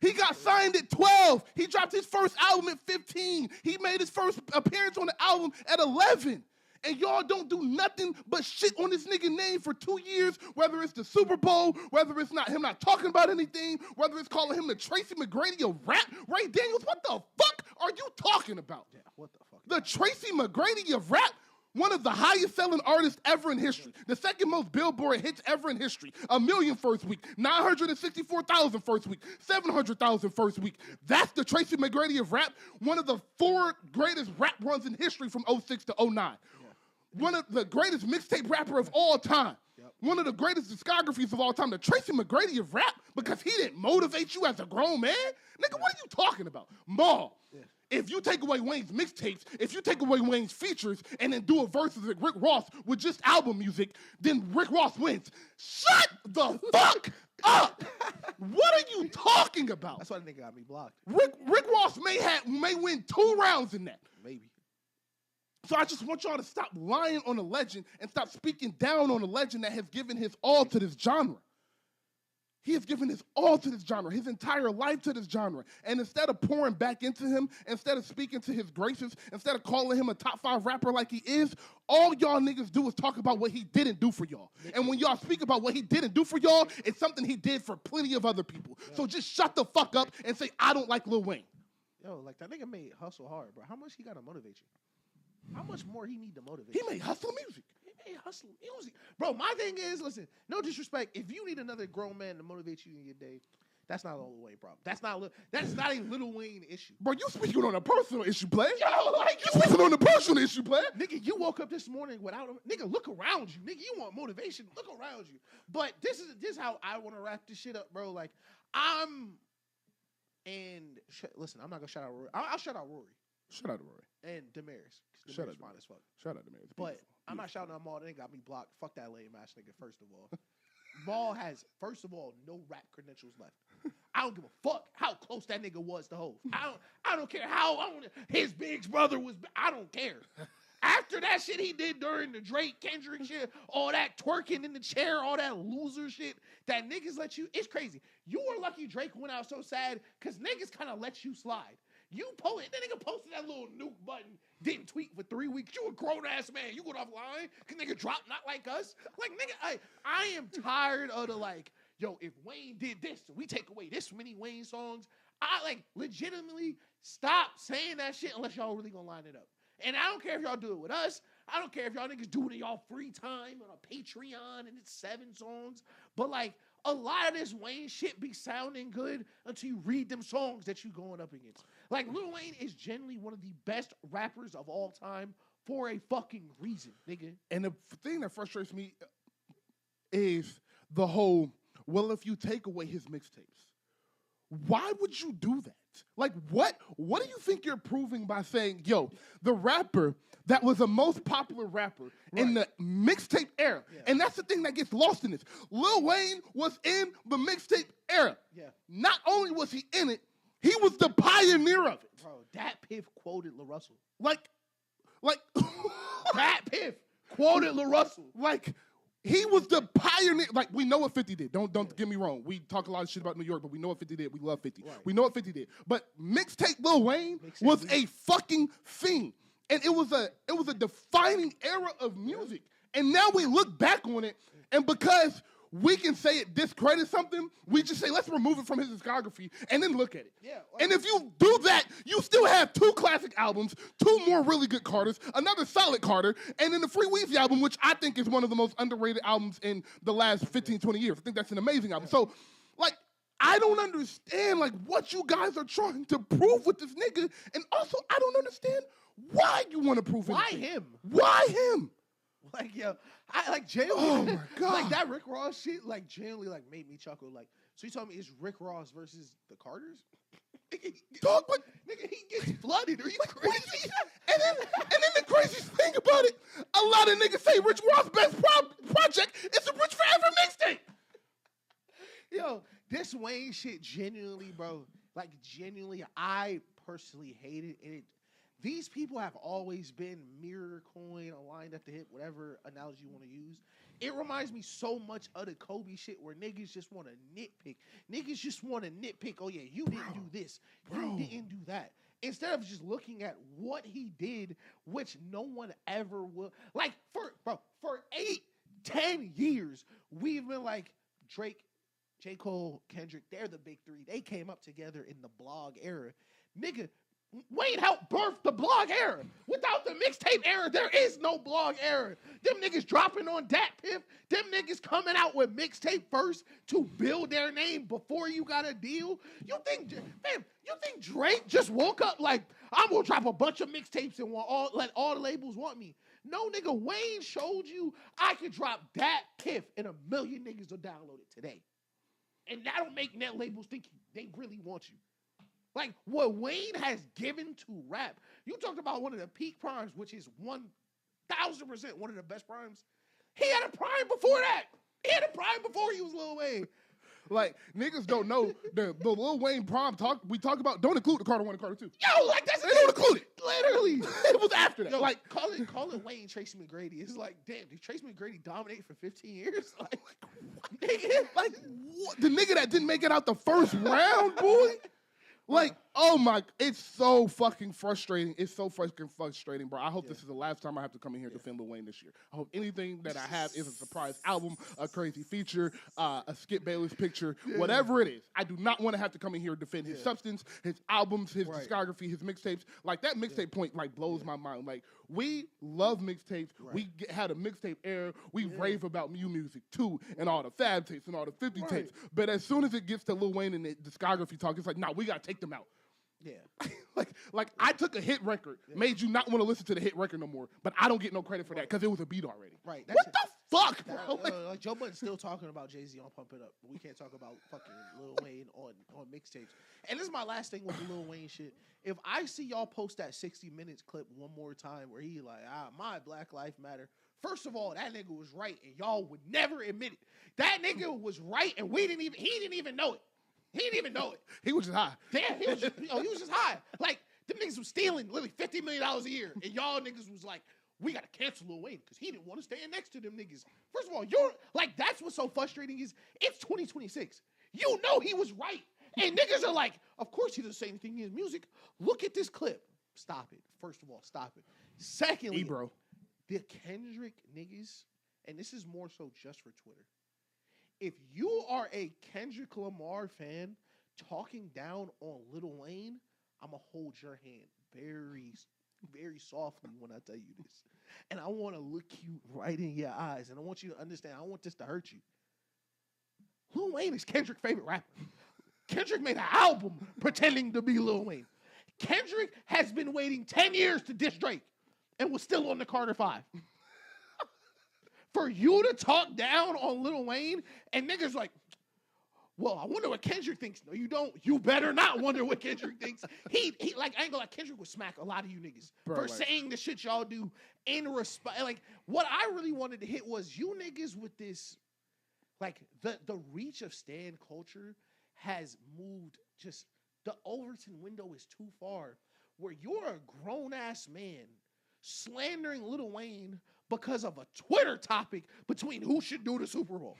He got signed at 12. He dropped his first album at 15. He made his first appearance on the album at 11. And y'all don't do nothing but shit on this nigga name for 2 years, whether it's the Super Bowl, whether it's not him not talking about anything, whether it's calling him the Tracy McGrady of rap. Ray Daniels, what the fuck are you talking about? Yeah, what the fuck? The Tracy McGrady of rap? One of the highest selling artists ever in history. The second most Billboard hits ever in history. 1 million first week. 964,000 first week. 700,000 first week. That's the Tracy McGrady of rap. One of the 4 greatest rap runs in history from 06 to 09. Yeah. One of the greatest mixtape rapper of all time. Yep. One of the greatest discographies of all time. The Tracy McGrady of rap because he didn't motivate you as a grown man? Nigga, what are you talking about? Maul. Yeah. If you take away Wayne's mixtapes, if you take away Wayne's features, and then do a verse with Rick Ross with just album music, then Rick Ross wins. Shut the fuck up! What are you talking about? That's why the nigga got me blocked. Rick Ross may win 2 rounds in that. Maybe. So I just want y'all to stop lying on a legend and stop speaking down on a legend that has given his all to this genre. He has given his all to this genre, his entire life to this genre. And instead of pouring back into him, instead of speaking to his graces, instead of calling him a top 5 rapper like he is, all y'all niggas do is talk about what he didn't do for y'all. And when y'all speak about what he didn't do for y'all, it's something he did for plenty of other people. Yeah. So just shut the fuck up and say, I don't like Lil Wayne. Yo, like that nigga made hustle hard, bro. How much he got to motivate you? How much more he need to motivate you? He made hustle music. Hey, hustle music. Bro, my thing is, listen, no disrespect. If you need another grown man to motivate you in your day, that's not a Lil Wayne problem. That's not a Lil Wayne issue. Bro, you speaking on a personal issue, player. Yo, like, you speaking on a personal issue, player. Nigga, you woke up this morning without a nigga, look around you. Nigga, you want motivation, look around you. But this is how I want to wrap this shit up, bro. Like, listen, I'm not gonna shout out Rory. I'll shout out Rory. Shout out to Rory. And Damaris. Shout out fine as fuck. Shout out to Damaris. But I'm not shouting out Maul. They got me blocked. Fuck that lame ass nigga, first of all. Maul has, first of all, no rap credentials left. I don't give a fuck how close that nigga was to Hov. I don't care how his big brother was. I don't care. After that shit he did during the Drake, Kendrick shit, all that twerking in the chair, all that loser shit that niggas let you, it's crazy. You were lucky Drake went out so sad because niggas kind of let you slide. That nigga posted that little nuke button, didn't tweet for 3 weeks. You a grown-ass man. You got offline because nigga dropped not like us. Like, nigga, I am tired of the, like, yo, if Wayne did this, we take away this many Wayne songs. I, like, legitimately stop saying that shit unless y'all really gonna line it up. And I don't care if y'all do it with us. I don't care if y'all niggas do it in y'all free time on a Patreon and it's 7 songs. But, like, a lot of this Wayne shit be sounding good until you read them songs that you going up against. Like, Lil Wayne is generally one of the best rappers of all time for a fucking reason, nigga. And the thing that frustrates me is the whole, well, if you take away his mixtapes, why would you do that? Like, what do you think you're proving by saying, yo, the rapper that was the most popular rapper in the mixtape era, and that's the thing that gets lost in this. Lil Wayne was in the mixtape era. Yeah. Not only was he in it, he was the pioneer of it. Bro, Dat Piff quoted LaRussel. Like, Dat Piff quoted LaRussel. Like, he was the pioneer. Like, we know what 50 did. Don't get me wrong. We talk a lot of shit about New York, but we know what 50 did. We love 50. Right. We know what 50 did. But mixtape Lil Wayne was a fucking thing. And it was a defining era of music. And now we look back on it, and because we can say it discredits something, we just say, let's remove it from his discography and then look at it. Yeah, and if you do that, you still have 2 classic albums, 2 more really good Carters, another solid Carter, and then the Free Weezy album, which I think is one of the most underrated albums in the last 15, 20 years. I think that's an amazing album. So, like, I don't understand, like, what you guys are trying to prove with this nigga, and also I don't understand why you want to prove it. Why him? Why him? Like, yo, I like genuinely. Oh my God. Like that Rick Ross shit, like genuinely, like made me chuckle. Like, so you told me it's Rick Ross versus the Carters? Dog, but nigga, he gets flooded. Are you crazy? and then the craziest thing about it, a lot of niggas say Rich Ross' best project is the Rich Forever mixtape. Yo, this Wayne shit, genuinely, bro. Like genuinely, I personally hate it. And these people have always been mirror coin, aligned at the hip, whatever analogy you want to use. It reminds me so much of the Kobe shit where niggas just want to nitpick. Niggas just want to nitpick. Oh, yeah, you didn't do this. You didn't do that. Instead of just looking at what he did, which no one ever will. Like, for 8-10 years, we've been like, Drake, J. Cole, Kendrick, they're the big 3. They came up together in the blog era. Nigga, Wayne helped birth the blog era. Without the mixtape era, there is no blog era. Them niggas dropping on Dat Piff. Them niggas coming out with mixtape first to build their name before you got a deal. You think Drake just woke up like, I'm gonna drop a bunch of mixtapes and let all the labels want me? No, nigga, Wayne showed you I could drop Dat Piff and 1 million niggas will download it today. And that'll make net labels think they really want you. Like, what Wayne has given to rap. You talked about one of the peak primes, which is 1,000% one of the best primes. He had a prime before that. He had a prime before he was Lil Wayne. Like, niggas don't know the Lil Wayne prime we talk about don't include the Carter 1 and Carter 2. Yo, like, that's... They don't include it. Literally. It was after that. Yo, like, call it Wayne Tracy McGrady. It's like, damn, did Tracy McGrady dominate for 15 years? Like, what? Like, what? The nigga that didn't make it out the first round, boy? Like, Oh my! It's so fucking frustrating. It's so fucking frustrating, bro. I hope this is the last time I have to come in here to defend Lil Wayne this year. I hope anything that I have is a surprise album, a crazy feature, a Skip Bayless picture, whatever it is. I do not want to have to come in here and defend his substance, his albums, his discography, his mixtapes. Like that mixtape point, like blows my mind. Like we love mixtapes. We had a mixtape era. We rave about new music too, and all the Fab tapes and all the 50 tapes. But as soon as it gets to Lil Wayne and the discography talk, it's like, nah, we gotta take them out. Yeah. like I took a hit record, made you not want to listen to the hit record no more, but I don't get no credit for that because it was a beat already. Right. What the fuck, bro? Like Joe Budden's still talking about Jay-Z on Pump It Up. We can't talk about fucking Lil Wayne on mixtapes. And this is my last thing with the Lil Wayne shit. If I see y'all post that 60 Minutes clip one more time where he like, my Black Life Matter. First of all, that nigga was right, and y'all would never admit it. That nigga was right, and he didn't even know it. He didn't even know it. He was just high. Damn, he was just high. Like, them niggas was stealing literally $50 million a year. And y'all niggas was like, we got to cancel Lil Wayne because he didn't want to stand next to them niggas. First of all, that's what's so frustrating is it's 2026. You know he was right. And niggas are like, of course he doesn't say anything in his music. Look at this clip. Stop it. First of all, stop it. Secondly, bro. The Kendrick niggas, and this is more so just for Twitter. If you are a Kendrick Lamar fan talking down on Lil Wayne, I'm going to hold your hand very, very softly when I tell you this. And I want to look you right in your eyes, and I want you to understand, I don't want this to hurt you. Lil Wayne is Kendrick's favorite rapper. Kendrick made an album pretending to be Lil Wayne. Kendrick has been waiting 10 years to diss Drake and was still on the Carter 5. For you to talk down on Lil Wayne and niggas like, well, I wonder what Kendrick thinks. No, you don't. You better not wonder what Kendrick thinks. He like, I ain't gonna lie, Kendrick would smack a lot of you niggas for saying the shit y'all do in respect. Like, what I really wanted to hit was you niggas with this, like, the reach of stan culture has moved just, the Overton window is too far where you're a grown-ass man slandering Lil Wayne because of a Twitter topic between who should do the Super Bowl.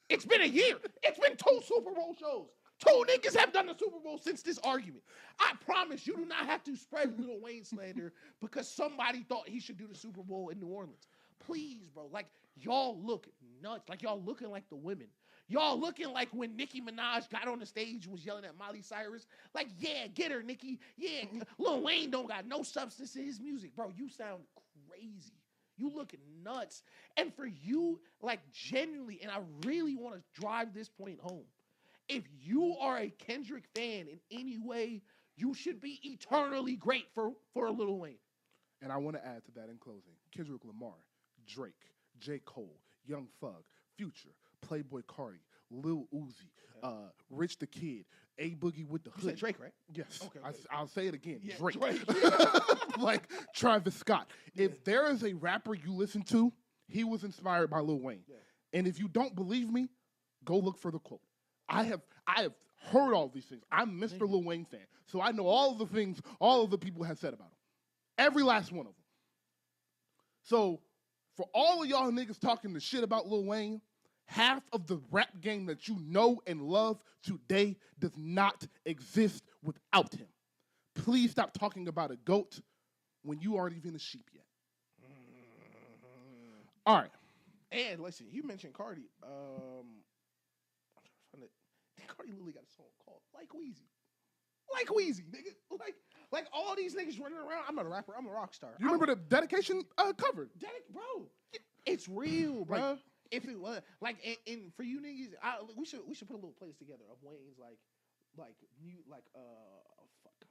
It's been a year. It's been 2 Super Bowl shows. 2 niggas have done the Super Bowl since this argument. I promise you do not have to spread Lil Wayne slander because somebody thought he should do the Super Bowl in New Orleans. Please, bro. Like, y'all look nuts. Like, y'all looking like the women. Y'all looking like when Nicki Minaj got on the stage and was yelling at Miley Cyrus. Like, yeah, get her, Nicki. Yeah, Lil Wayne don't got no substance in his music. Bro, you sound crazy. You look nuts. And for you, like, genuinely, and I really want to drive this point home, if you are a Kendrick fan in any way, you should be eternally great for Lil Wayne. And I want to add to that in closing. Kendrick Lamar, Drake, J. Cole, Young Thug, Future, Playboy Cardi, Lil Uzi, Rich the Kid, A Boogie with the Hood. You said Drake, right? Yes. Okay. I'll say it again. Yeah, Drake. Drake. Like Travis Scott. Yeah. If there is a rapper you listen to, he was inspired by Lil Wayne. Yeah. And if you don't believe me, go look for the quote. I have heard all these things. I'm Mr. Lil Wayne fan. So I know all of the things all of the people have said about him. Every last one of them. So for all of y'all niggas talking the shit about Lil Wayne, half of the rap game that you know and love today does not exist without him. Please stop talking about a goat when you aren't even a sheep yet. All right. And listen, you mentioned Cardi. Cardi literally got a song called Like Weezy. Like Weezy, nigga. Like all these niggas running around. I'm not a rapper. I'm a rock star. You remember the dedication cover? Bro, it's real, bro. Like, if it was like, and for you niggas, we should put a little playlist together of Wayne's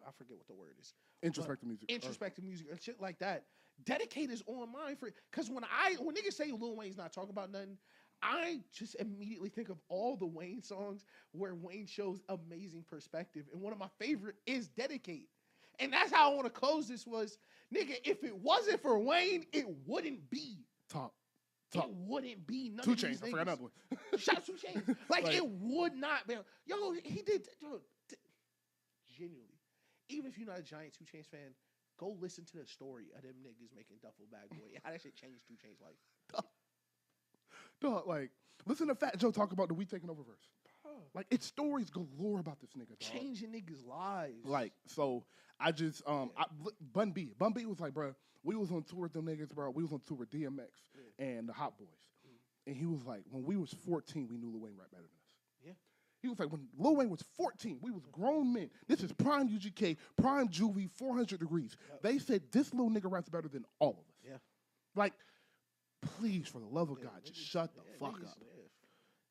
I forget what the word is. Introspective music. Introspective music and shit like that. Dedicate is on mine for, because when niggas say Lil Wayne's not talking about nothing, I just immediately think of all the Wayne songs where Wayne shows amazing perspective. And one of my favorite is Dedicate. And that's how I want to close this was, nigga, if it wasn't for Wayne, it wouldn't be. Top. It wouldn't be none 2 of these Chainz. I forgot another one. Shout out 2 Chainz. Like, it would not be. Yo, he did. Genuinely. Even if you're not a giant 2 Chainz fan, go listen to the story of them niggas making Duffel Bag Boy. How that shit changed 2 Chainz life. Dog, like, listen to Fat Joe talk about the We Taking Over verse. Like, it's stories galore about this nigga, dog. Changing niggas' lives. Like, so I just, Bun B was like, bro, we was on tour with them niggas, bro. We was on tour with DMX and the Hot Boys. And he was like, when we was 14, we knew Lil Wayne rap better than us. Yeah. He was like, when Lil Wayne was 14, we was grown men. This is prime UGK, prime Juvie, 400 degrees. Yep. They said this little nigga raps better than all of us. Yeah. Like, please, for the love of God, just shut the fuck up.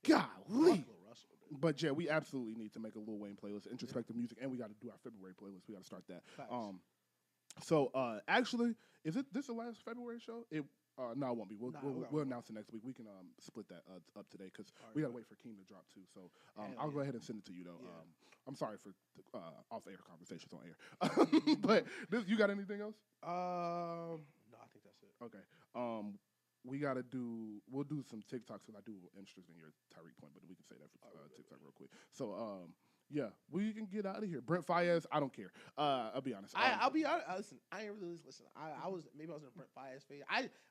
Golly. But yeah, we absolutely need to make a Lil Wayne playlist, introspective music, and we got to do our February playlist. We got to start that. So actually, is this the last February show? No, it won't be. We'll announce it next week. We can split that up today because we got to wait for Keem to drop too. So I'll go ahead and send it to you though. Yeah. I'm sorry for off-air conversations on air. But you got anything else? No, I think that's it. Okay. We'll do some TikToks because I do interest in your Tyreek point, but we can say that for TikTok real quick. So yeah, we can get out of here. Brent Faiyaz, I don't care. I'll be honest. I'll be honest. Listen, I ain't really listen. I was in a Brent Faiyaz phase.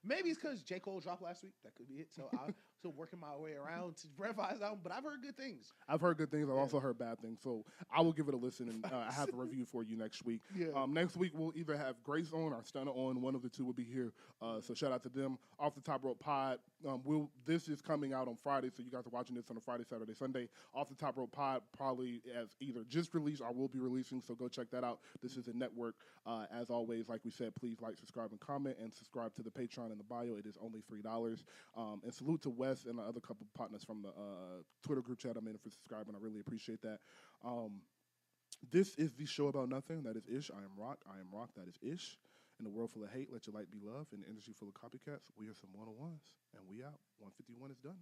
Maybe it's because J. Cole dropped last week. That could be it. So I'm still working my way around to Brent Faiyaz album. But I've heard good things. I've also heard bad things. So I will give it a listen and have a review for you next week. Yeah. Next week we'll either have Grace on or Stunner on. One of the two will be here. So shout out to them. Off the Top Rope Pod. This is coming out on Friday, so you guys are watching this on a Friday, Saturday, Sunday. Off the Top Rope Pod probably as either just released or will be releasing, so go check that out. This is a network. As always, like we said, please like, subscribe, and comment, and subscribe to the Patreon in the bio. It is only $3. And salute to Wes and the other couple partners from the Twitter group chat I'm in for subscribing. I really appreciate that. This is the show about nothing. That is Ish. I am Rock. That is Ish. In a world full of hate, let your light be love. In an industry full of copycats, we are some one-on-ones. And we out. 151 is done.